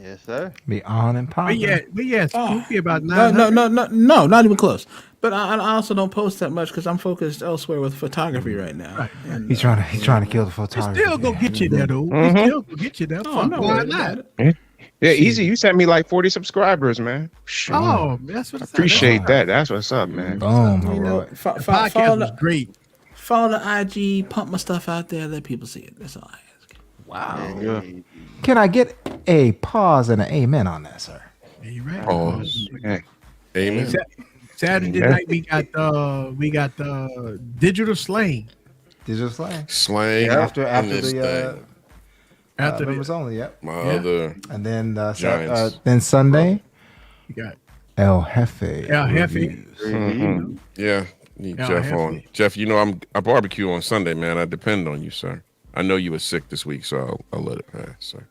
Yes, sir. Be on and But popping. yeah, Scoop be about No, 900. no, not even close. But I also don't post that much because I'm focused elsewhere with photography right now. Right. And, He's trying to kill the We photography. still gonna get you there though. We Mhm. still gonna get you there. Oh, Fuck, no why worries not? about it. Yeah, easy. You sent me like 40 subscribers, man. Oh, that's what Appreciate that. That's what's up, man. Boom. You know, Heroic. The follow, podcast was the, great. follow the IG, pump my stuff out there, let people see it. That's all I ask. Wow. Yeah. Can I get a pause and an amen on that, sir? Yeah, you right. Pause. Hey. Amen. Saturday night we got digital slang. Digital slang. Slang. After in this the thing. After members only. Yep. My yeah. other. And then Giants. then Sunday we got El Jefe. El Jefe. reviews. Mhm. Yeah. Need Yeah, Jeff I have on. Jeff, you know I barbecue on Sunday, man. I depend on you, sir. I know you were sick this week, so I'll let it pass, sir.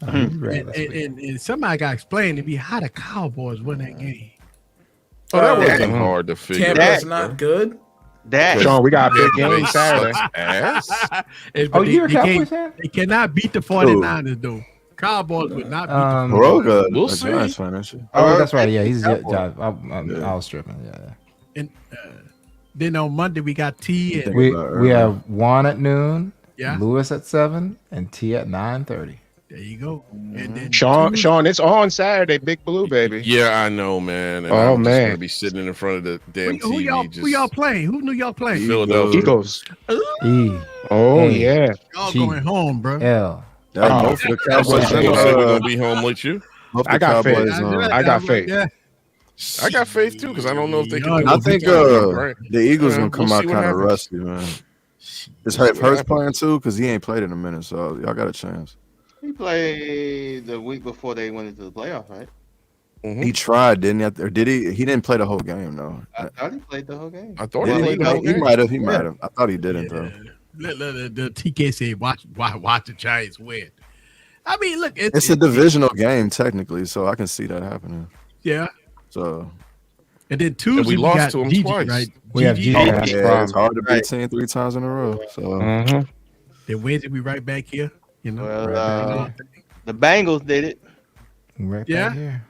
Oh, you ready And, last week. and somebody got to explain to me how the Cowboys win that game. Oh, that Uh, wasn't hard to figure Tampa's out. not bro. good. That Sean, we got a big game Saturday. Oh, you're a Cowboys fan? They cannot beat the 49ers though. Cowboys would not beat the Broga, We'll a see. Giants fan, isn't she? Oh, that's right. Yeah, he's I was tripping. Yeah. And then on Monday we got T and We have Juan at noon, Yeah. Lewis at 7, and T at 9:30. there you go. And then Sean, it's on Saturday, Big Blue, baby. Yeah, I know, man. And Oh, I'm just man. gonna be sitting in front of the damn who TV. who y'all playing? Who New York playing? Philadelphia. Eagles. E Oh, A, yeah. Y'all G, going home, bro. L. Yeah, both of the Cowboys. So you said we're gonna be home with you. Both the I got faith. Cowboys. I got faith. Yeah. I got faith too, because I don't know if they can. I do I it. think Right. the Eagles Yeah, gonna come we'll out see what kind of happens. rusty, man. Is We'll see what Hurts playing too? Because he ain't played in a minute, so y'all got a chance. he played the week before they went into the playoffs, right? Mhm. He tried, didn't he? Or did he? He didn't play the whole game, though. I thought he played the whole game. I thought Did he he? played the whole He game. might have. He might have. I thought he didn't though. The TK said, watch the Giants win. I mean, look, It's a divisional game technically, so I can see that happening. Yeah. So And then Tuesday we lost got to 'em Gigi, twice. right? We have Gigi. Gigi. yeah, it's hard to beat Right. team 3 times in a row. So Mhm. Then Wednesday we right back here. You know. Well, the Bengals did it. Right Yeah. back here.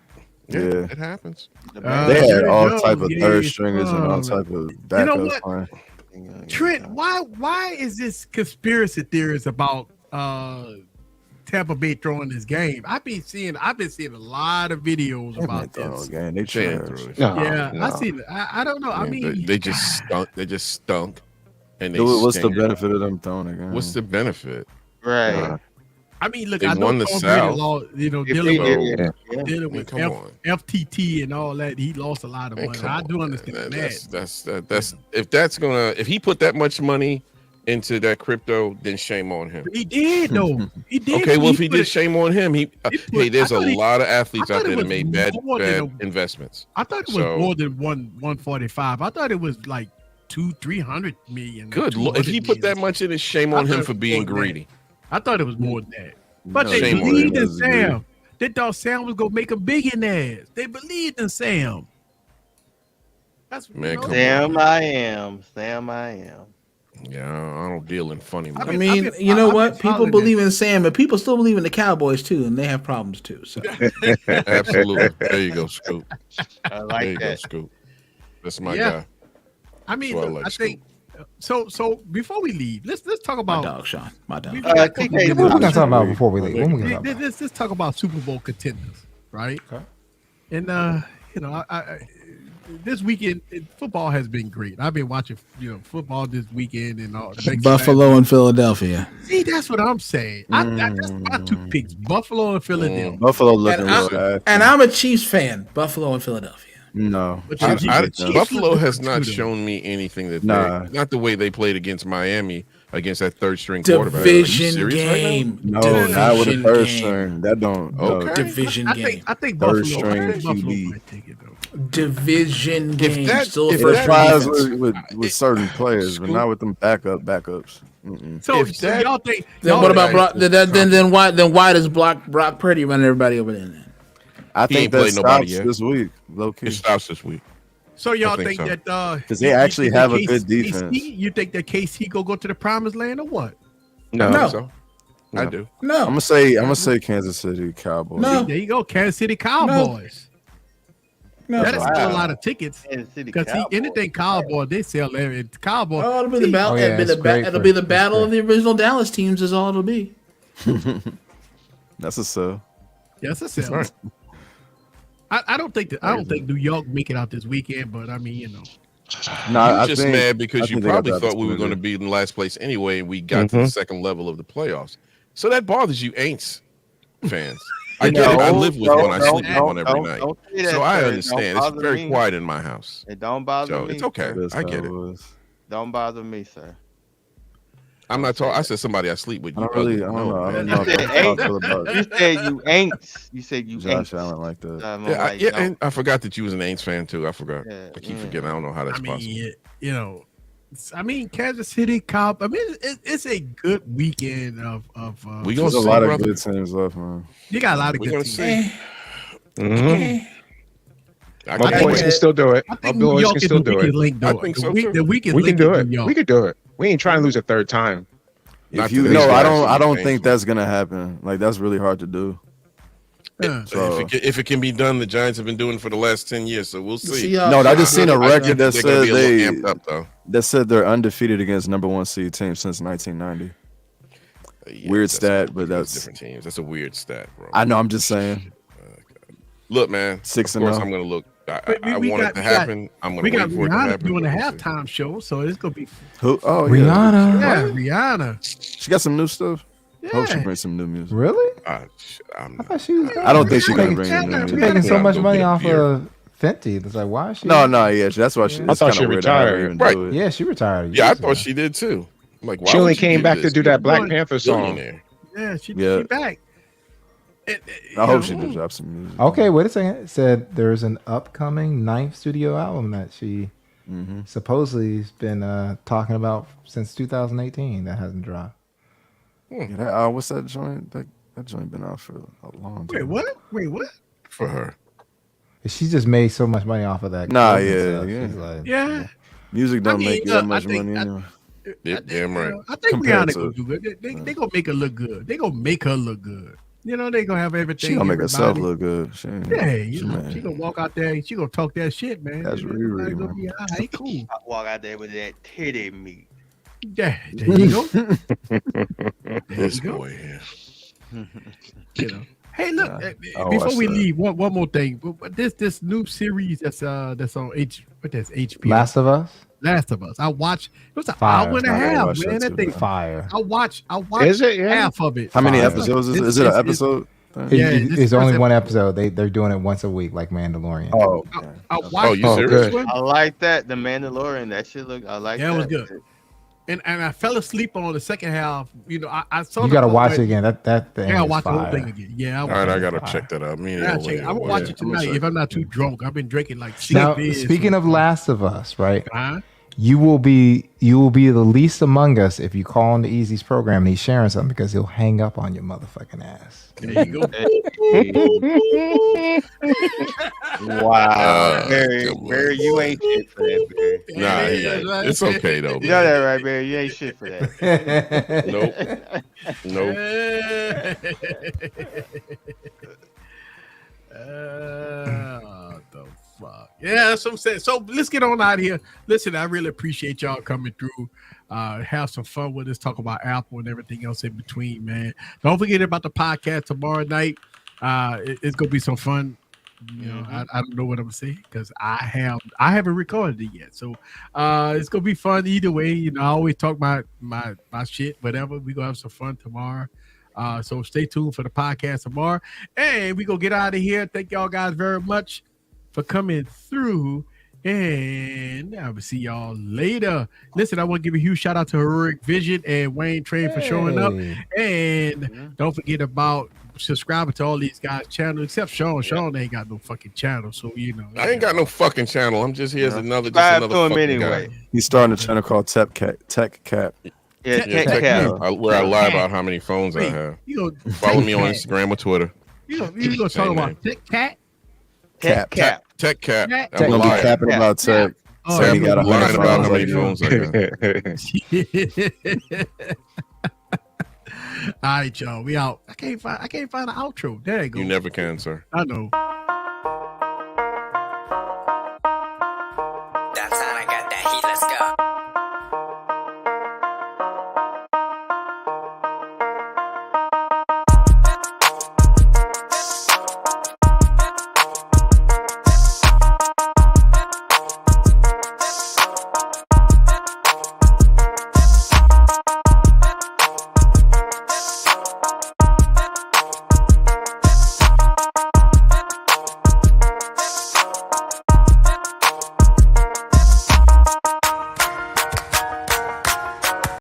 Yeah, Yeah. it happens. The they there had you all go. type of Yeah, third stringers and all oh, type of know backups what? playing. Trent, why is this conspiracy theories about Tampa Bay throwing this game? I've been seeing a lot of videos They about ain't throwing this. no game. They They ain't trash. through it. No, Yeah, no. I seen it. I don't know. I Yeah, mean, they just stunk. They just stunk. And they What's the stink. benefit of them throwing a game? What's the benefit? Right. I mean, look, They I know won the Tom Brady South. lost, dealing If with they did, yeah. dealing I mean, with come on. FTT and all that. He lost a lot of Man, money. come I on, do man. understand that. That's if he put that much money into that crypto, then shame on him. He did though. He did. Okay, well, if he put did, it- shame on him. Hey, there's I a thought he- lot of athletes I out thought there it that was made bad more than investments. I thought it was So- more than 145. I thought it was like 200-300 million. Good. If he put that much in, it's shame I on him thought for it was being more than that. greedy. I thought it was more than that. But No, they shame on believed him. in Sam. They thought Sam was gonna make them billionaires. They believed in Sam. That's Man, come on. Sam, I am. Sam, I am. Yeah, I don't deal in funny money. I mean, I've been- you know I've what? been People following believe in Sam, but people still believe in the Cowboys too, and they have problems too. So Absolutely. There you go, Scoop. I There like you go, that. Scoop. That's my Yeah. guy. I mean, That's why I look, like I think so. Before we leave, let's talk my about. dog, Sean, my dog. we got a couple TK, minutes. What are we gonna talk about before we leave? What are we gonna talk about? Let's talk about Super Bowl contenders, right? Okay. And you know, I this weekend football has been great. I've been watching, football this weekend and all. Buffalo and Philadelphia. See, that's what I'm saying. That's my two picks: Buffalo and Philadelphia. Buffalo looking And, real bad. I'm a Chiefs fan. Buffalo and Philadelphia. No. But I- you- I- the Chiefs Buffalo look has good not too, though. shown me anything that Nah. not the way they played against Miami against that third string quarterback. Are you Division serious right now? game. No, not with a Division third game. string. That don't. no. Okay. Division I game. think Third Buffalo. string I think Buffalo QB. might take it though. Division game. Still a if It first that- flies defense. with certain players, but Scoop. not with them backups. Mm-mm. So, If that- y'all think? Then y'all what about think- Brock? Then why does Brock Purdy run everybody over there? Then? I He think ain't that played nobody stops yet. this week, low It key. stops this week. So y'all I think think so. that 'Cause they actually have a good defense. You think that KC go to the promised land or what? No, No. so. I do. No. I'm gonna say Kansas City Cowboys. No. There you go, Kansas City Cowboys. No. That is Wow. still a lot of tickets. Kansas City Because Cowboys. anything Cowboy, they sell every Cowboy. Oh, it'll be the battle. Oh, yeah, it's great it'll for- be the it's battle of great. the original Dallas teams. Is all it'll be. That's a sell. Yes, it's sell. Right. I don't think New York make it out this weekend, but I mean, No, You're I just think, mad because I you think they got probably the thought we were going to opportunity. be in last place anyway, and we got to the second level of the playoffs. So that bothers you, Aints fans. I get it. I live with one. I sleep with one every night. Don't say that, So I sir. It understand. don't It's bother very me. quiet in my house. It don't bother So me. it's okay. Sir. That's I how get it. was. Don't bother me, sir. I'm not talking. I said somebody I sleep with. I You don't really. I ugly. don't know. I man. don't know You said how I ain't. feel about You said you ain't. You said you Josh ain't. Allen like that. I'm Yeah, like, yeah, no. and I forgot that you was an Aints fan too. I forgot. Yeah, I keep yeah. forgetting. I don't know how that's I possible. mean, Kansas City Cow. I mean, it's a good weekend of. We gonna There's a see, lot of brother. good teams left, man. You got a lot of We good gonna teams. see. Mm-hmm. My boys can still do it. My boys can still do it. I think so too. We can do it. We can do it. We ain't trying to lose a third time. If you no, I don't think that's gonna happen. Like that's really hard to do. So, if it can be done, the Giants have been doing it for the last 10 years, so we'll see. No, I just seen a record that said amped up, though. That said they're undefeated against number 1 seed teams since 1990. Weird stat, but that's different teams. That's a weird stat, bro. I know. I'm just saying. Look, man. 6-0. Of course, I'm gonna look. I want it to happen. I'm gonna wait for it to happen. Doing a halftime show, so it's gonna be who? Oh, Rihanna. Yeah, Rihanna. She got some new stuff. Yeah. Hope she brings some new music. Really? I thought she was. I don't think she's gonna bring new music. She's making so much money off of Fenty. It's like, why is she? No, yeah, that's why she. I thought she retired. Right? Yeah, she retired. Yeah, I thought she did too. I'm like, why she only would came back to do that Black Panther song. Yeah, she back. I hope she does drop some music. Okay, wait a second. It said there's an upcoming 9th studio album that she supposedly has been talking about since 2018 that hasn't dropped. Yeah, what's that joint? That joint been out for a long time. Wait, what? For her. She just made so much money off of that. Nah, Yeah. Music don't make that much money anyway. Damn right. I think Rihanna gonna do good. They gonna make her look good. They gonna make her look good. You know, they gonna have everything. She gonna make herself look good. She gonna walk out there. She gonna talk that shit, man. That's really gonna be all right, cool. I walk out there with that titty meat. Yeah, there you go. This boy here. You know. Hey, look. Before we leave, one more thing. This new series that's on HBO. Last of Us. I watched. It was an hour and a half, man. That thing fire. I watched. Is it? Yeah. Half of it. How many episodes is it? An episode? It's only one episode. They're doing it once a week, like Mandalorian. Oh, I watched. You serious? I like that. The Mandalorian. That shit look. I like that. Yeah, it was good. And I fell asleep on the second half. You know, I saw. You gotta watch it again. That thing. Yeah, I is watch the whole fire. thing again. Yeah. All right, I gotta check that out. I'm gonna watch it tonight if I'm not too drunk. I've been drinking like 6 Now, beers. speaking of Last of Us, right? Huh? You will be the least among us if you call on the Easy's program and he's sharing something because he'll hang up on your motherfucking ass. There you go. Wow. Barry, you ain't shit for that, Barry. Nah, he ain't. It's okay though. You know that, right, Barry? You ain't shit for that. Nope. The fuck? Yeah, that's what I'm saying. So let's get on out of here. Listen, I really appreciate y'all coming through. Have some fun with us, talk about Apple and everything else in between, man. Don't forget about the podcast tomorrow night. It's gonna be some fun. You know, I don't know what I'm gonna say because I haven't recorded it yet. So it's gonna be fun either way. You know, I always talk about my shit, whatever. We're gonna have some fun tomorrow. So stay tuned for the podcast tomorrow. And we gonna get out of here. Thank y'all guys very much for coming through. And I will see y'all later. Listen, I want to give a huge shout out to Heroic Vision and Wayne Train for showing up. And don't forget about subscribing to all these guys' channels, except Sean. Sean ain't got no fucking channel, so you know. I ain't got no fucking channel. I'm just here as another fucking anyway. guy. He's starting a channel called Tech Cap. Yeah, Tech Cap, where I lie about how many phones I have. Follow me on Instagram or Twitter. You gonna talk about Tech Cat? Tech Cap. Tech Cap. I'm gonna be capping about Tech. So he got lying about how many phones I got. All right, y'all. We out. I can't find an outro. There you go. You never can, sir. I know.